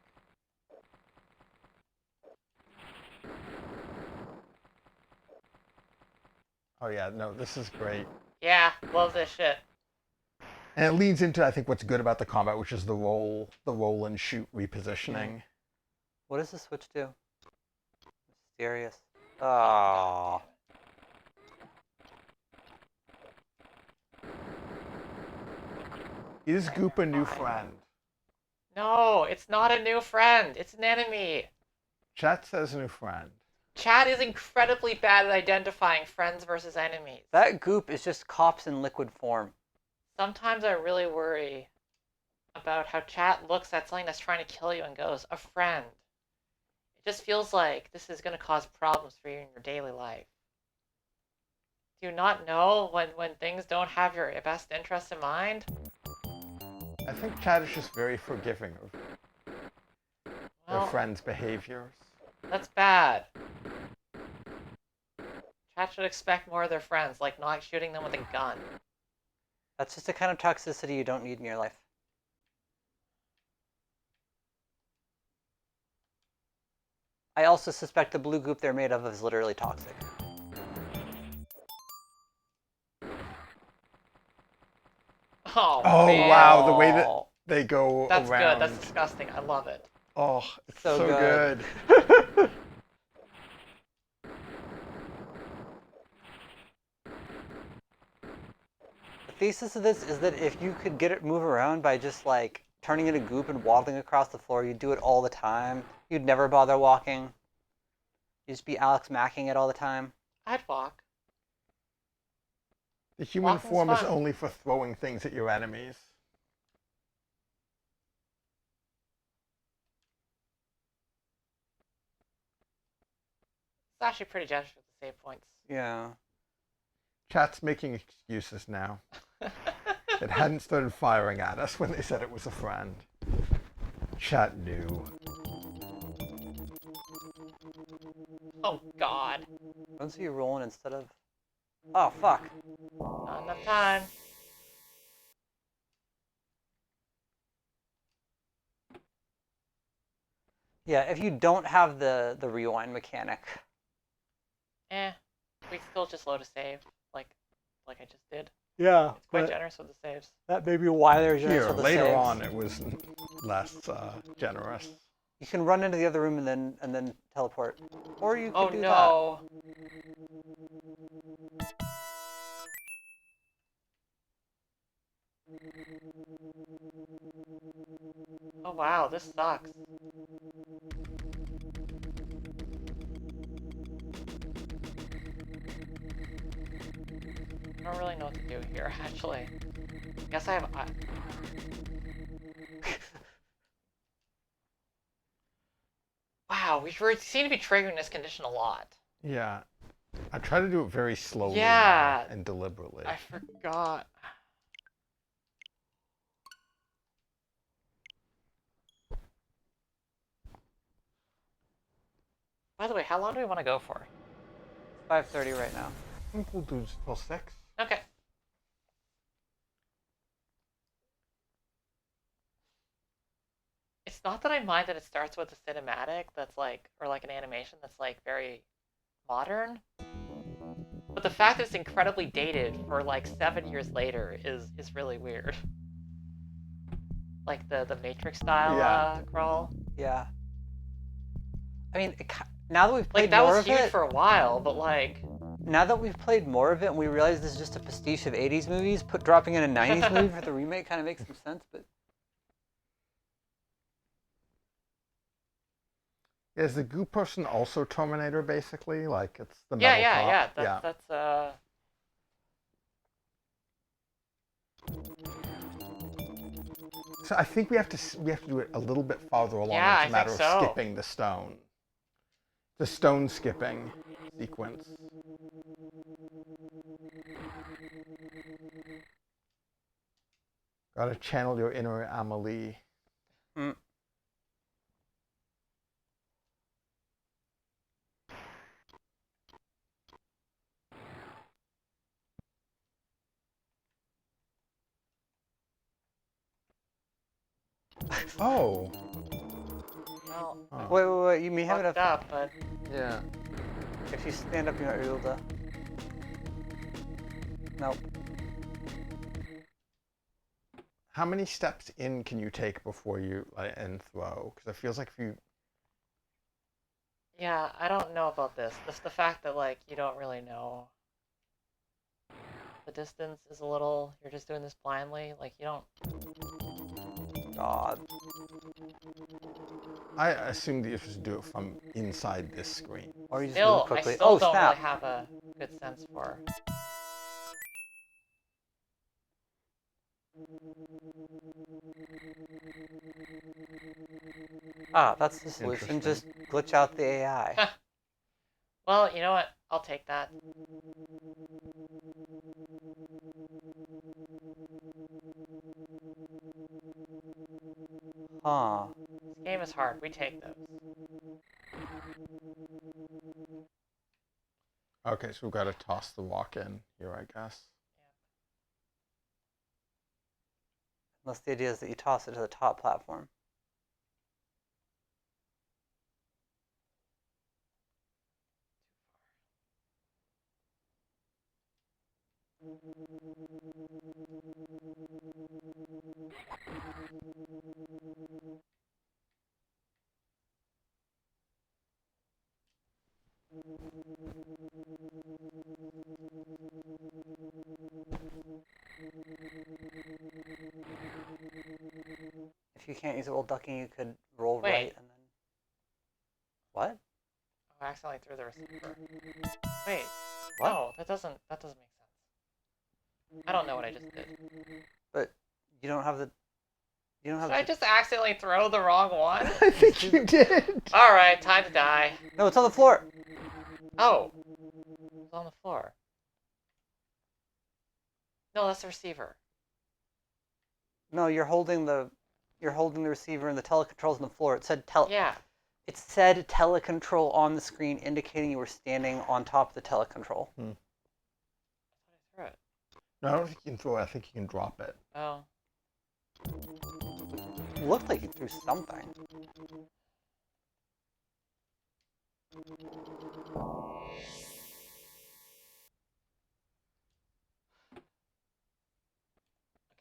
Oh yeah, no, this is great. Yeah, love this shit. And it leads into, I think, what's good about the combat, which is the roll and shoot repositioning. What does the switch do? Mysterious. Oh. Is Goop a new friend? No, it's not a new friend. It's an enemy. Chat says new friend. Chat is incredibly bad at identifying friends versus enemies. That Goop is just cops in liquid form. Sometimes I really worry about how chat looks at something that's trying to kill you and goes, a friend. It just feels like this is going to cause problems for you in your daily life. Do you not know when things don't have your best interests in mind? I think chat is just very forgiving of their friends' behaviors. That's bad. Chat should expect more of their friends, like not shooting them with a gun. That's just the kind of toxicity you don't need in your life. I also suspect the blue goop they're made of is literally toxic. Oh man. Wow, the way that they go That's around. That's good. That's disgusting. I love it. Oh, it's so good. The thesis of this is that if you could get it move around by just like turning into goop and waddling across the floor, you'd do it all the time. You'd never bother walking. You'd just be Alex Macking it all the time. I'd walk. The human Walking's form is fun. only for throwing things at your enemies. It's actually pretty generous with the save points. Yeah. Chat's making excuses now. It hadn't started firing at us when they said it was a friend. Chat knew. Oh god. Once you rolling instead of... Oh, fuck. Not enough time. Yeah, if you don't have the rewind mechanic. We still just load a save, like I just did. Yeah. It's quite generous with the saves. That may be why they're generous Here, with the later saves. on, it was less generous. You can run into the other room and then teleport, or you can do that. Oh no! Oh wow, this sucks. I don't really know what to do here, actually. Guess I have... Wow, we seem to be triggering this condition a lot. Yeah. I try to do it very slowly and deliberately. I forgot. By the way, how long do we want to go for? 5:30 right now. I think we'll do till 6. Okay. It's not that I mind that it starts with a cinematic that's like, or like an animation that's like very modern. But the fact that it's incredibly dated for like 7 years later is really weird. Like the Matrix style crawl. Yeah. I mean, now that we've played like, more of it... that was huge for a while, but like... Now that we've played more of it and we realize this is just a pastiche of 80s movies, dropping in a 90s movie for the remake kind of makes some sense, but... Is the goo person also Terminator, basically? Like, it's the metal cop? That's So I think we have to do it a little bit farther along. Yeah, it's a matter I of think so. skipping the stone. The stone skipping sequence. Gotta channel your inner Amelie. Mm. Oh. Well, Wait. You may have fucked enough. up, but Yeah. If you stand up, you might be able to. Nope. How many steps in can you take before you end throw? Because it feels like if you. yeah, I don't know about this. Just the fact that like you don't really know. The distance is a little. You're just doing this blindly. Like you don't. God. I assume that you have to do it from inside this screen. Or you just Still, move I quickly. still Oh, don't snap. really have a good sense for. Ah, that's the solution. Just glitch out the AI. Well, you know what? I'll take that. Huh. This game is hard. We take those. Okay, so we've got to toss the walk in here, I guess. Unless the idea is that you toss it to the top platform. If you can't use it while ducking, you could roll right and then. What? Oh, I accidentally threw the receiver. Wait. What? No, that doesn't make sense. I don't know what I just did. But you don't have the. You don't have. Did I just accidentally throw the wrong one? I think you did. All right, time to die. No, it's on the floor. Oh, it's on the floor. No, that's the receiver. No, you're holding the receiver and the telecontrol's on the floor. It said Yeah. It said telecontrol on the screen, indicating you were standing on top of the telecontrol. Hmm. I threw it. No, I don't think you can throw it. I think you can drop it. Oh. It looked like you threw something.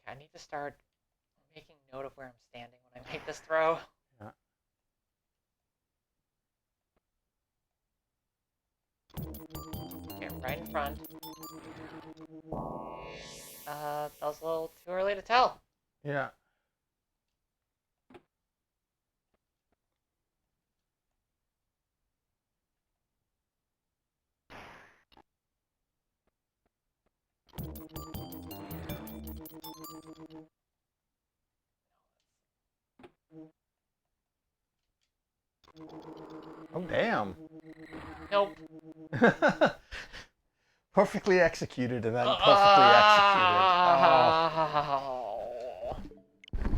Okay, I need to start making note of where I'm standing when I make this throw. Yeah. Okay, right in front. That was a little too early to tell. Yeah. Oh, damn. Nope. Perfectly executed and then perfectly executed.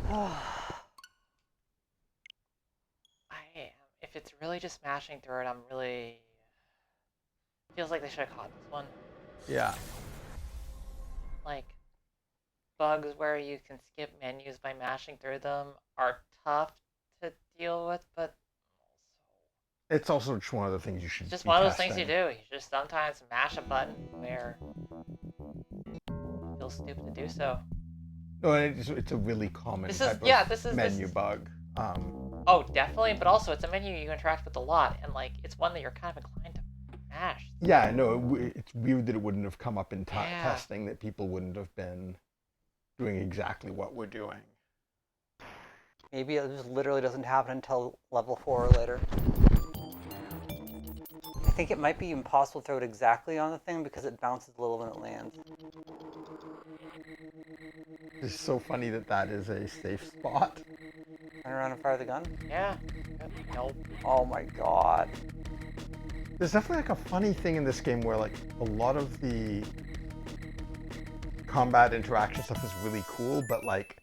Oh. I am. If it's really just smashing through it, I'm really. Feels like they should have caught this one. Yeah. Like, bugs where you can skip menus by mashing through them are tough to deal with, but it's also just one of the things you should. It's just be one of those testing. things you do. You just sometimes mash a button where it feels stupid to do so. No, it's a really common type of menu bug. Oh, definitely, but also it's a menu you interact with a lot, and like it's one that you're kind of inclined to mash. Yeah, no, it's weird that it wouldn't have come up in testing, that people wouldn't have been doing exactly what we're doing. Maybe it just literally doesn't happen until level 4 or later. I think it might be impossible to throw it exactly on the thing because it bounces a little when it lands. It's so funny that is a safe spot. Turn around and fire the gun? Yeah. Nope. Oh my god. There's definitely like a funny thing in this game where like a lot of the combat interaction stuff is really cool, but like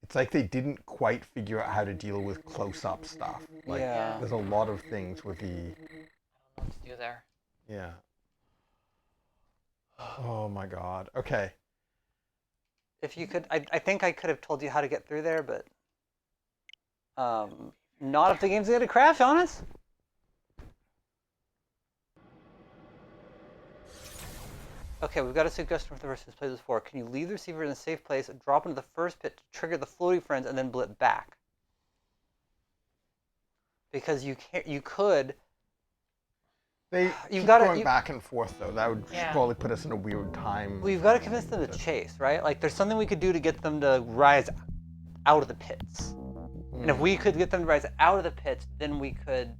it's like they didn't quite figure out how to deal with close-up stuff. Like there's a lot of things with the. I don't know what to do there. Yeah. Oh my god. Okay. If you could, I think I could have told you how to get through there, but Not if the game's gonna crash on us. Okay, we've got a suggestion from the person who's played this before. Can you leave the receiver in a safe place, drop into the first pit to trigger the floating friends, and then blip back? Because you could. You've got going back and forth though. That would probably put us in a weird time. Well, you've got to convince them to chase, right? Like, there's something we could do to get them to rise out of the pits. And if we could get them to rise out of the pits, then we could.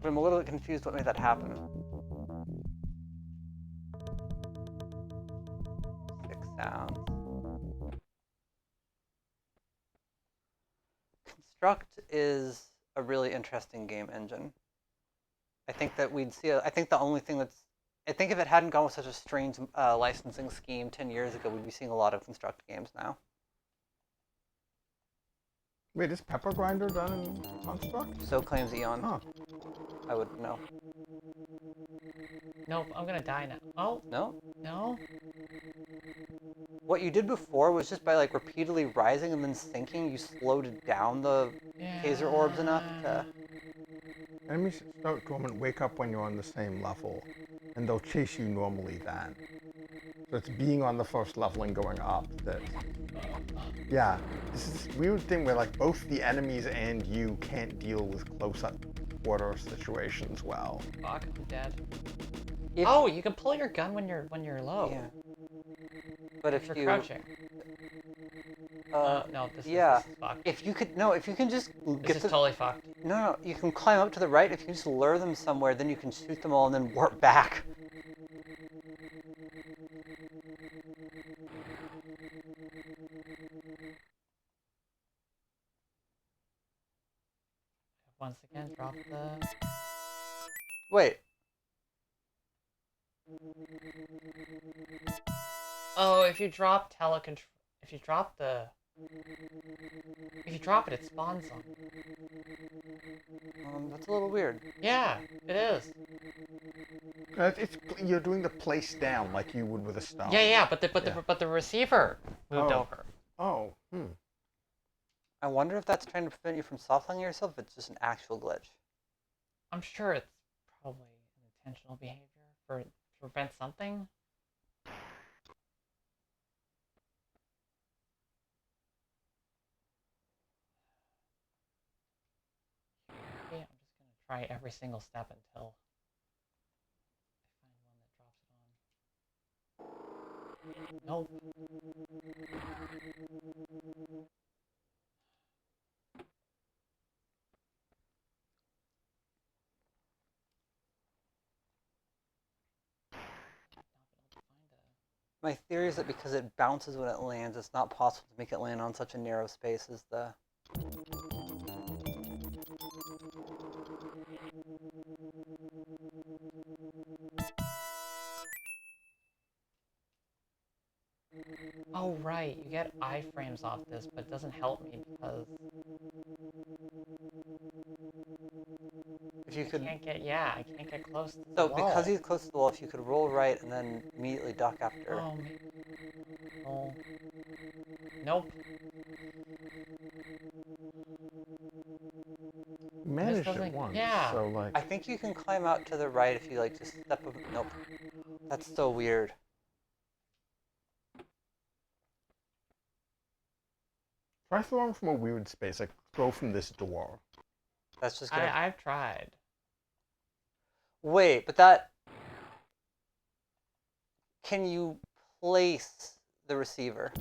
But I'm a little bit confused what made that happen. 6 sounds. Construct is a really interesting game engine. I think that we'd see. I think the only thing that's. I think if it hadn't gone with such a strange licensing scheme 10 years ago, we'd be seeing a lot of Construct games now. Wait, is Pepper Grinder done in Construct? So claims Eon. Huh. I wouldn't know. Nope, I'm gonna die now. Oh? No? No? What you did before was just by like repeatedly rising and then sinking, you slowed down the taser orbs enough to... Enemies start dormant wake up when you're on the same level, and they'll chase you normally then. So it's being on the first level and going up that... Yeah, this is this weird thing where like both the enemies and you can't deal with close-up quarter situations well. Fuck, I'm dead. Oh, you can pull your gun when you're low. Yeah. But if you're you... crouching. No, this is fucked. If you can just This is totally fucked. No, you can climb up to the right. If you just lure them somewhere, then you can shoot them all and then warp back. Once again, drop the... Wait. Oh, if you drop if you drop it, it spawns them. That's a little weird. Yeah, it is. You're doing the place down like you would with a stone. Yeah, but the receiver moved over. Oh, I wonder if that's trying to prevent you from soft-landing yourself, if it's just an actual glitch. I'm sure it's probably an intentional behavior to prevent something. Okay, I'm just gonna try every single step until I find one that drops it on. Nope. My theory is that because it bounces when it lands, it's not possible to make it land on such a narrow space as the... Oh right, you get iframes off this, but it doesn't help me because if you could... I can't get close to the So wall. because he's close to the wall, if you could roll right and then immediately duck after... Oh, oh. Nope. managed it once. Yeah. So like. I think you can climb out to the right if you like just step over... Nope. That's so weird. Try throwing from a weird space, like throw from this door. That's just gonna... I've tried. Wait, but that... Can you place the receiver?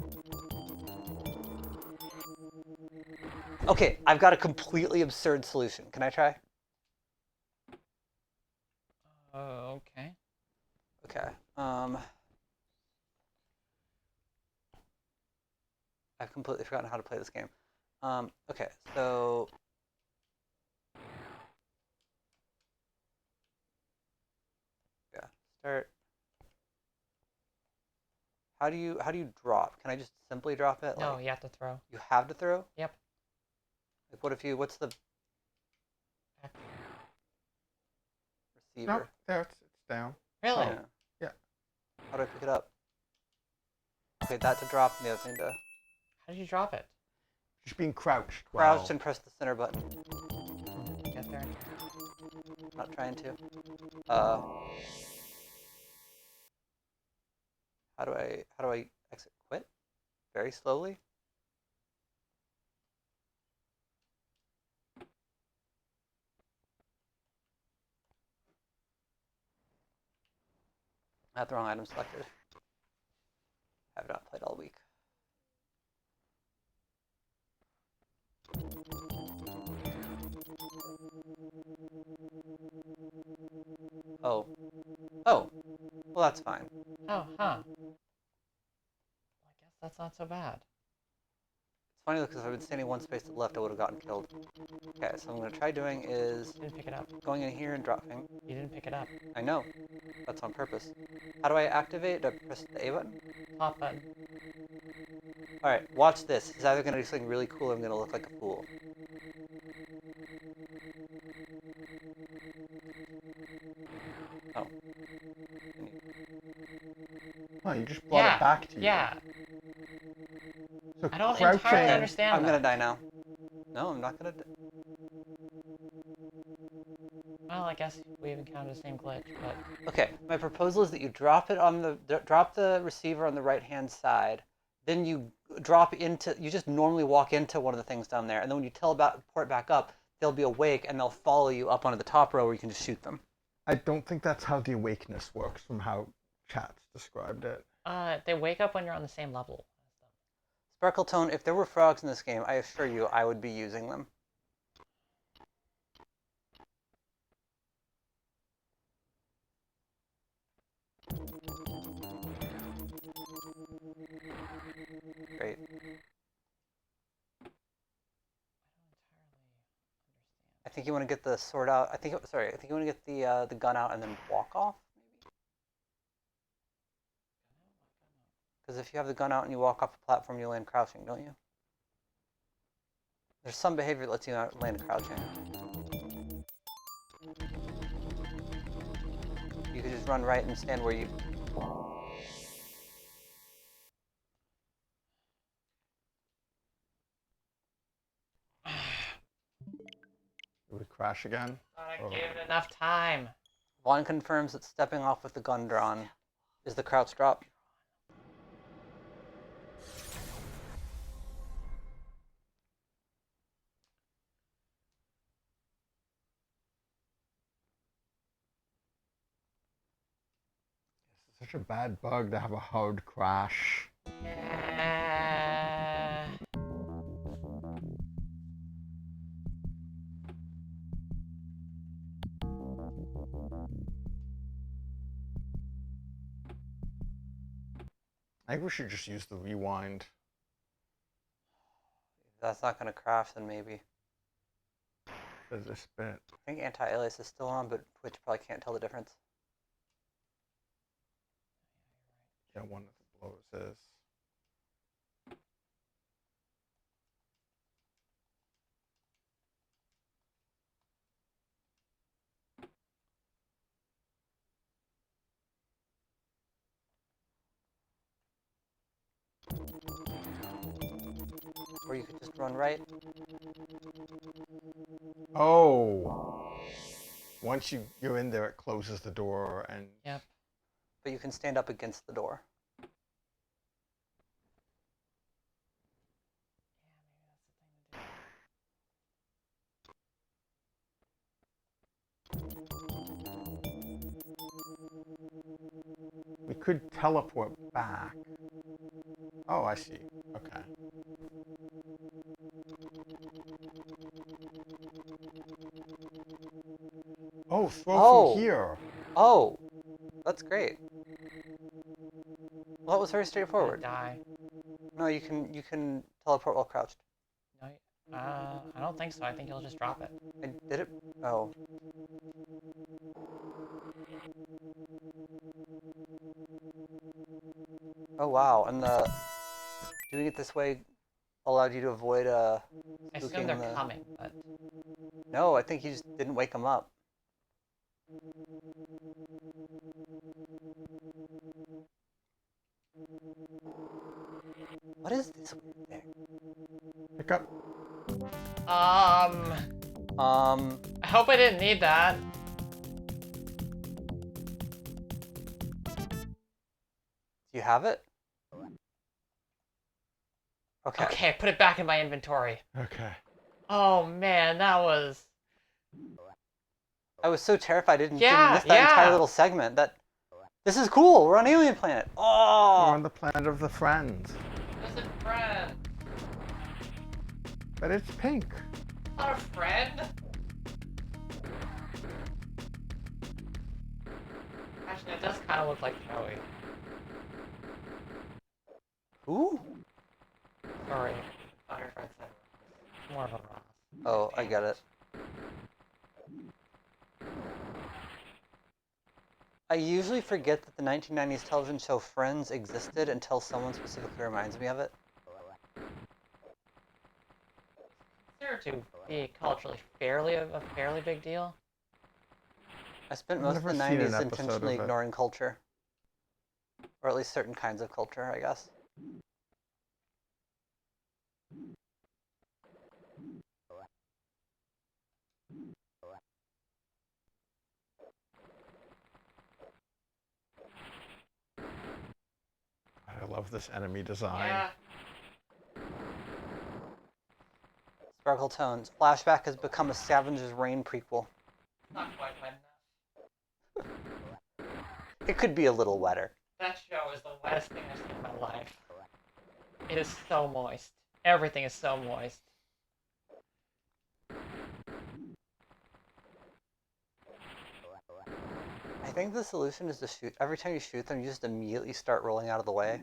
Okay, I've got a completely absurd solution. Can I try? Okay. Okay. I've completely forgotten how to play this game. Okay, so... Yeah, start... How do you drop? Can I just simply drop it? No, like, you have to throw. you have to throw? Yep. Like, what if you... What's the... Receiver? No, there it's down. Really? Yeah. Yeah. How do I pick it up? Okay, that to drop and the other thing to... How did you drop it? Just being crouched. Crouched and press the center button. Get there. Not trying to. How do I exit quit? Very slowly. I had the wrong item selected. I have not played all week. Oh. Oh. Well, that's fine. Oh, huh. Well, I guess that's not so bad. It's funny because if I had been standing one space to the left, I would have gotten killed. Okay, so I'm going to try doing is... You didn't pick it up. Going in here and dropping. You didn't pick it up. I know. That's on purpose. How do I activate? Do I press the A button? Top button. Alright, watch this. It's either going to do something really cool or I'm going to look like a fool. Oh. Oh, you just brought it back to you. Yeah. So I don't crouching, entirely understand I'm that. going to die now. No, I'm not going to... Well, I guess we've encountered the same glitch, but... Okay, my proposal is that you drop it on the... Drop the receiver on the right-hand side. Then you drop into... You just normally walk into one of the things down there. And then when you teleport back up, they'll be awake and they'll follow you up onto the top row where you can just shoot them. I don't think that's how the awakeness works from how chat's described it. They wake up when you're on the same level as them. Sparkletone, if there were frogs in this game, I assure you I would be using them. Great. I think you want to get the sword out. I think you want to get the gun out and then walk off. Because if you have the gun out and you walk off the platform, you land crouching, don't you? There's some behavior that lets you land crouching. You could just run right and stand where you... It would crash again. I gave it enough time. Vaughn confirms that stepping off with the gun drawn is the crouch drop. It's such a bad bug to have a hard crash. I think we should just use the rewind. If that's not going to crash, then maybe. For this bit. I think anti-alias is still on, but Twitch probably can't tell the difference. Yeah, one of the blows is. Or you could just run right. Oh! Once you're in there, it closes the door and... Yep. But you can stand up against the door. We could teleport back. Oh, I see. Okay. Oh, throw from here. Oh, that's great. Well, that was very straightforward. Die. No, you can teleport while crouched. No, I don't think so. I think you'll just drop it. I did it. Oh. Oh wow, and doing it this way allowed you to avoid I assume they're coming, but... No, I think you just didn't wake them up. What is this weird thing? Pick up. I hope I didn't need that. Do you have it? Okay. Okay, put it back in my inventory. Okay. Oh man, that was... I was so terrified I didn't miss that yeah. entire little segment. This is cool. We're on Alien Planet. Oh! We're on the planet of the Friends. There's a friend. But it's pink. Not a friend? Actually, it does kind of look like Joey. Who? Sorry. Not your friend said more of a Ross. Oh, I get it. I usually forget that the 1990s television show Friends existed until someone specifically reminds me of it. Considered to be culturally a fairly big deal. I spent I've most of the never seen an 90s episode intentionally of it. ignoring culture. Or at least certain kinds of culture, I guess. I love this enemy design. Yeah. Sparkle Tones. Flashback has become a Scavenger's Reign prequel. Not quite wet enough. It could be a little wetter. That show is the wettest thing I've seen in my life. It is so moist. Everything is so moist. I think the solution is to shoot. Every time you shoot them, you just immediately start rolling out of the way.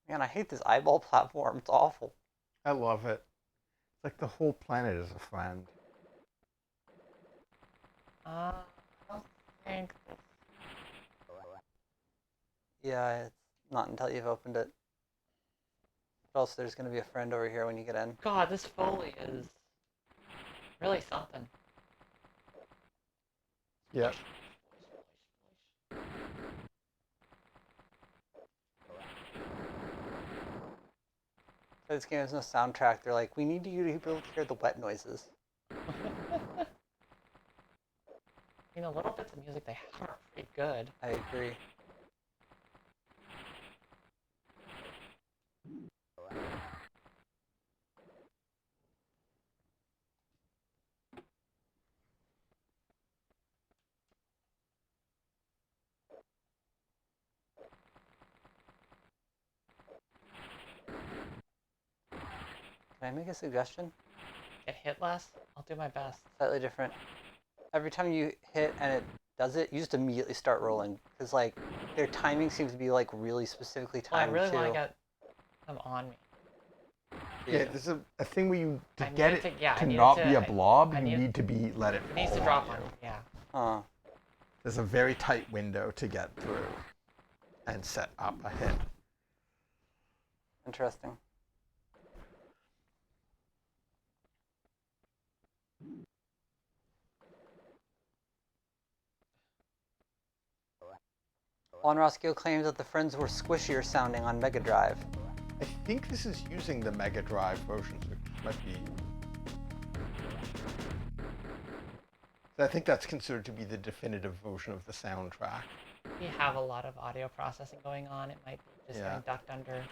Man, I hate this eyeball platform. It's awful. I love it. It's like the whole planet is a friend. I don't think... Yeah, it's not until you've opened it. But also, there's going to be a friend over here when you get in. God, this Foley is really something. Yep. For this game has no soundtrack. They're like, we need you to be able to hear the wet noises. You know, little bits of music they have are pretty good. I agree. Can I make a suggestion? Get hit less? I'll do my best. Slightly different. Every time you hit and it does it, you just immediately start rolling. Because, like, their timing seems to be, like, really specifically Well, I timed, really too. want to get them on me. Yeah, there's a thing where you, to I get need it to- yeah, I to need not it be a to- blob, I you need- need to be, let it It needs to fall drop on on you. me, yeah. Huh. There's a very tight window to get through and set up a hit. Interesting. Juan Roscoe claims that the Friends were squishier sounding on Mega Drive. I think this is using the Mega Drive version, so it might be... I think that's considered to be the definitive version of the soundtrack. We have a lot of audio processing going on. It might be just Yeah. getting ducked under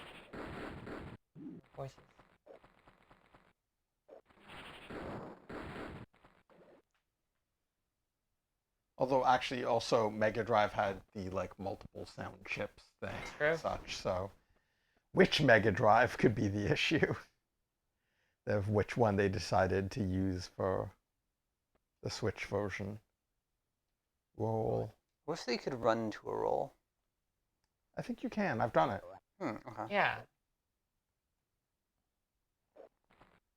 voices. Although actually also Mega Drive had the like multiple sound chips thing True. and such, so which Mega Drive could be the issue of which one they decided to use for the Switch version. Roll. I wish they could run into a roll. I think you can. I've done it. Okay. Yeah,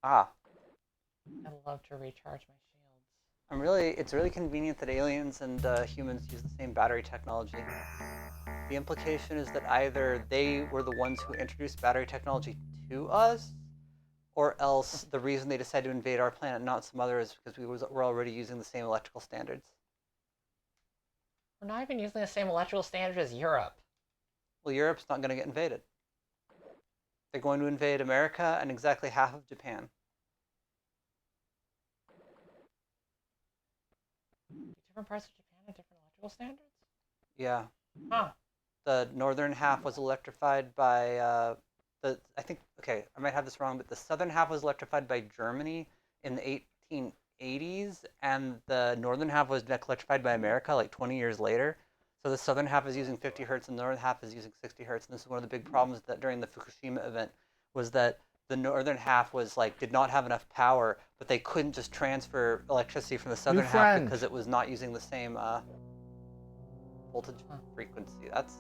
Ah. I love to recharge my shields. It's really convenient that aliens and humans use the same battery technology. The implication is that either they were the ones who introduced battery technology to us, or else the reason they decided to invade our planet, not some other, is because we're already using the same electrical standards. We're not even using the same electrical standard as Europe. Well, Europe's not going to get invaded. They're going to invade America and exactly half of Japan. Different parts of Japan have different electrical standards? Yeah. Huh. The northern half was electrified by I might have this wrong, but the southern half was electrified by Germany in the 1880s, and the northern half was electrified by America like 20 years later. So the southern half is using 50 hertz, and the northern half is using 60 hertz. And this is one of the big problems that during the Fukushima event was that the northern half was did not have enough power, but they couldn't just transfer electricity from the southern half because it was not using the same voltage frequency. That's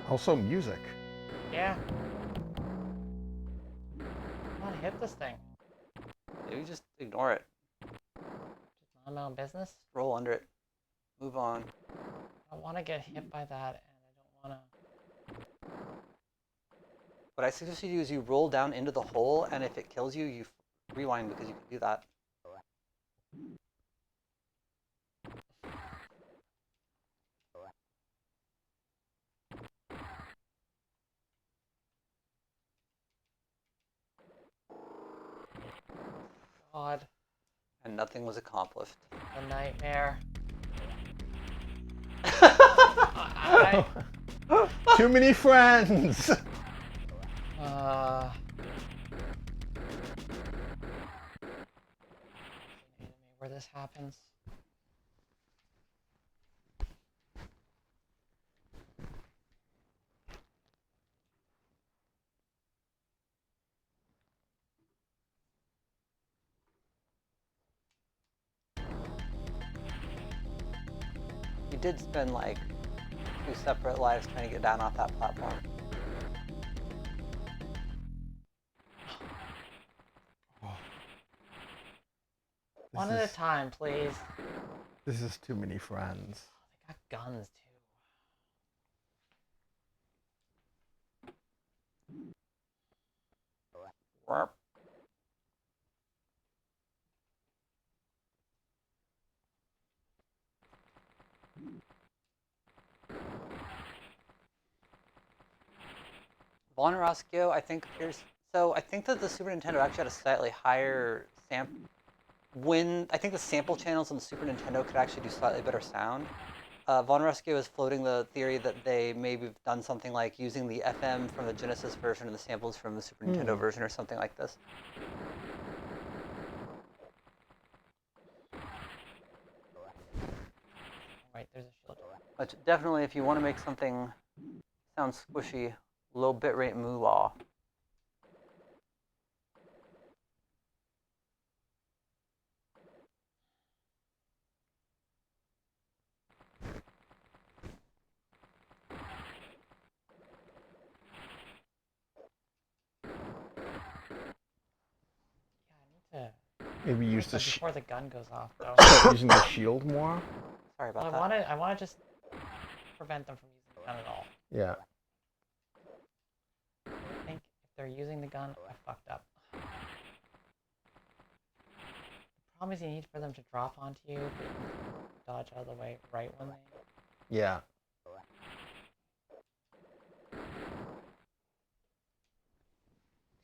also music. Yeah. Come on, hit this thing. Maybe just ignore it. Just mind my own business. Roll under it. Move on. I don't want to get hit by that, and I don't want to. What I suggest you do is you roll down into the hole, and if it kills you, you rewind because you can do that. God. And nothing was accomplished. A nightmare. Too many friends. Where this happens. You did spend like 2 separate lives trying to get down off that platform. One at a time, please. This is too many friends. They got guns too. Warp. Von Roskio, I think appears. So I think that the Super Nintendo actually had a slightly higher sample. I think the sample channels on the Super Nintendo could actually do slightly better sound. Von Roskio is floating the theory that they maybe have done something like using the FM from the Genesis version and the samples from the Super Nintendo version or something like this. Right, there's a shield. But definitely, if you want to make something sound squishy, low bitrate moolah. Maybe use the before the gun goes off, though. Using the shield more. Sorry about that. I want to just prevent them from using the gun at all. Yeah. I think if they're using the gun, I fucked up. The problem is you need for them to drop onto you, but you dodge out of the way right when they. Yeah.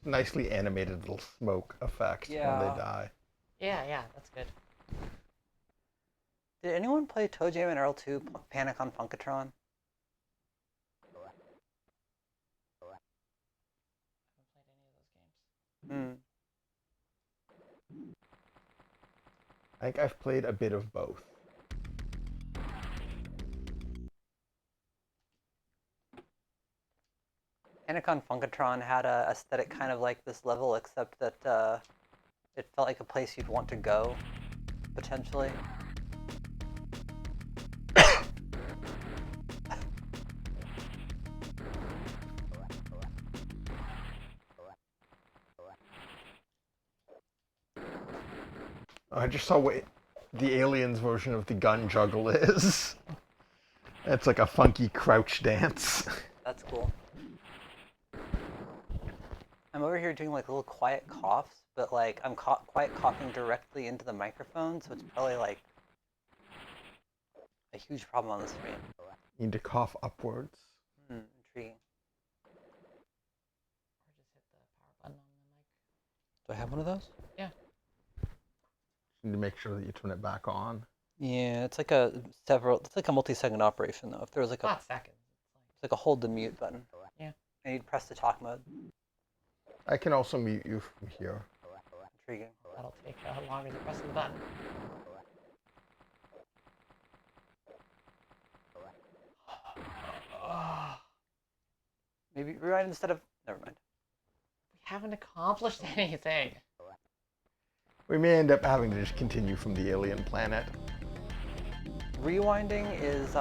Nicely animated little smoke effect when they die. Yeah, that's good. Did anyone play Toe Jam and Earl 2 Panic on Funkatron? I haven't played any of those games. I think I've played a bit of both. Panic on Funkatron had a aesthetic kind of like this level, except that it felt like a place you'd want to go, potentially. I just saw what the Aliens version of the gun juggle is. It's like a funky crouch dance. That's cool. I'm over here doing like little quiet coughs, but like I'm quiet coughing directly into the microphone, so it's probably like a huge problem on the screen. You need to cough upwards. Intriguing. have one of those? Yeah. You need to make sure that you turn it back on. Yeah, it's like a multi-second operation though. If there was like Not seconds. It's like a hold the mute button. Yeah. And you'd press the talk mode. I can also mute you from here. Intriguing. That'll take longer than pressing the button. Maybe rewind instead of... Never mind. We haven't accomplished anything. We may end up having to just continue from the alien planet. Rewinding is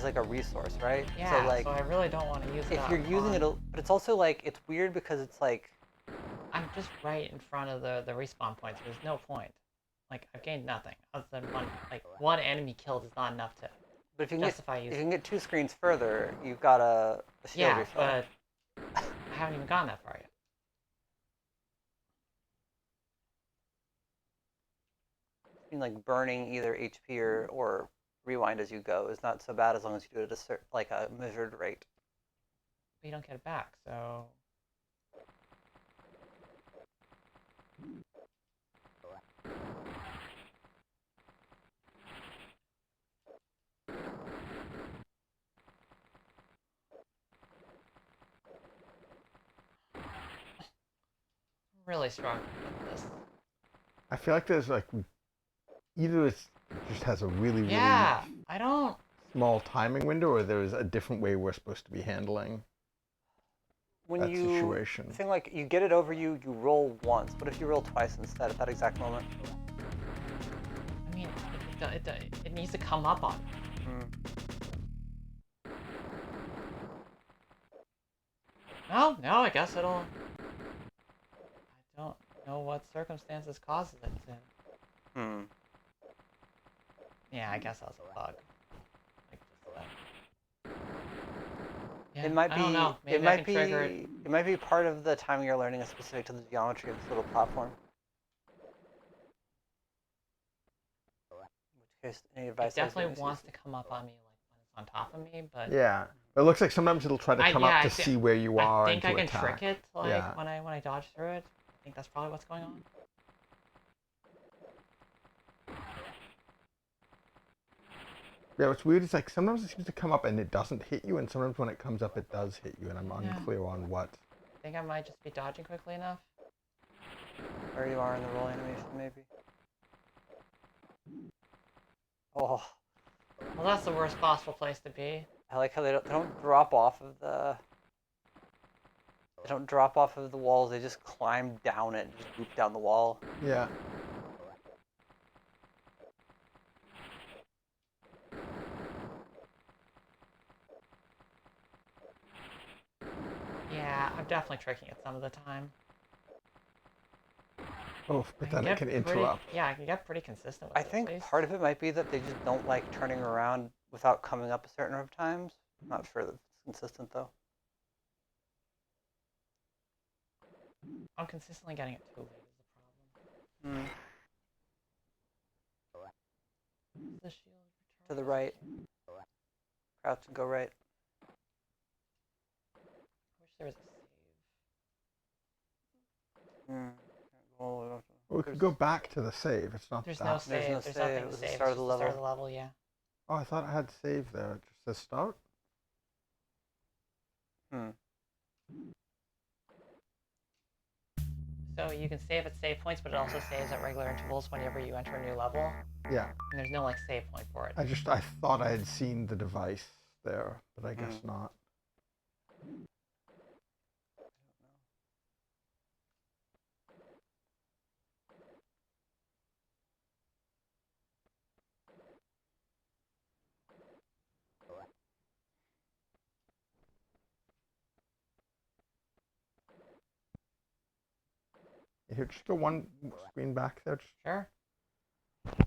like a resource, right? Yeah, so, like, so I really don't want to use it. If you're using it, but it's also like, it's weird because it's like... I'm just right in front of the respawn point, so there's no point. Like, I've gained nothing other than one enemy killed is not enough to but if you justify using. If you can get 2 screens further, you've got a shield refill. Yeah, but I haven't even gone that far yet. I mean, like burning either HP or rewind as you go is not so bad as long as you do it at a measured rate. But you don't get it back, so. Really struggling with this. I feel like there's like either it just has a really I don't small timing window, or there's a different way we're supposed to be handling that situation. The thing like you get it over you roll once. What if you roll twice instead at that exact moment? I mean, it needs to come up on. No, I guess it'll. I don't know what circumstances causes it to. Yeah, I guess that was a bug. Yeah, it might be. I don't know. Maybe it I might can be. Trigger it. It might be part of the timing you're learning is specific to the geometry of this little platform. In which case, any advice? It definitely wants to come up on me when it's on top of me, but. Yeah. It looks like sometimes it'll try to come up to see where you are. I think and I can attack. trick it when I dodge through it. I think that's probably what's going on. Yeah, what's weird is like sometimes it seems to come up and it doesn't hit you, and sometimes when it comes up it does hit you, and I'm unclear on what. I think I might just be dodging quickly enough. Where you are in the roll animation, maybe. Oh. Well, that's the worst possible place to be. I like how they don't drop off of the. They don't drop off of the walls. They just climb down it and just loop down the wall. Yeah. Yeah, I'm definitely tricking it some of the time. Oh, but then it can interrupt. Yeah, I can get pretty consistent with I think part of it might be that they just don't like turning around without coming up a certain number of times. I'm not sure that it's consistent, though. I'm consistently getting it too late is the problem. The shield to the right. Crouch and go right. I wish there was a save. Well, we could go back to the save. It's not There's that. no save. There's no There's save. nothing It to was save. the start of the level. Start of the level, yeah. Oh, I thought I had save there. It just says start. So you can save at save points, but it also saves at regular intervals whenever you enter a new level. Yeah. And there's no like save point for it. I thought I had seen the device there, but I guess not. Here, just go one screen back there. Sure. I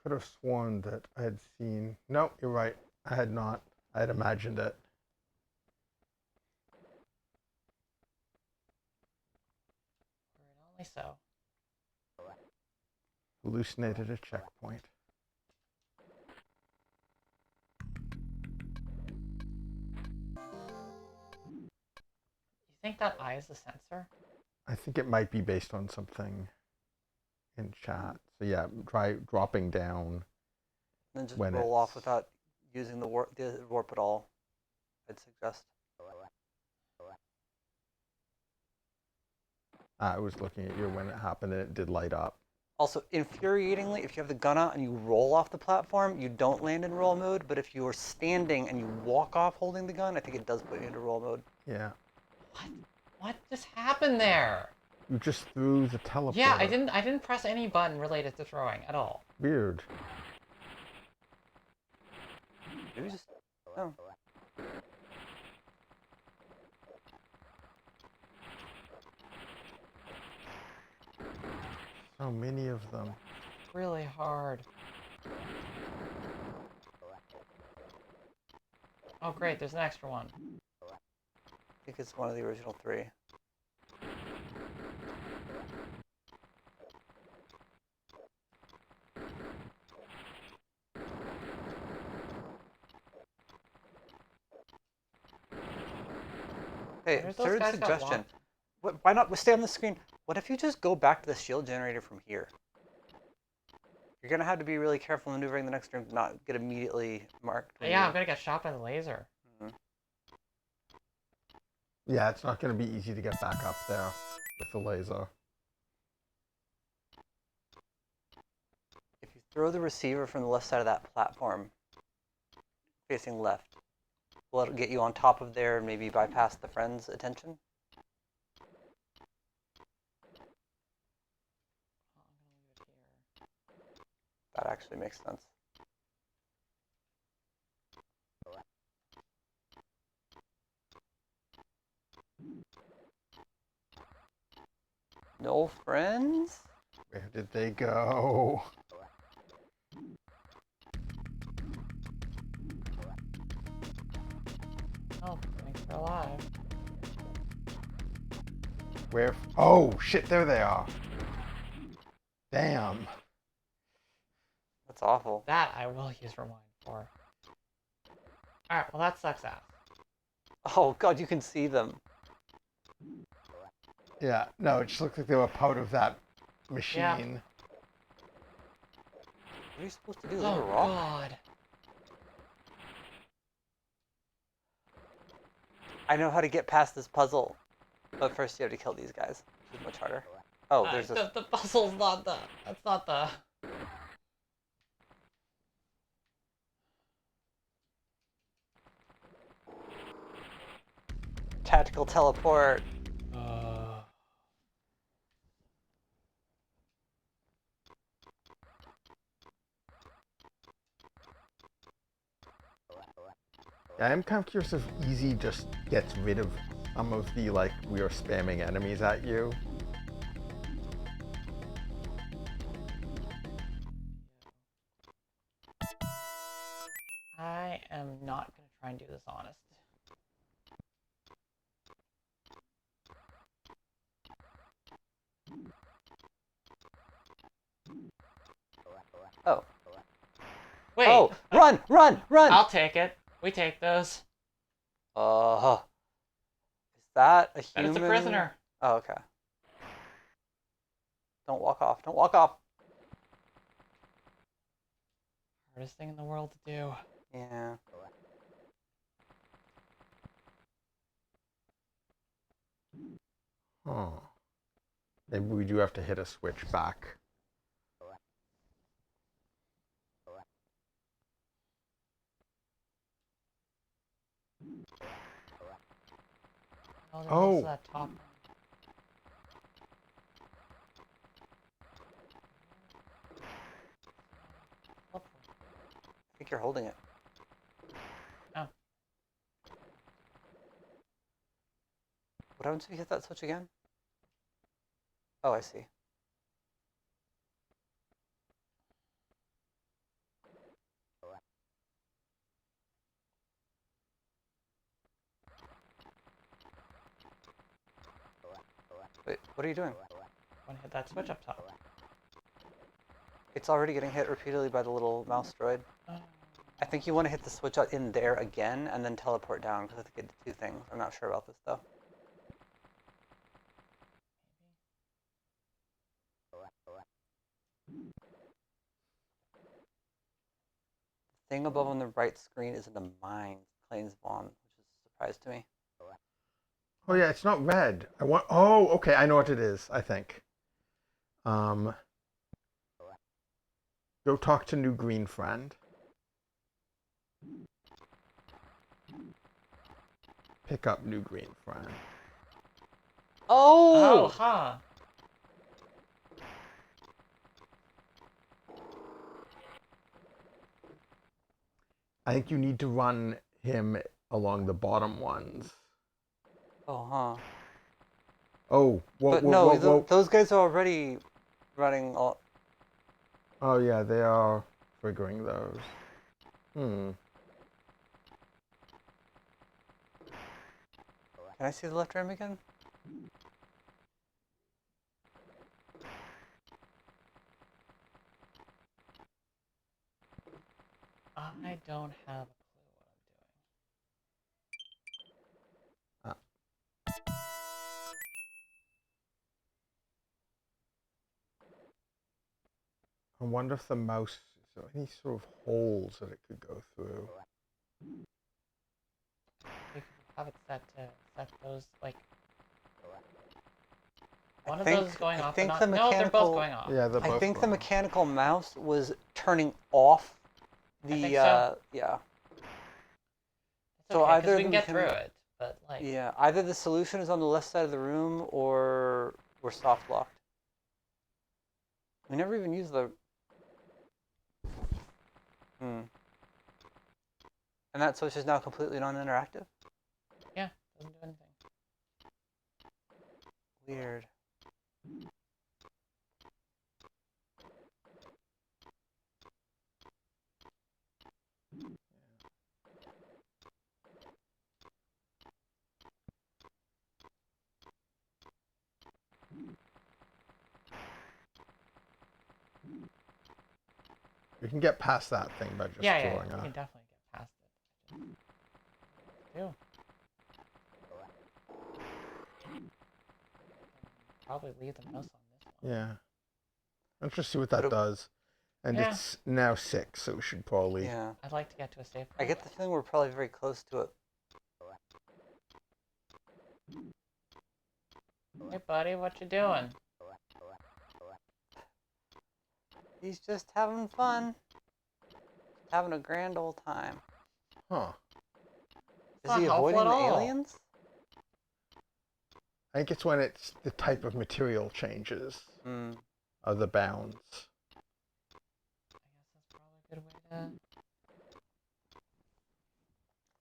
could have sworn that I had seen. No, you're right. I had not. I had imagined it. Only so. Hallucinated a checkpoint. You think that eye is the sensor? I think it might be based on something in chat. So yeah, try dropping down. And then just roll off without using the warp at all, I'd suggest. I was looking at you when it happened and it did light up. Also, infuriatingly, if you have the gun out and you roll off the platform, you don't land in roll mode, but if you are standing and you walk off holding the gun, I think it does put you into roll mode. Yeah. What just happened there? You just threw the teleporter. Yeah, I didn't press any button related to throwing at all. Weird. Maybe just oh. So many of them. Really hard. Oh great, there's an extra one. I think it's one of the original 3. Hey, third suggestion. Why not stay on the screen? What if you just go back to the shield generator from here? You're going to have to be really careful maneuvering the next turn to not get immediately marked. Yeah, I'm going to get shot by the laser. Mm-hmm. Yeah, it's not going to be easy to get back up there with the laser. If you throw the receiver from the left side of that platform, facing left, will it get you on top of there and maybe bypass the friend's attention? That actually makes sense. No friends? Where did they go? Oh, thanks for alive. Where? Oh, shit, there they are. Damn. That's awful. That I will use rewind for. Alright, well that sucks ass. Oh god, you can see them. Yeah, no, it just looked like they were part of that machine. Yeah. What are you supposed to do? Oh rock? god. I know how to get past this puzzle, but first you have to kill these guys. It's much harder. Oh, there's this. The puzzle's not the... That's not the... Tactical teleport. Yeah, I'm kind of curious if easy just gets rid of some of the, like, we are spamming enemies at you. I am not going to try and do this honest. Oh. Wait! Oh! Run! Run! Run! I'll take it. We take those. Is that a human? But it's a prisoner. Oh, okay. Don't walk off. Don't walk off. Hardest thing in the world to do. Yeah. Huh. Maybe we do have to hit a switch back. Oh. That top. I think you're holding it. Oh. What happens if you hit that switch again? Oh, I see. Wait, what are you doing? Want to hit that switch up top. It's already getting hit repeatedly by the little mouse droid. Oh. I think you want to hit the switch out in there again and then teleport down because I think it did 2 things. I'm not sure about this though. thing above on the right screen isn't a mine. Claims Vaughn, which is a surprise to me. Oh yeah, it's not red. I want. Oh, okay. I know what it is. I think. Go talk to new green friend. Pick up new green friend. Oh! Oh, huh. I think you need to run him along the bottom ones. Oh, huh. Oh, whoa, But whoa, no, whoa, whoa. those guys are already running all... Oh yeah, they are triggering those. Hmm. Can I see the left arm again? I don't have a clue what I'm doing. I wonder if the mouse, is there any sort of holes that it could go through? We could have it set to set those, like... I One of think- those is going I off think and the on. No, they're both mechanical- going off. Yeah, they're both I think the going. mechanical mouse was turning off the... I think so. Yeah. It's So okay, either because we can the get through it, but, like... Yeah, either the solution is on the left side of the room or we're soft locked. We never even used the... And that switch is now completely non-interactive? Yeah, doesn't do anything. Weird. We can get past that thing by just Yeah, drawing we a... can definitely get past it. Probably leave the mouse on this one. Yeah. Let's just see what that does. And Yeah. it's now 6, so we should probably... Yeah. I'd like to get to a safe I get the feeling we're probably very close to it. Hey, buddy, what you doing? He's just having fun. Having a grand old time. Huh. Is not he helpful avoiding at the all. aliens? I think it's when it's the type of material changes. Hmm. Of the bounds. I guess that's probably a good way to...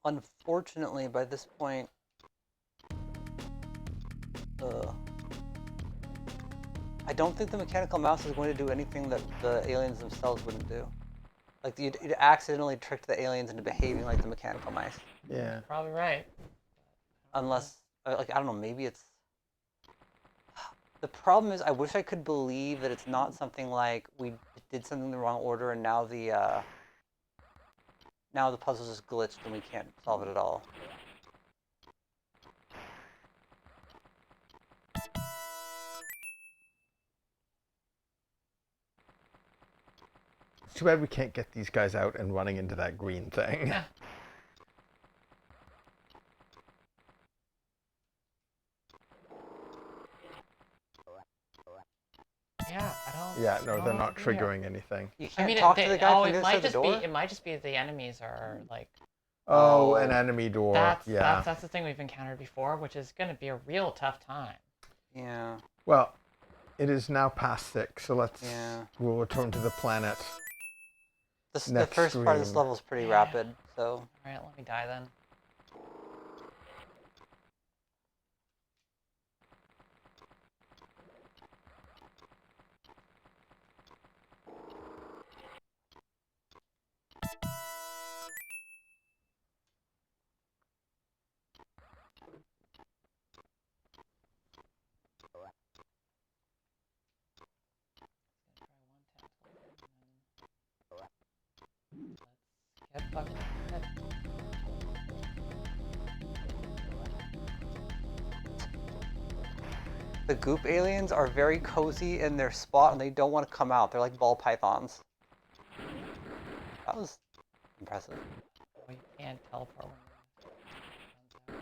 Unfortunately, by this point... I don't think the mechanical mouse is going to do anything that the aliens themselves wouldn't do. Like, it accidentally tricked the aliens into behaving like the mechanical mice. Yeah. Probably right. Unless, like, I don't know, maybe it's... The problem is, I wish I could believe that it's not something like we did something in the wrong order and now the puzzle's just glitched and we can't solve it at all. It's too bad we can't get these guys out and running into that green thing. Yeah. Yeah, I don't... Yeah, no, I they're don't not know. triggering anything. You I can't mean, talk to the guy from the it other might side of the just door? be it might just be the enemies are like Oh, an enemy door. Yeah. that's the thing we've encountered before, which is going to be a real tough time. Yeah. Well, it is now past 6, so let's... Yeah. We'll return to the planet. The Next first part of this stream. level is pretty rapid, so... Alright, let me die then. Get fucked. The goop aliens are very cozy in their spot and they don't want to come out. They're like ball pythons. That was Impressive. Well, you can't teleport when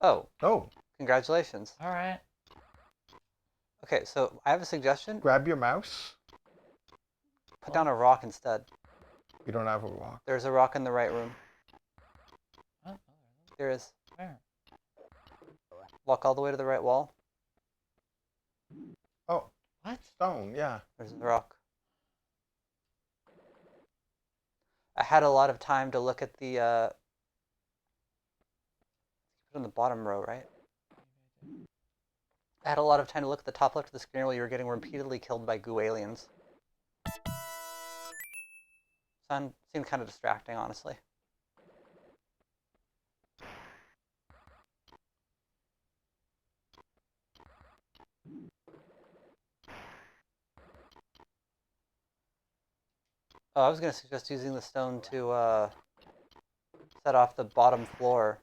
Oh. Oh. Congratulations. All right. Okay, so I have a suggestion. Grab your mouse. Put down a rock instead. You don't have a rock. There's a rock in the right room. Oh, There is. where? Walk all the way to the right wall. Oh. What? Stone, yeah. There's the rock. I had a lot of time to look at the, put on the bottom row, right? I had a lot of time to look at the top left of the screen while you were getting repeatedly killed by goo aliens. Seemed kind of distracting, honestly. Oh, I was going to suggest using the stone to set off the bottom floor.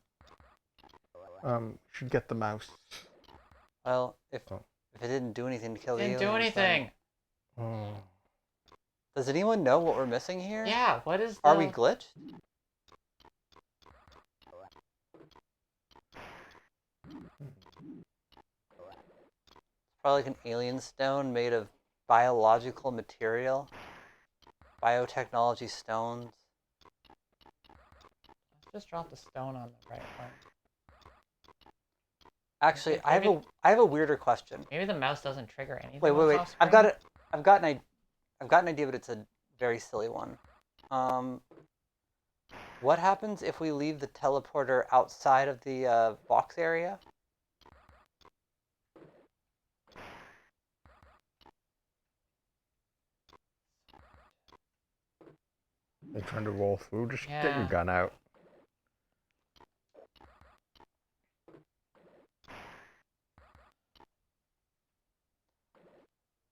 Should get the mouse. Well, if it didn't do anything to kill the aliens. Didn't do anything. Oh. Does anyone know what we're missing here? Yeah, what is Are we glitched? Probably like an alien stone made of biological material. Biotechnology stones. Let's just drop the stone on the right one. Actually, I have a weirder question. Maybe the mouse doesn't trigger anything. Wait. I've got an idea, but it's a very silly one. What happens if we leave the teleporter outside of the box area? They're trying to roll through. Just get your Yeah. gun out.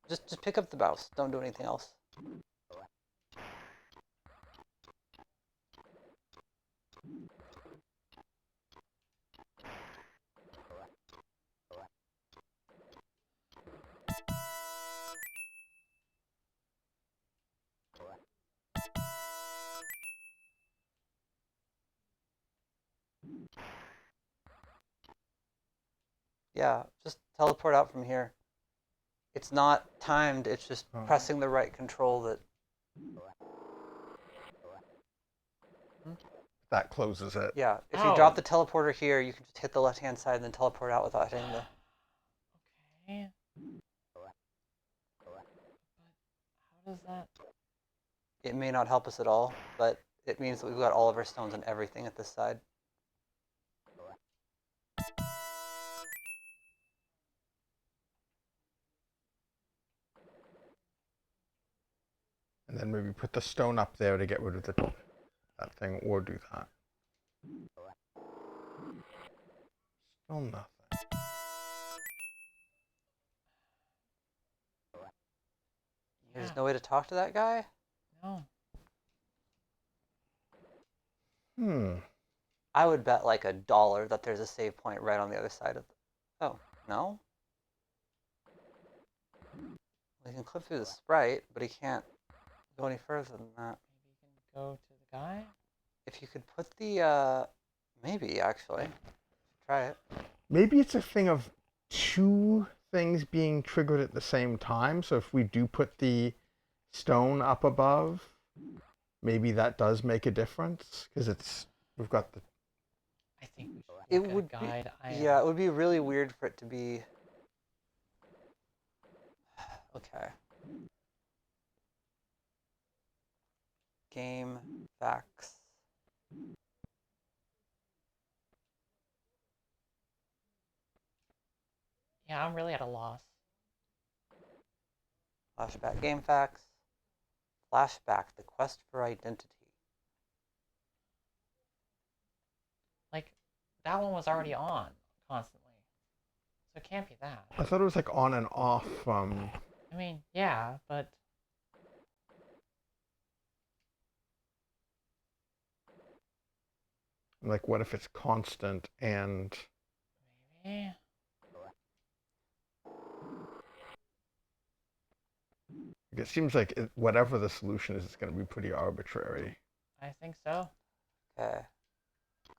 Just pick up the mouse. Don't do anything else. Yeah, just teleport out from here. It's not timed, it's just pressing the right control that... That closes it. Yeah, if you drop the teleporter here, you can just hit the left-hand side and then teleport out without hitting the... Okay. But how does that... It may not help us at all, but it means that we've got all of our stones and everything at this side. And then maybe put the stone up there to get rid of that thing, or do that. Still nothing. There's no way to talk to that guy? No. I would bet like $1 that there's a save point right on the other side of... Oh, no? We can clip through the sprite, but he can't go any further than that. Maybe you can go to the guy? If you could put the, maybe, actually. Try it. Maybe it's a thing of two things being triggered at the same time. So if we do put the stone up above, maybe that does make a difference. Because we've got the... I think we should It would guide. Yeah, it would be really weird for it to be... Okay. Game facts. Yeah, I'm really at a loss. Flashback game facts. Flashback, the quest for identity. Like, that one was already on constantly. So it can't be that. I thought it was like on and off from... I mean, yeah, but... Like, what if it's constant and... Maybe... It seems like whatever the solution is, it's going to be pretty arbitrary. I think so. Okay.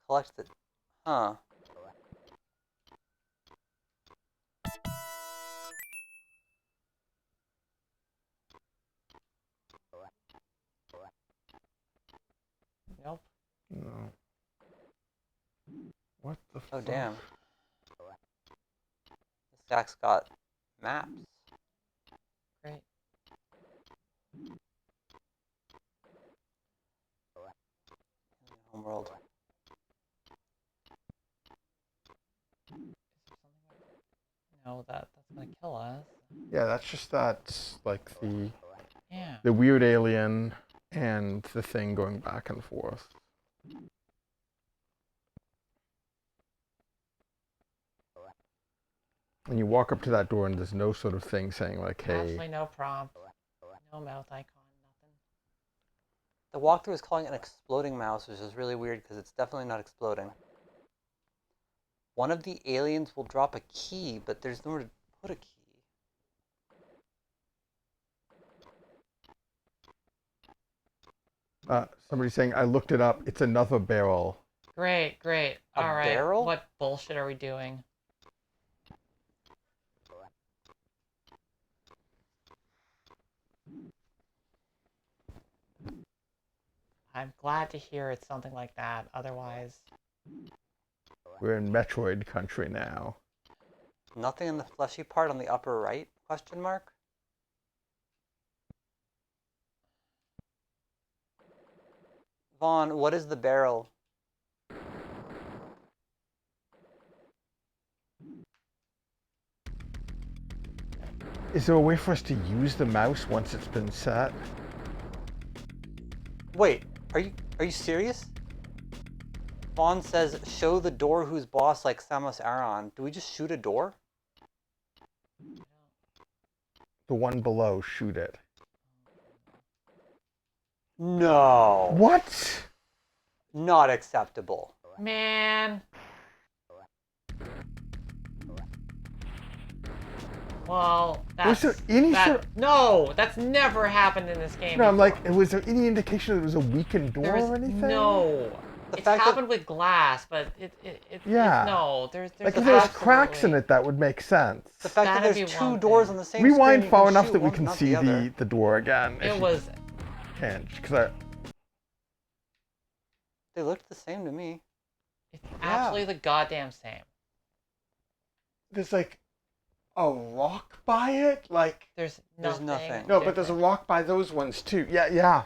Collect the... Huh. Nope. No. What the Oh, fuck? damn. The stack's got maps. Great. Homeworld. No, that's gonna kill us. Yeah, that's just that, like, Yeah. the weird alien and the thing going back and forth. And you walk up to that door and there's no sort of thing saying like, hey. Absolutely no prompt. No mouth icon, nothing. The walkthrough is calling it an exploding mouse, which is really weird because it's definitely not exploding. One of the aliens will drop a key, but there's nowhere to put a key. Somebody's saying, I looked it up. It's another barrel. Great, great. A All right. barrel? What bullshit are we doing? I'm glad to hear it's something like that. Otherwise... We're in Metroid country now. Nothing in the fleshy part on the upper right? Question mark? Vaughn, what is the barrel? Is there a way for us to use the mouse once it's been set? Wait, are you serious? Vaughn says, show the door whose boss like Samus Aran. Do we just shoot a door? The one below, shoot it. No. What? Not acceptable. Man. Well, Was that's... there any sort No, that's never happened in this game No, I'm before. like, was there any indication that it was a weakened door or anything? No. It's happened with glass, but yeah. no, there's like if there's cracks in it, that would make sense. The fact that there's two doors on the same Rewind screen, far enough that we can see the the door again. It was... Can't, because They looked the same to me. It's absolutely the goddamn same. There's like a rock by it, like there's nothing. No, but there's a rock by those ones too. Yeah.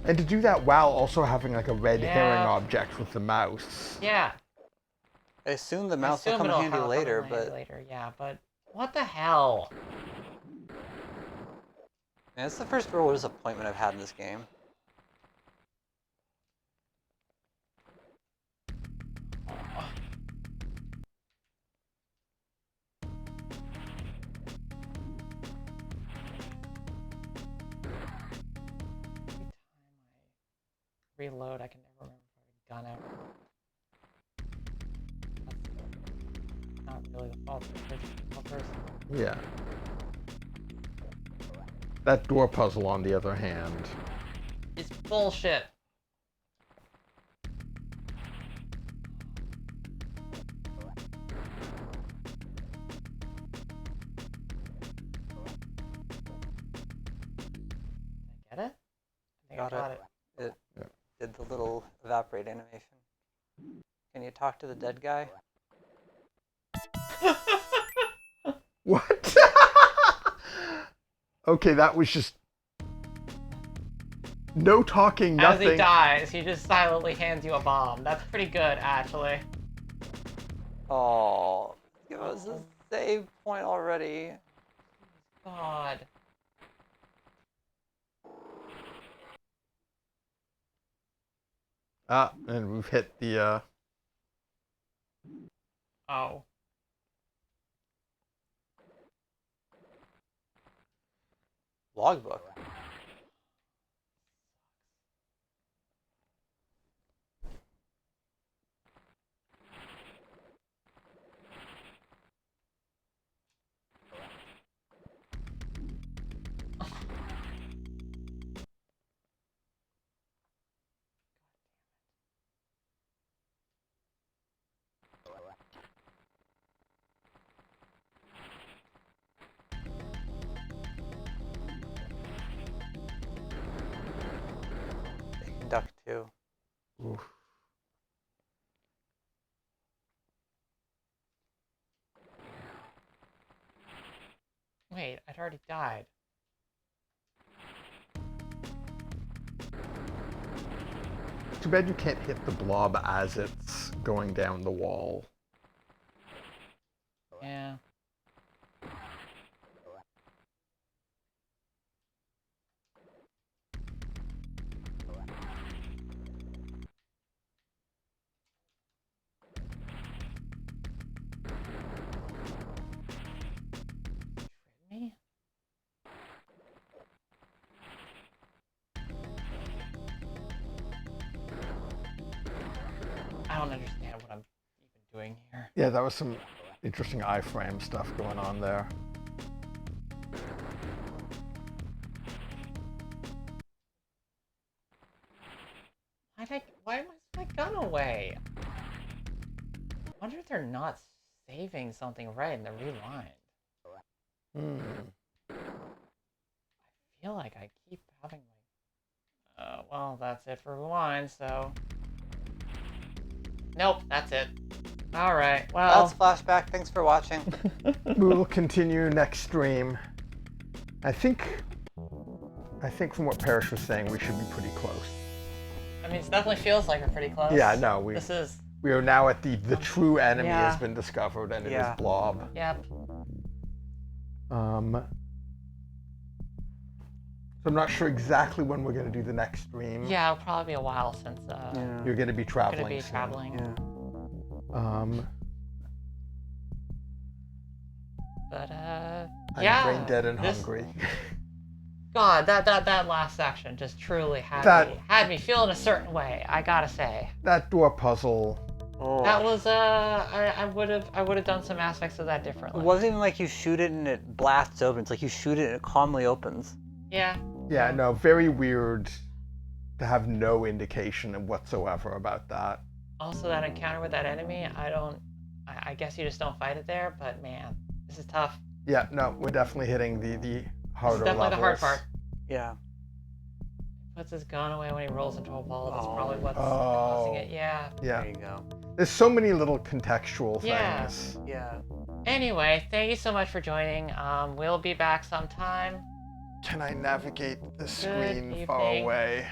And to do that while also having like a red herring object with the mouse. Yeah. I assume the mouse will come in handy later, yeah, but what the hell? Man, it's the first real disappointment I've had in this game. Reload, I can never remember if I had a gun out. That's not really the fault of the original person. Yeah. That door puzzle, on the other hand, it's bullshit. Did I get it? I think I got it. It did the little evaporate animation. Can you talk to the dead guy? What? Okay, that was just no talking, nothing. As he dies, he just silently hands you a bomb. That's pretty good, actually. Oh, give us a save point already. God. And we've hit the, Oh. Logbook. too. Oof. Wait, I'd already died. Too bad you can't hit the blob as it's going down the wall. Yeah. Me? I don't understand what I'm even doing here. Yeah, that was some interesting iframe stuff going on there. Why was my gun away? I wonder if they're not saving something right and they're relined. I feel like I keep having my... well, that's it for rewind, so... Nope, that's it. Alright, well... That's Flashback. Thanks for watching. We will continue next stream. I think from what Parrish was saying, we should be pretty close. I mean, it definitely feels like we're pretty close. Yeah, no, we are now at the true enemy has been discovered, and it is Blob. Yep. So I'm not sure exactly when we're going to do the next stream. Yeah, it'll probably be a while since you're going to be traveling. Gonna be traveling. Yeah. But I'm brain dead and hungry. God, that last section just truly had me feeling a certain way. I gotta say. That door puzzle. Oh. That was I would have done some aspects of that differently. It wasn't even like you shoot it and it blasts open. It's like you shoot it and it calmly opens. Yeah. Yeah, no, very weird to have no indication whatsoever about that. Also, that encounter with that enemy, I guess you just don't fight it there, but man, this is tough. Yeah, no, we're definitely hitting the harder This is definitely levels. the hard part. Yeah. He puts his gun away when he rolls into a ball. That's probably what's causing it. Yeah. Yeah. There you go. There's so many little contextual Yeah. things. Yeah. Anyway, thank you so much for joining. We'll be back sometime. Can I navigate the Good screen far evening. away?